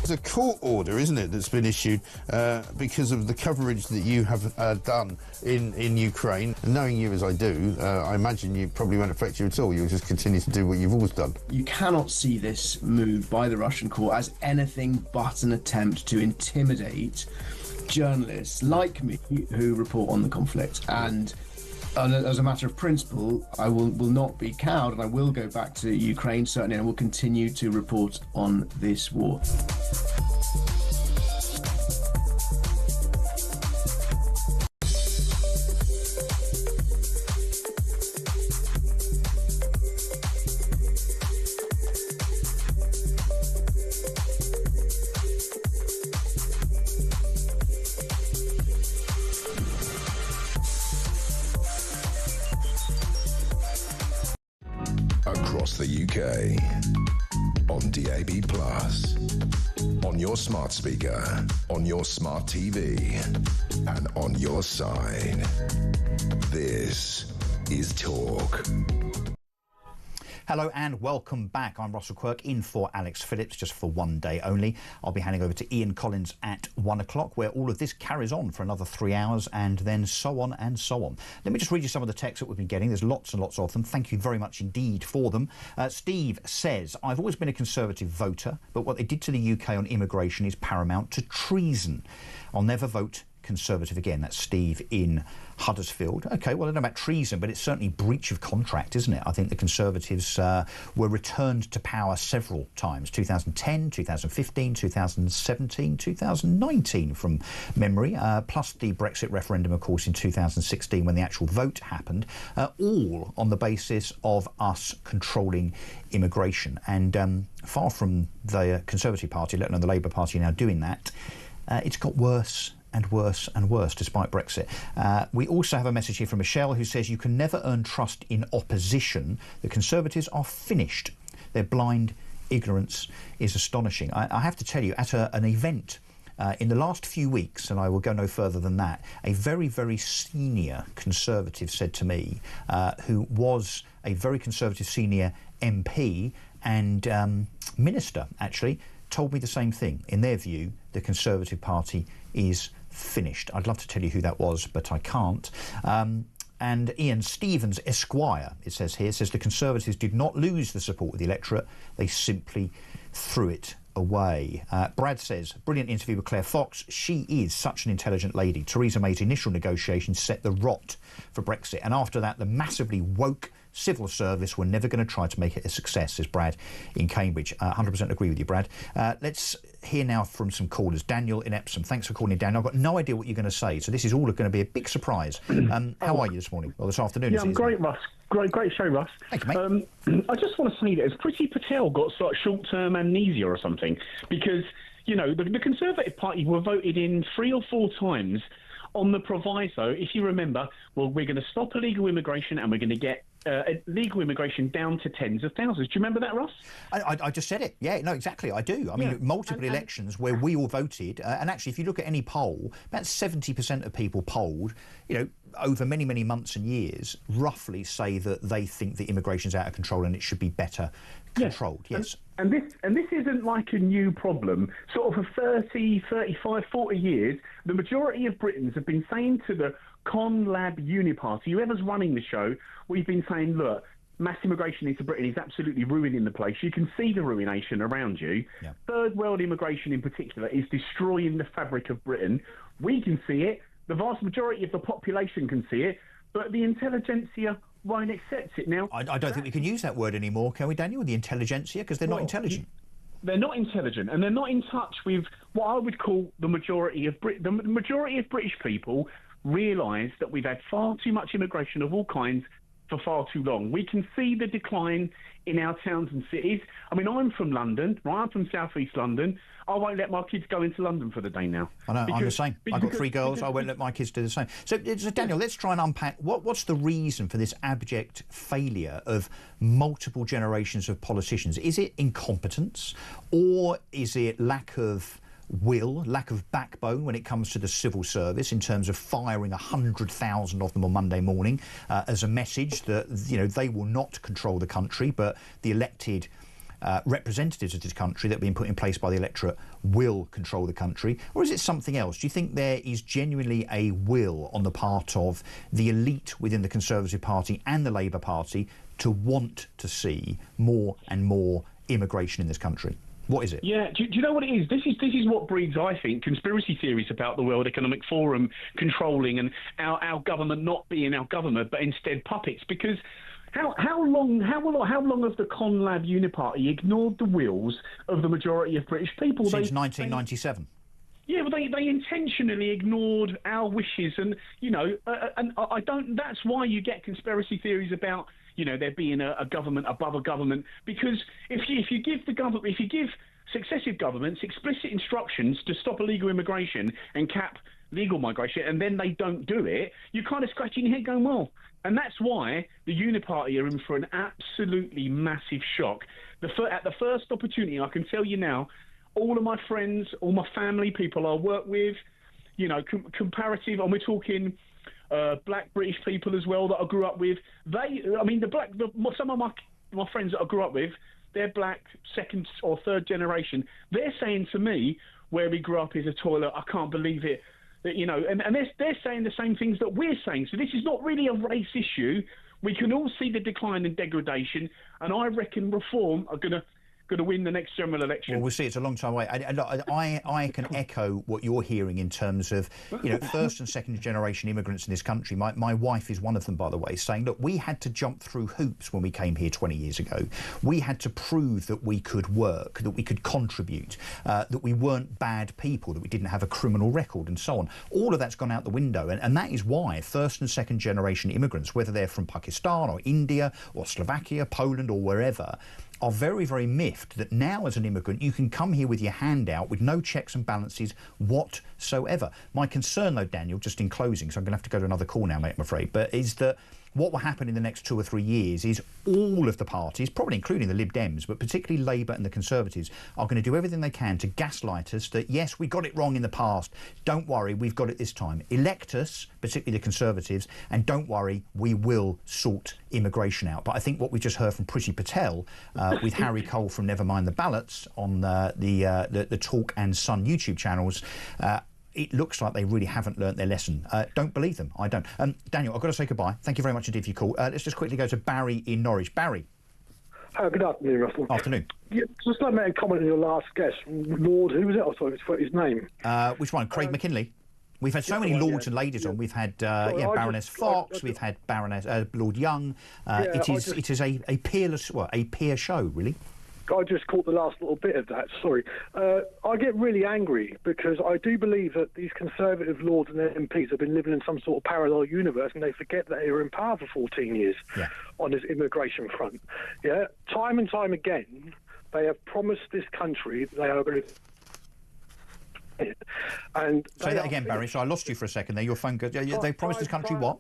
It's a court order, isn't it, that's been issued because of the coverage that you have done in Ukraine. And knowing you as I do, I imagine you probably won't affect you at all. You'll just continue to do what you've always done. You cannot see this move by the Russian court as anything but an attempt to intimidate journalists like me who report on the conflict. And as a matter of principle, I will not be cowed, and I will go back to Ukraine, certainly, and I will continue to report on this war. Across the UK, on DAB+, on your smart speaker, on your smart TV, and on your side. This is talk. Hello and welcome back. I'm Russell Quirk in for Alex Phillips, just for one day only. I'll be handing over to Ian Collins at 1 o'clock, where all of this carries on for another 3 hours, and then so on and so on. Let me just read you some of the texts that we've been getting. There's lots and lots of them. Thank you very much indeed for them. Steve says, I've always been a Conservative voter, but what they did to the UK on immigration is paramount to treason. I'll never vote Conservative again. That's Steve in Huddersfield. OK, well, I don't know about treason, but it's certainly breach of contract, isn't it? I think the Conservatives were returned to power several times. 2010, 2015, 2017, 2019 from memory, plus the Brexit referendum, of course, in 2016 when the actual vote happened, all on the basis of us controlling immigration. And far from the Conservative Party, let alone the Labour Party now doing that, it's got worse and worse and worse, despite Brexit. We also have a message here from Michelle who says, you can never earn trust in opposition. The Conservatives are finished. Their blind ignorance is astonishing. I have to tell you, at an event in the last few weeks, and I will go no further than that, a very, very senior Conservative said to me, who was a very Conservative senior MP and minister, actually, told me the same thing. In their view, the Conservative Party is finished. I'd love to tell you who that was, but I can't. And Ian Stevens, Esquire, it says here, says the Conservatives did not lose the support of the electorate. They simply threw it away. Brad says, brilliant interview with Claire Fox. She is such an intelligent lady. Theresa May's initial negotiations set the rot for Brexit. And after that, the massively woke civil service were never going to try to make it a success, says Brad in Cambridge. 100% agree with you, Brad. Let's hear now from some callers. Daniel in Epsom. Thanks for calling in, Daniel. I've got no idea what you're going to say, so this is all going to be a big surprise. How are you this morning, or this afternoon? Yeah, I'm great, Russ. Great show, Russ. Thank you, mate. I just want to say that has Priti Patel got like short-term amnesia or something? Because, you know, the Conservative Party were voted in 3 or 4 times on the proviso, if you remember, well, we're going to stop illegal immigration and we're going to get legal immigration down to tens of thousands. Do you remember that, Ross? I just said it. Yeah, no, exactly. I do. I mean, multiple elections where we all voted, and actually, if you look at any poll, about 70% of people polled, you know, over many, many months and years, roughly say that they think that immigration's out of control and it should be better controlled. Yes. And this isn't like a new problem. Sort of for 30, 35, 40 years, the majority of Britons have been saying to the Con-Lab Uniparty, whoever's running the show, we've been saying, look, mass immigration into Britain is absolutely ruining the place. You can see the ruination around you. Yeah. Third world immigration in particular is destroying the fabric of Britain. We can see it. The vast majority of the population can see it, but the intelligentsia won't accept it. Now, I don't think we can use that word anymore, can we, Daniel? The intelligentsia, because they're not intelligent. They're not intelligent, and they're not in touch with what I would call the majority of the majority of British people realise that we've had far too much immigration of all kinds for far too long. We can see the decline in our towns and cities. I mean, I'm from London, right? I'm from South East London. I won't let my kids go into London for the day now. I know, I'm the same. I've got 3 girls. I won't let my kids do the same. So Daniel, let's try and unpack what's the reason for this abject failure of multiple generations of politicians? Is it incompetence, or is it lack of will, lack of backbone when it comes to the civil service in terms of firing 100,000 of them on Monday morning as a message that, you know, they will not control the country, but the elected representatives of this country that have been put in place by the electorate will control the country? Or is it something else? Do you think there is genuinely a will on the part of the elite within the Conservative Party and the Labour Party to want to see more and more immigration in this country? What is it? Yeah, do you know what it is? This is what breeds, I think, conspiracy theories about the World Economic Forum controlling and our government not being our government, but instead puppets. Because how long have the Con-Lab Uniparty ignored the wills of the majority of British people? Since 1997. Yeah, well, they intentionally ignored our wishes, and you know, and I don't. That's why you get conspiracy theories about, you know, there being a government above a government. Because if you give successive governments explicit instructions to stop illegal immigration and cap legal migration, and then they don't do it, you're kind of scratching your head going, well. And that's why the Uniparty are in for an absolutely massive shock. At the first opportunity, I can tell you now, all of my friends, all my family, people I work with, you know, comparative, and we're talking black British people as well that I grew up with. Some of my friends that I grew up with, they're black, second or third generation. They're saying to me, where we grew up is a toilet. I can't believe it. And they're saying the same things that we're saying. So this is not really a race issue. We can all see the decline and degradation, and I reckon reform are going to win the next general election. Well, we'll see. It's a long time away. I can echo what you're hearing in terms of, first and second generation immigrants in this country. My wife is one of them, by the way, saying, look, we had to jump through hoops when we came here 20 years ago. We had to prove that we could work, that we could contribute, that we weren't bad people, that we didn't have a criminal record and so on. All of that's gone out the window. And that is why first and second generation immigrants, whether they're from Pakistan or India or Slovakia, Poland or wherever, are very, very miffed that now as an immigrant you can come here with your hand out with no checks and balances whatsoever. My concern though, Daniel, just in closing, so I'm going to have to go to another call now, mate, I'm afraid, but is that what will happen in the next 2 or 3 years is all of the parties, probably including the Lib Dems, but particularly Labour and the Conservatives, are going to do everything they can to gaslight us that, yes, we got it wrong in the past. Don't worry, we've got it this time. Elect us, particularly the Conservatives, and don't worry, we will sort immigration out. But I think what we just heard from Priti Patel with Harry Cole from Nevermind the Ballots on the Talk and Sun YouTube channels, it looks like they really haven't learnt their lesson. Don't believe them. I don't. Daniel, I've got to say goodbye. Thank you very much indeed for your call. Let's just quickly go to Barry in Norwich. Barry. Good afternoon, Russell. Afternoon. Yeah, just like to make a comment on your last guest, Lord, who was it? I thought it was his name. Which one? Craig McKinley? We've had so many lords and ladies on. We've had Baroness Fox. We've had Baroness Lord Young. It is a peerless, a peer show, really. I just caught the last little bit of that, sorry. I get really angry because I do believe that these Conservative lords and MPs have been living in some sort of parallel universe and they forget that they were in power for 14 years on this immigration front. Yeah, time and time again, they have promised this country they are going to... And say that again, Barry. So I lost you for a second there. Your phone goes... They promised this country what?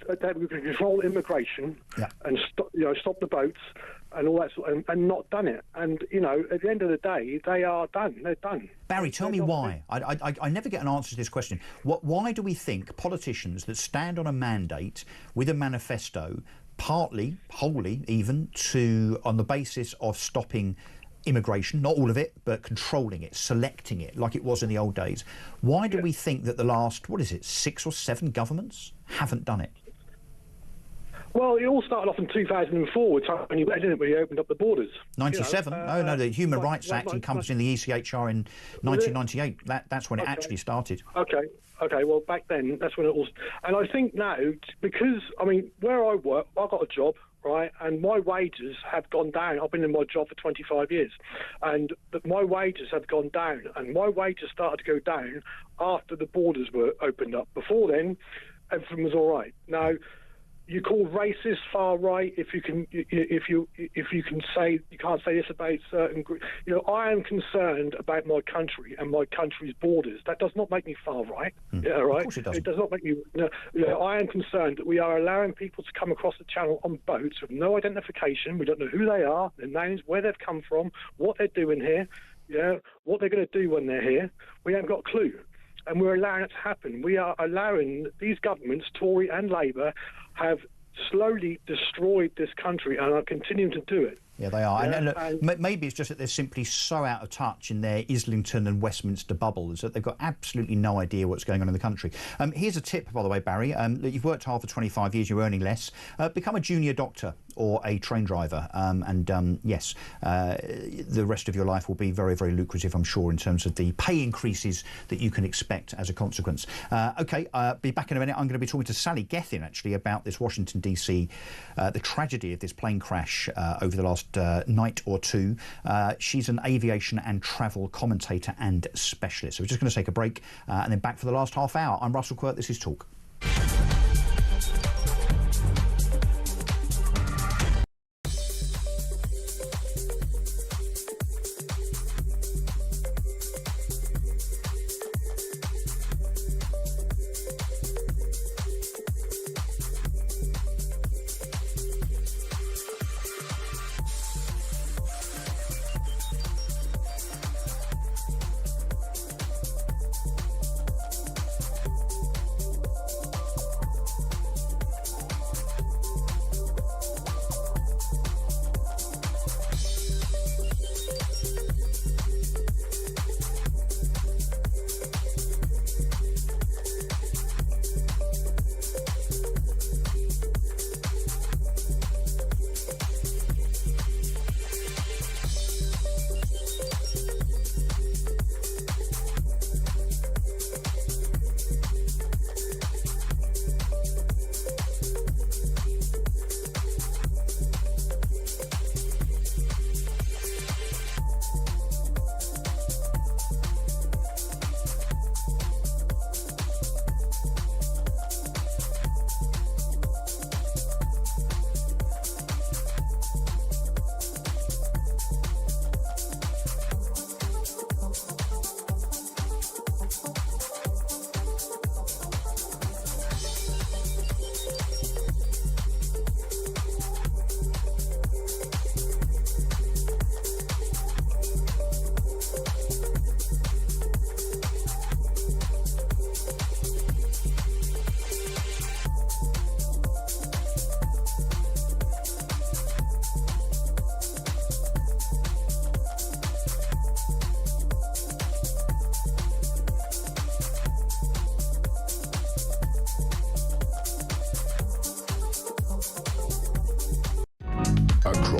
They would control immigration and stop the boats and all that and not done it. And, at the end of the day, they are done. They're done. Barry, tell me why. I never get an answer to this question. Why do we think politicians that stand on a mandate with a manifesto, partly, wholly even, on the basis of stopping immigration, not all of it, but controlling it, selecting it, like it was in the old days, why do we think that the last, 6 or 7 governments haven't done it? Well, it all started off in 2004 when you opened up the borders. 97? The Human Rights Act encompassing the ECHR in 1998. That's when it actually started. Okay, well, back then, that's when it was. And I think now, because, where I work, I've got a job, right, and my wages have gone down. I've been in my job for 25 years, and my wages have gone down, and my wages started to go down after the borders were opened up. Before then, everything was all right. Now, you call racist far right if you can say you can't say this about certain groups. I am concerned about my country and my country's borders. That does not make me far right. Yeah, right. Of course it doesn't. It does not make me. I am concerned that we are allowing people to come across the channel on boats with no identification. We don't know who they are, their names, where they've come from, what they're doing here. What they're going to do when they're here. We haven't got a clue, and we're allowing it to happen. We are allowing these governments, Tory and Labour, have slowly destroyed this country and are continuing to do it. Yeah, they are. And look, maybe it's just that they're simply so out of touch in their Islington and Westminster bubbles that they've got absolutely no idea what's going on in the country. Here's a tip, by the way, Barry. You've worked hard for 25 years, you're earning less. Become a junior doctor or a train driver. Yes, the rest of your life will be very, very lucrative, I'm sure, in terms of the pay increases that you can expect as a consequence. OK, be back in a minute. I'm going to be talking to Sally Gethin, actually, about this Washington, D.C., the tragedy of this plane crash over the last night or two. She's an aviation and travel commentator and specialist. So we're just going to take a break and then back for the last half hour. I'm Russell Quirk. This is Talk.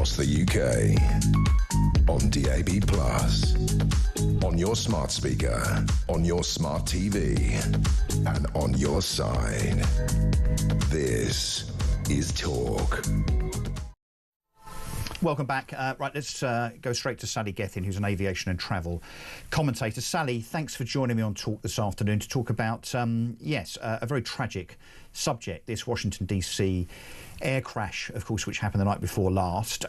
across the UK. On DAB+, on your smart speaker, on your smart TV, and on your side. This is Talk. Welcome back. Right, let's go straight to Sally Gethin, who's an aviation and travel commentator. Sally, thanks for joining me on Talk this afternoon to talk about, a very tragic subject, this Washington, D.C. air crash, of course, which happened the night before last.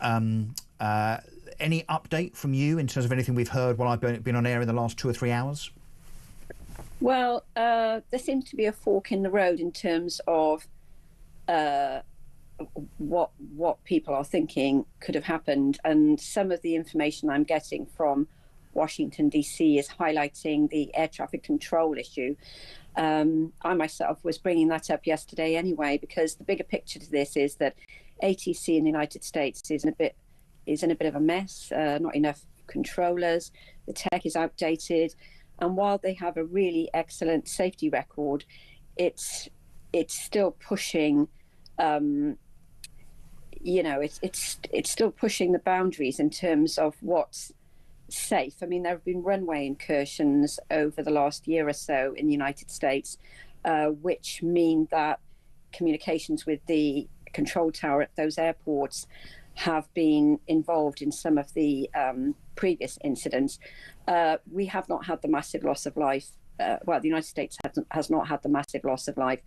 Any update from you in terms of anything we've heard while I've been on air in the last 2 or 3 hours? Well, there seems to be a fork in the road in terms of what people are thinking could have happened, and some of the information I'm getting from Washington DC is highlighting the air traffic control issue. I myself was bringing that up yesterday anyway, because the bigger picture to this is that ATC in the United States is in a bit of a mess. Not enough controllers, the tech is outdated, and while they have a really excellent safety record, it's still pushing. It's still pushing the boundaries in terms of what's safe. I mean, there have been runway incursions over the last year or so in the United States, which mean that communications with the control tower at those airports have been involved in some of the previous incidents. We have not had the massive loss of life. The United States has not had the massive loss of life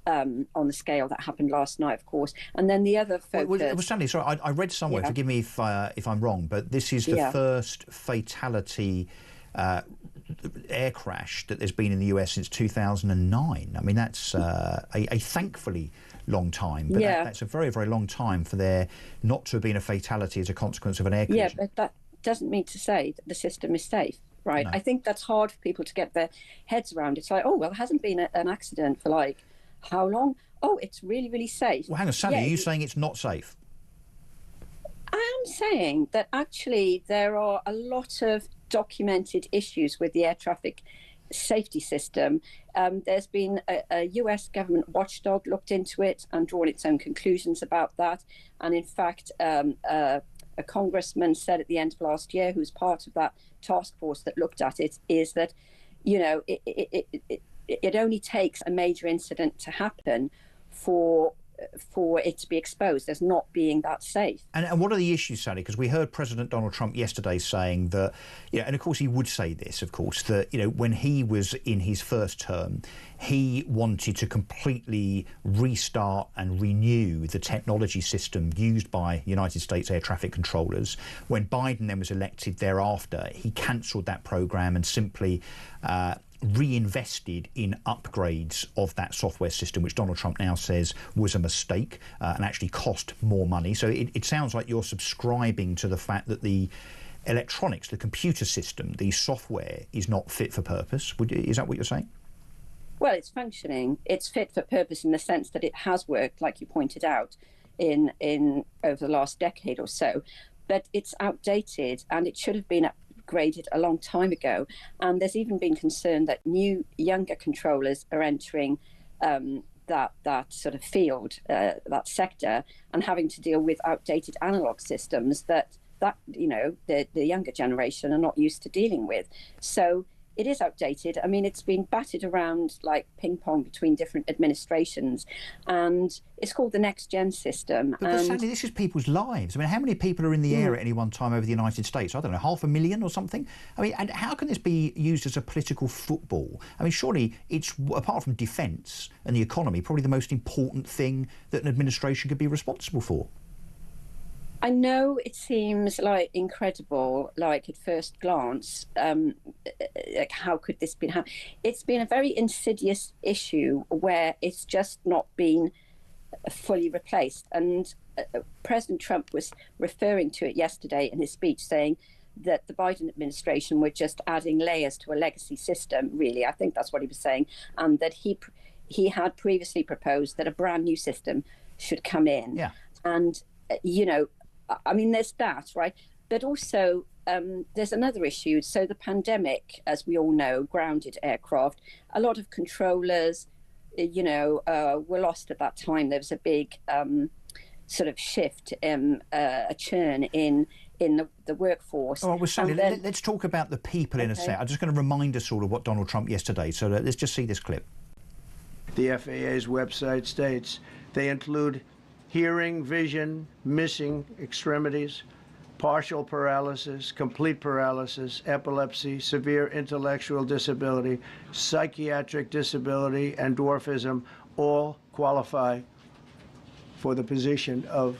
on the scale that happened last night, of course. And then the other focus... Stanley, sorry, I read somewhere, forgive me if I'm wrong, but this is the first fatality air crash that there's been in the US since 2009. I mean, that's a thankfully long time, but that's a very, very long time for there not to have been a fatality as a consequence of an air collision. Yeah, but that doesn't mean to say that the system is safe. Right. No. I think that's hard for people to get their heads around. It's like, oh, well, it hasn't been an accident for like how long? Oh, it's really, really safe. Well, hang on, Sally, are you saying it's not safe? I am saying that actually there are a lot of documented issues with the air traffic safety system. There's been a US government watchdog looked into it and drawn its own conclusions about that. And in fact, a congressman said at the end of last year, who's part of that task force that looked at it, is that, you know, it only takes a major incident to happen for it to be exposed as not being that safe. And what are the issues, Sally? Because we heard President Donald Trump yesterday saying that, and of course he would say this, of course, that, when he was in his first term, he wanted to completely restart and renew the technology system used by United States air traffic controllers. When Biden then was elected thereafter, he cancelled that program and simply reinvested in upgrades of that software system, which Donald Trump now says was a mistake and actually cost more money. So it sounds like you're subscribing to the fact that the electronics, the computer system, the software is not fit for purpose. Is that what you're saying? Well, it's functioning. It's fit for purpose in the sense that it has worked, like you pointed out, in over the last decade or so. But it's outdated, and it should have been upgraded a long time ago. And there's even been concern that younger controllers are entering that sort of field, that sector, and having to deal with outdated analog systems that the younger generation are not used to dealing with. So it is outdated. I mean, it's been batted around like ping pong between different administrations, and it's called the next gen system. But Sandy, this is people's lives. I mean, how many people are in the air at any one time over the United States? I don't know, 500,000 or something? I mean, and how can this be used as a political football? I mean, surely it's, apart from defence and the economy, probably the most important thing that an administration could be responsible for. I know it seems like incredible, like at first glance, like how could this be happening? It's been a very insidious issue where it's just not been fully replaced. And President Trump was referring to it yesterday in his speech, saying that the Biden administration were just adding layers to a legacy system, really. I think that's what he was saying. And that he had previously proposed that a brand new system should come in. Yeah. And, I mean, there's that, right? But also there's another issue. So the pandemic, as we all know, grounded aircraft. A lot of controllers, were lost at that time. There was a big sort of shift, a churn in the workforce. All right, well, Sally, let's talk about the people in a sec. I'm just going to remind us all of what Donald Trump yesterday. So let's just see this clip. The FAA's website states they include hearing, vision, missing extremities, partial paralysis, complete paralysis, epilepsy, severe intellectual disability, psychiatric disability, and dwarfism all qualify for the position of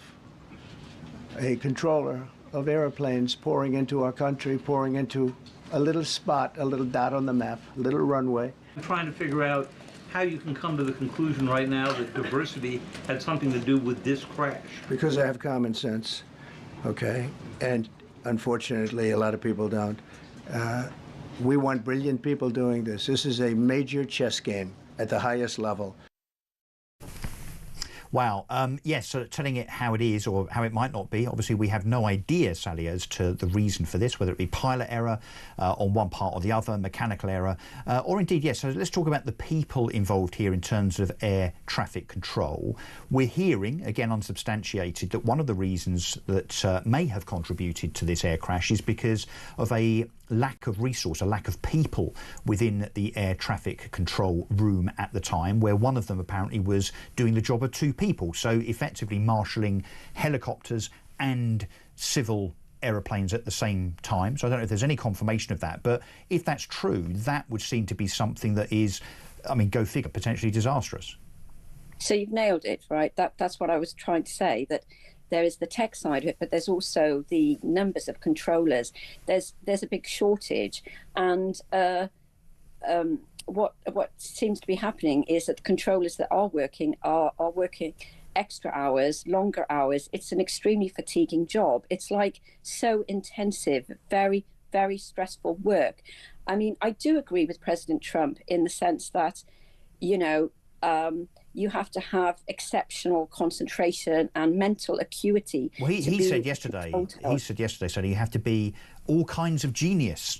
a controller of airplanes pouring into our country, pouring into a little spot, a little dot on the map, a little runway. I'm trying to figure out how you can come to the conclusion right now that diversity had something to do with this crash. Because I have common sense, okay? And unfortunately, a lot of people don't. We want brilliant people doing this. This is a major chess game at the highest level. Wow. Yes, so telling it how it is or how it might not be. Obviously, we have no idea, Sally, as to the reason for this, whether it be pilot error on one part or the other, mechanical error, or indeed, yes. So let's talk about the people involved here in terms of air traffic control. We're hearing, again unsubstantiated, that one of the reasons that may have contributed to this air crash is because of a lack of resource, a lack of people within the air traffic control room at the time, where one of them apparently was doing the job of two people, so effectively marshalling helicopters and civil aeroplanes at the same time. So I don't know if there's any confirmation of that, but if that's true, that would seem to be something that is, I mean, go figure, potentially disastrous. So you've nailed it, right? That's what I was trying to say, that there is the tech side of it, but there's also the numbers of controllers. There's a big shortage, and what seems to be happening is that the controllers that are working are working extra hours, longer hours. It's an extremely fatiguing job. It's like so intensive, very, very stressful work. I mean, I do agree with President Trump in the sense that, you know, you have to have exceptional concentration and mental acuity. Well, he said yesterday, so you have to be all kinds of genius.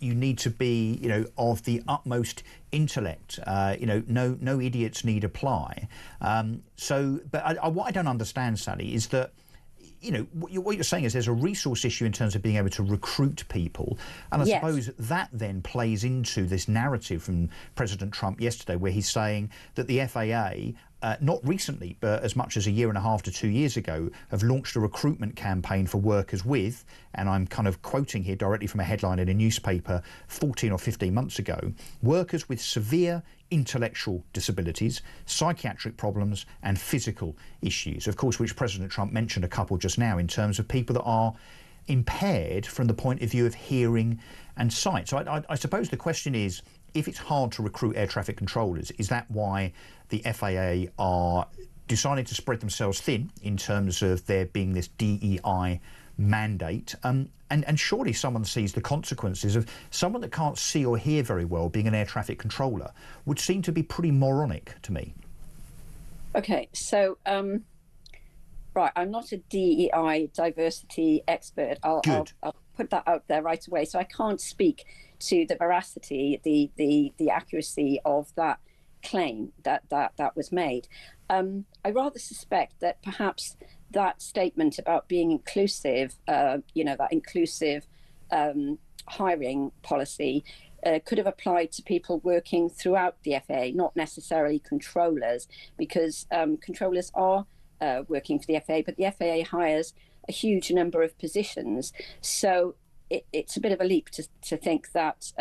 You need to be, you know, of the utmost intellect. You know, no idiots need apply. But what I don't understand, Sally, is that, you know, what you're saying is there's a resource issue in terms of being able to recruit people. And I suppose that then plays into this narrative from President Trump yesterday, where he's saying that the FAA, not recently, but as much as a year and a half to 2 years ago, have launched a recruitment campaign for workers with, and I'm kind of quoting here directly from a headline in a newspaper 14 or 15 months ago, workers with severe intellectual disabilities, psychiatric problems and physical issues, of course, which President Trump mentioned a couple just now in terms of people that are impaired from the point of view of hearing and sight. So I suppose the question is, if it's hard to recruit air traffic controllers, is that why the FAA are deciding to spread themselves thin in terms of there being this DEI mandate? And surely someone sees the consequences of someone that can't see or hear very well being an air traffic controller would seem to be pretty moronic to me. Okay, so right, I'm not a DEI diversity expert. I'll put that out there right away. So I can't speak to the veracity, the accuracy of that claim that was made. I rather suspect that perhaps that statement about being inclusive, you know, that inclusive hiring policy could have applied to people working throughout the FAA, not necessarily controllers, because controllers are working for the FAA, but the FAA hires a huge number of positions. So it's a bit of a leap to think that...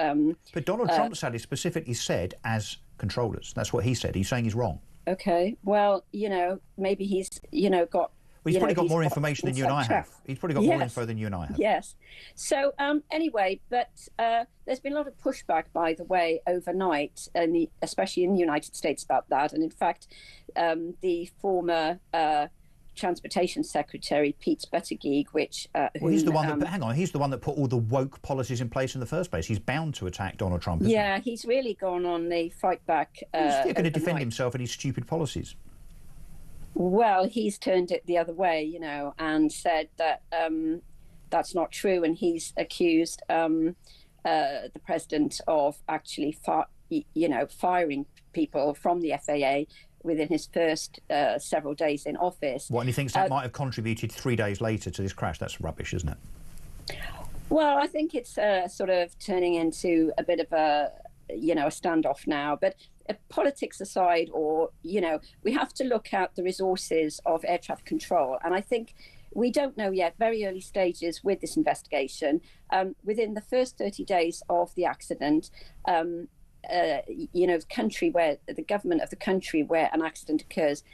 but Donald Trump specifically said as controllers. That's what he said. He's saying he's wrong. Okay, well, you know, maybe he's, you know, got... Well, he's probably got more information than you and I have. He's probably got more info than you and I have. Yes. So anyway, but there's been a lot of pushback, by the way, overnight, especially in the United States about that. And in fact, the former Transportation Secretary, Pete Buttigieg, he's the one that, hang on, he's the one that put all the woke policies in place in the first place. He's bound to attack Donald Trump, isn't he? He's really gone on the fight back. He's still going to defend himself and his stupid policies. Well, he's turned it the other way, you know, and said that that's not true, and he's accused the president of actually, firing people from the FAA within his first several days in office. What, and he thinks that might have contributed 3 days later to this crash? That's rubbish, isn't it? Well, I think it's sort of turning into a bit of a standoff now. But politics aside, we have to look at the resources of air traffic control. And I think we don't know yet, very early stages with this investigation. Within the first 30 days of the accident, the government of the country where an accident occurs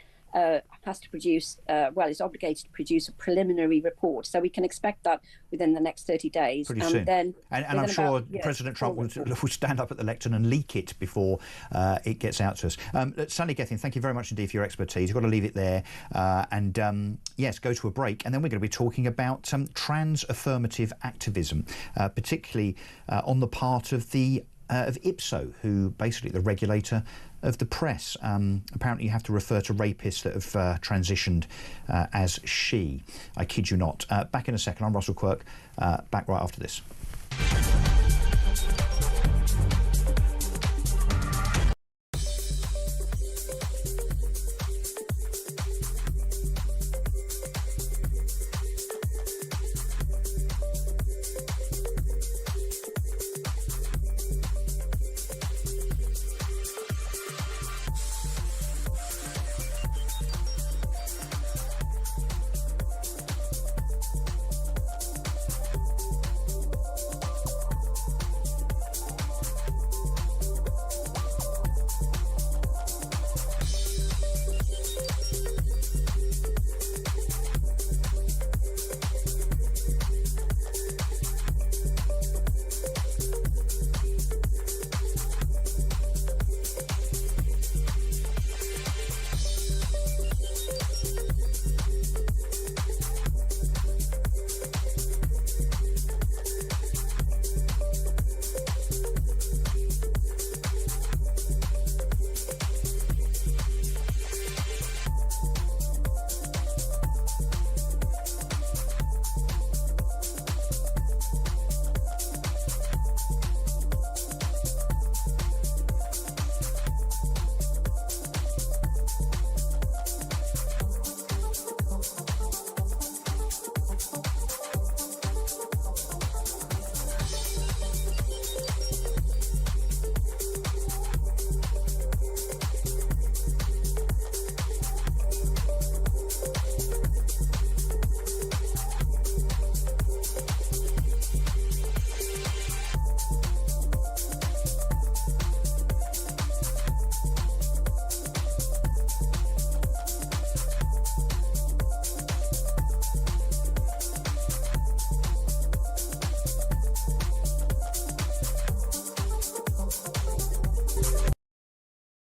has to produce, is obligated to produce a preliminary report. So we can expect that within the next 30 days. Pretty soon. And I'm sure President Trump will stand up at the lectern and leak it before it gets out to us. Sally Gethin, thank you very much indeed for your expertise. You've got to leave it there. Yes, go to a break. And then we're going to be talking about trans affirmative activism, particularly on the part of IPSO, who basically the regulator of the press. Apparently you have to refer to rapists that have transitioned as she. I kid you not. Back in a second. I'm Russell Quirk. Back right after this.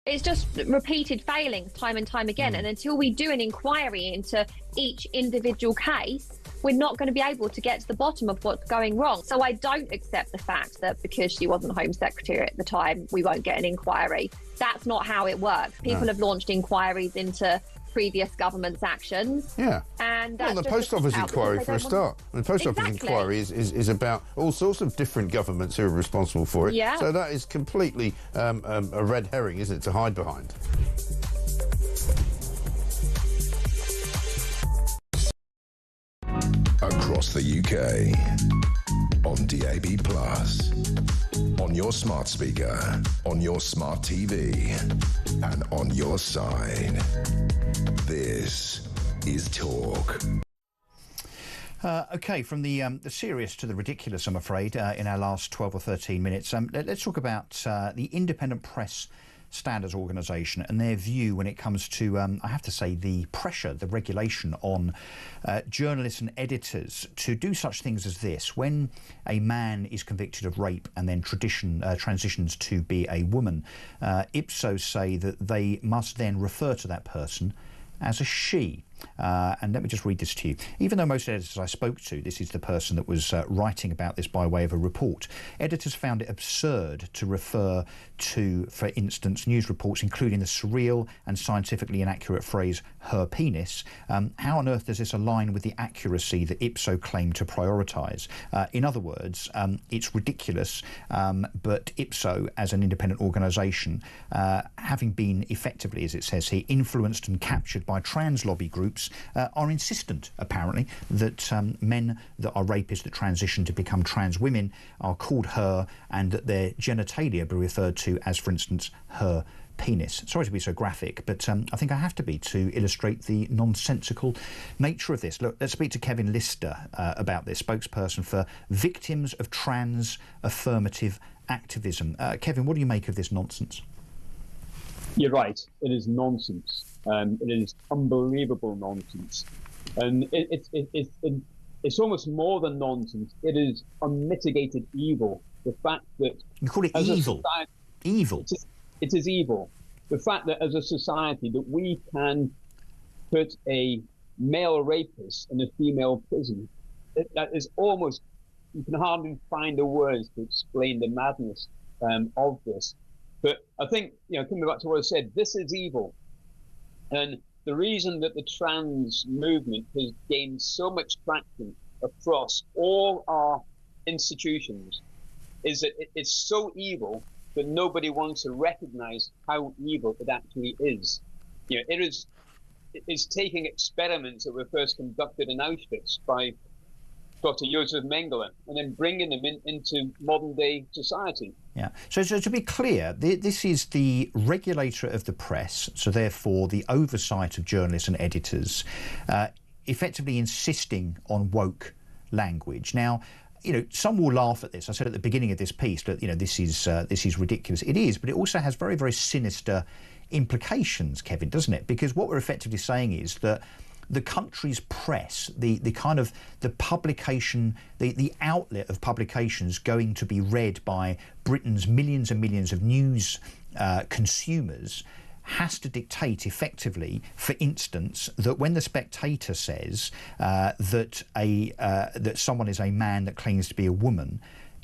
It's just repeated failings time and time again. And until we do an inquiry into each individual case, we're not going to be able to get to the bottom of what's going wrong. So I don't accept the fact that because she wasn't Home Secretary at the time, we won't get an inquiry. That's not how it works. People have launched inquiries into previous government's actions. Yeah. And the post office inquiry for a start. The post office inquiry is about all sorts of different governments who are responsible for it. Yeah. So that is completely a red herring, isn't it, to hide behind? Across the UK, on DAB+, on your smart speaker, on your smart TV, and on your side. This is Talk. OK, from the serious to the ridiculous, I'm afraid, in our last 12 or 13 minutes. Let's talk about the Independent Press Standards Organisation and their view when it comes to, I have to say, the pressure, the regulation on journalists and editors to do such things as this. When a man is convicted of rape and then transitions to be a woman, Ipsos say that they must then refer to that person as a she. And let me just read this to you. Even though most editors I spoke to, this is the person that was writing about this by way of a report, editors found it absurd to refer to, for instance, news reports including the surreal and scientifically inaccurate phrase "her penis." How on earth does this align with the accuracy that Ipso claimed to prioritise? In other words, it's ridiculous, but Ipso, as an independent organisation, having been effectively, as it says here, influenced and captured by trans lobby groups, are insistent, apparently, that men that are rapists that transition to become trans women are called her, and that their genitalia be referred to as, for instance, her penis. Sorry to be so graphic, but I think I have to be to illustrate the nonsensical nature of this. Look, let's speak to Kevin Lister about this, spokesperson for Victims of Trans Affirmative Activism. Kevin, what do you make of this nonsense? You're right. It is nonsense. It is unbelievable nonsense, and it's almost more than nonsense. It is unmitigated evil. The fact that you call it evil, evil. It is evil. The fact that as a society that we can put a male rapist in a female prison, that is almost, you can hardly find the words to explain the madness of this. But I think, coming back to what I said, this is evil. And the reason that the trans movement has gained so much traction across all our institutions is that it is so evil that nobody wants to recognize how evil it actually is. It is taking experiments that were first conducted in Auschwitz by Dr. Josef Mengele and then bringing them into modern day society. Yeah. So to be clear, this is the regulator of the press, so therefore the oversight of journalists and editors, effectively insisting on woke language. Now, some will laugh at this. I said at the beginning of this piece that, this is ridiculous. It is, but it also has very, very sinister implications, Kevin, doesn't it? Because what we're effectively saying is that the country's press, the publication, the outlet of publications going to be read by Britain's millions and millions of news consumers, has to dictate effectively, for instance, that when the Spectator says that someone is a man that claims to be a woman,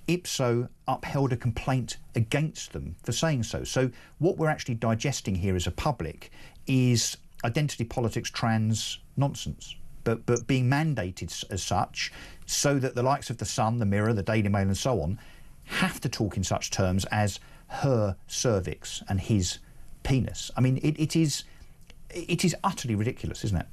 Ipso upheld a complaint against them for saying so. So what we're actually digesting here as a public is identity politics, trans nonsense, but being mandated as such, so that the likes of The Sun, The Mirror, The Daily Mail and so on have to talk in such terms as her cervix and his penis. I mean, it is utterly ridiculous, isn't it?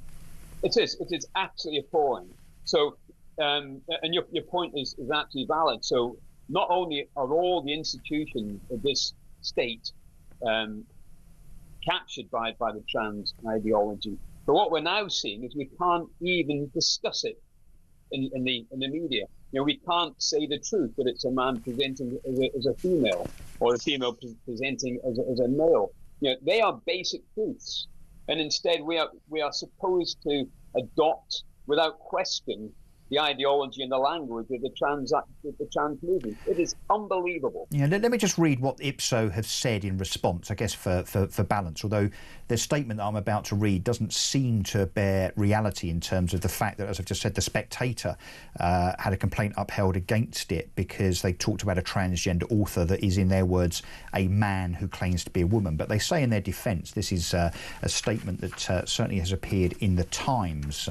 It is absolutely appalling. So, and your point is absolutely valid. So, not only are all the institutions of this state captured by the trans ideology, but what we're now seeing is we can't even discuss it in the media. We can't say the truth that it's a man presenting as a female or a female presenting as a male. They are basic truths, and instead we are supposed to adopt without question the ideology and the language of the trans movement. It is unbelievable. Yeah, let me just read what Ipso have said in response, I guess, for balance, although their statement that I'm about to read doesn't seem to bear reality in terms of the fact that, as I've just said, the Spectator had a complaint upheld against it because they talked about a transgender author that is, in their words, a man who claims to be a woman. But they say in their defence, this is a statement that certainly has appeared in the Times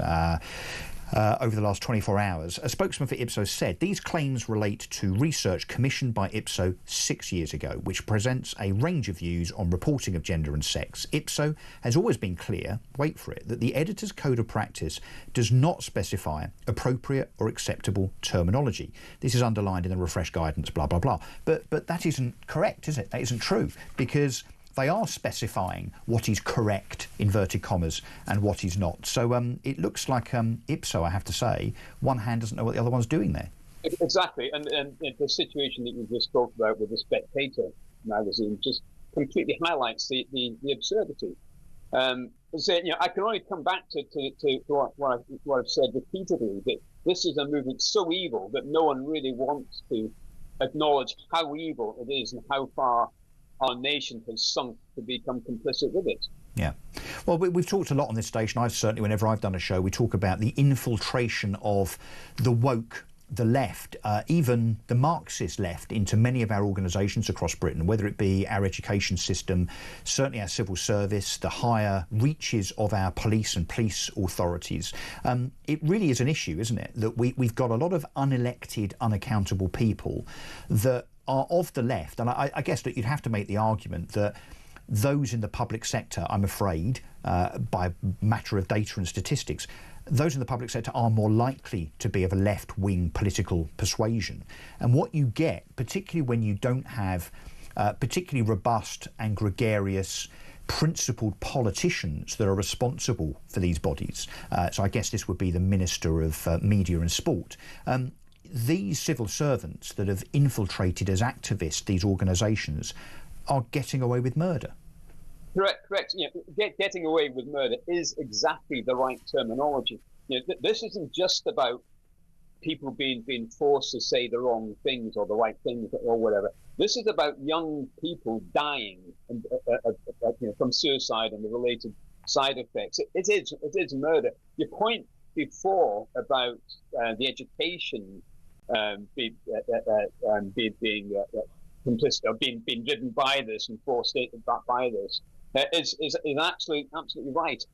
over the last 24 hours. A spokesman for Ipso said these claims relate to research commissioned by Ipso 6 years ago, which presents a range of views on reporting of gender and sex. Ipso has always been clear, wait for it, that the editor's code of practice does not specify appropriate or acceptable terminology. This is underlined in the refreshed guidance, blah, blah, blah. But that isn't correct, is it? That isn't true, because they are specifying what is correct, inverted commas, and what is not. So it looks like Ipso, I have to say, one hand doesn't know what the other one's doing there. Exactly, and the situation that you just talked about with the Spectator magazine just completely highlights the absurdity. So, I can only come back to what I've said repeatedly, that this is a movement so evil that no one really wants to acknowledge how evil it is and how far our nation has sunk to become complicit with it. Yeah. Well, we've talked a lot on this station. I've certainly, whenever I've done a show, we talk about the infiltration of the woke, the left, even the Marxist left, into many of our organisations across Britain, whether it be our education system, certainly our civil service, the higher reaches of our police and police authorities. It really is an issue, isn't it, that we've got a lot of unelected, unaccountable people that are of the left. And I guess that you'd have to make the argument that those in the public sector, I'm afraid, by matter of data and statistics, those in the public sector are more likely to be of a left-wing political persuasion. And what you get, particularly when you don't have particularly robust and gregarious principled politicians that are responsible for these bodies, so I guess this would be the Minister of Media and Sport, these civil servants that have infiltrated as activists these organisations are getting away with murder. Correct. Getting away with murder is exactly the right terminology. This isn't just about people being forced to say the wrong things or the right things or whatever. This is about young people dying from suicide and the related side effects. It is murder. Your point before about the education being complicit or being driven by this and forced by this is absolutely right.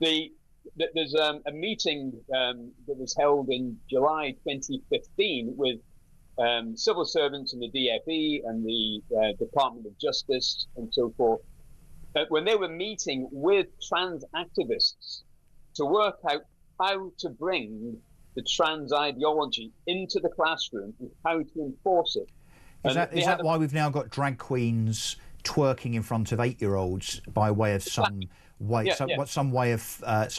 There's a meeting that was held in July 2015 with civil servants in the DfE and the Department of Justice and so forth, when they were meeting with trans activists to work out how to bring the trans ideology into the classroom and how to enforce it. Is that why we've now got drag queens twerking in front of 8-year-olds by way of some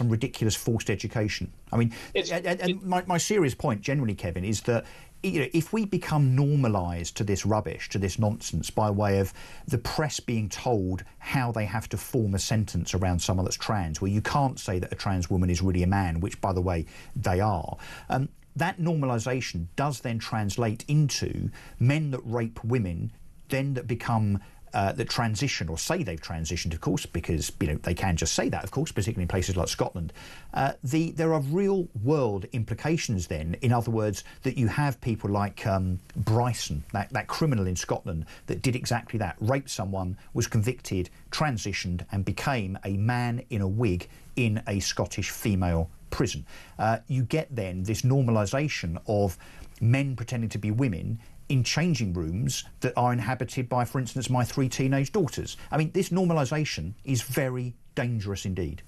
ridiculous forced education? I mean, and my serious point generally, Kevin, is that if we become normalised to this rubbish, to this nonsense, by way of the press being told how they have to form a sentence around someone that's trans, where you can't say that a trans woman is really a man, which, by the way, they are, that normalisation does then translate into men that rape women, then that become that transition, or say they've transitioned, of course, because they can just say that, of course, particularly in places like Scotland. There are real world implications then, in other words, that you have people like Bryson, that criminal in Scotland that did exactly that, raped someone, was convicted, transitioned and became a man in a wig in a Scottish female prison. You get then this normalisation of men pretending to be women in changing rooms that are inhabited by, for instance, my 3 teenage daughters. I mean, this normalisation is very dangerous indeed.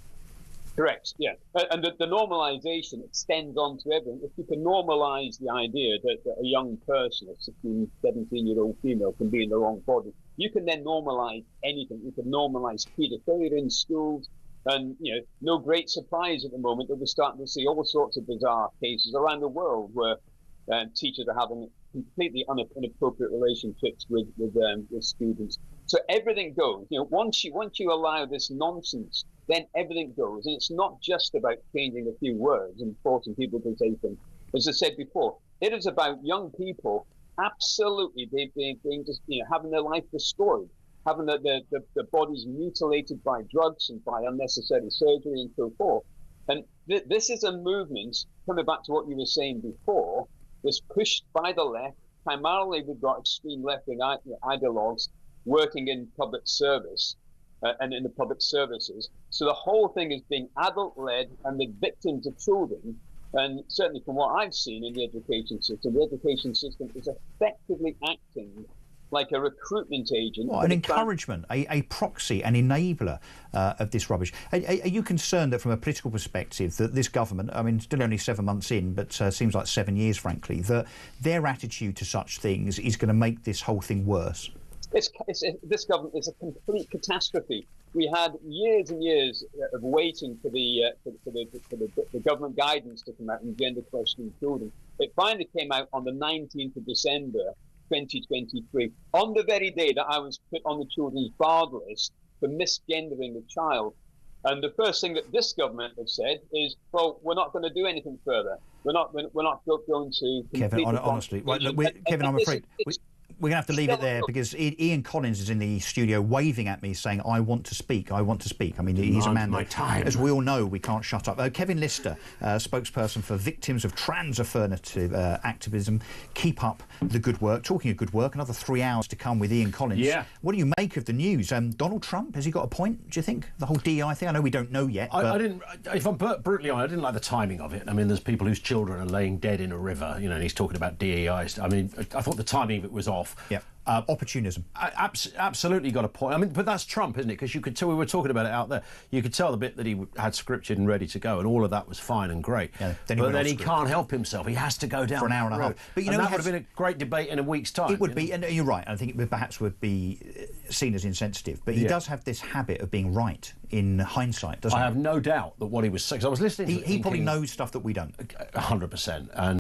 Correct, yeah. And the normalisation extends on to everything. If you can normalise the idea that a young person, a 16, 17-year-old female, can be in the wrong body, you can then normalise anything. You can normalise paedophilia in schools. And, no great surprise at the moment that we're starting to see all sorts of bizarre cases around the world where teachers are having completely inappropriate relationships with students. So everything goes. Once you allow this nonsense, then everything goes. And it's not just about changing a few words and forcing people to say things. As I said before, it is about young people absolutely being just having their life destroyed, having the bodies mutilated by drugs and by unnecessary surgery and so forth. And this is a movement, coming back to what you were saying before, was pushed by the left. Primarily, we've got extreme left-wing ideologues working in public service and in the public services. So the whole thing is being adult-led, and the victims are children. And certainly from what I've seen in the education system is effectively acting like a recruitment agent. Well, an encouragement, a proxy, an enabler of this rubbish. Are you concerned that from a political perspective that this government, I mean, still only 7 months in, but seems like 7 years, frankly, that their attitude to such things is going to make this whole thing worse? This government is a complete catastrophe. We had years and years of waiting for the government guidance to come out on gender questioning children. It finally came out on the 19th of December, 2023, on the very day that I was put on the children's barred list for misgendering a child. And the first thing that this government has said is, well, we're not going to do anything further. We're not going to. Kevin, honestly, Kevin, I'm afraid We're going to have to leave it there because Ian Collins is in the studio waving at me saying, I want to speak, I want to speak. I mean, he's a man that, as we all know, we can't shut up. Kevin Lister, spokesperson for Victims of Trans-Affirmative Activism. Keep up the good work. Talking of good work, another 3 hours to come with Ian Collins. Yeah. What do you make of the news? Donald Trump, has he got a point, do you think? The whole DI thing? I know we don't know yet. I didn't, if I'm brutally honest, I didn't like the timing of it. I mean, there's people whose children are laying dead in a river, you know, and he's talking about DEI. I mean, I thought the timing of it was off. Yeah. Opportunism. Absolutely got a point. I mean, but that's Trump, isn't it? Because you could tell, we were talking about it out there, you could tell the bit that he had scripted and ready to go, and all of that was fine and great. Yeah, but then he can't help himself. He has to go down for an hour and a half. But you know, that would have been a great debate in a week's time. It would be, and you're right. I think it perhaps would be seen as insensitive. But he does have this habit of being right in hindsight, doesn't he? I have no doubt that what he was saying. I was listening to it he probably knows stuff that we don't. 100%. And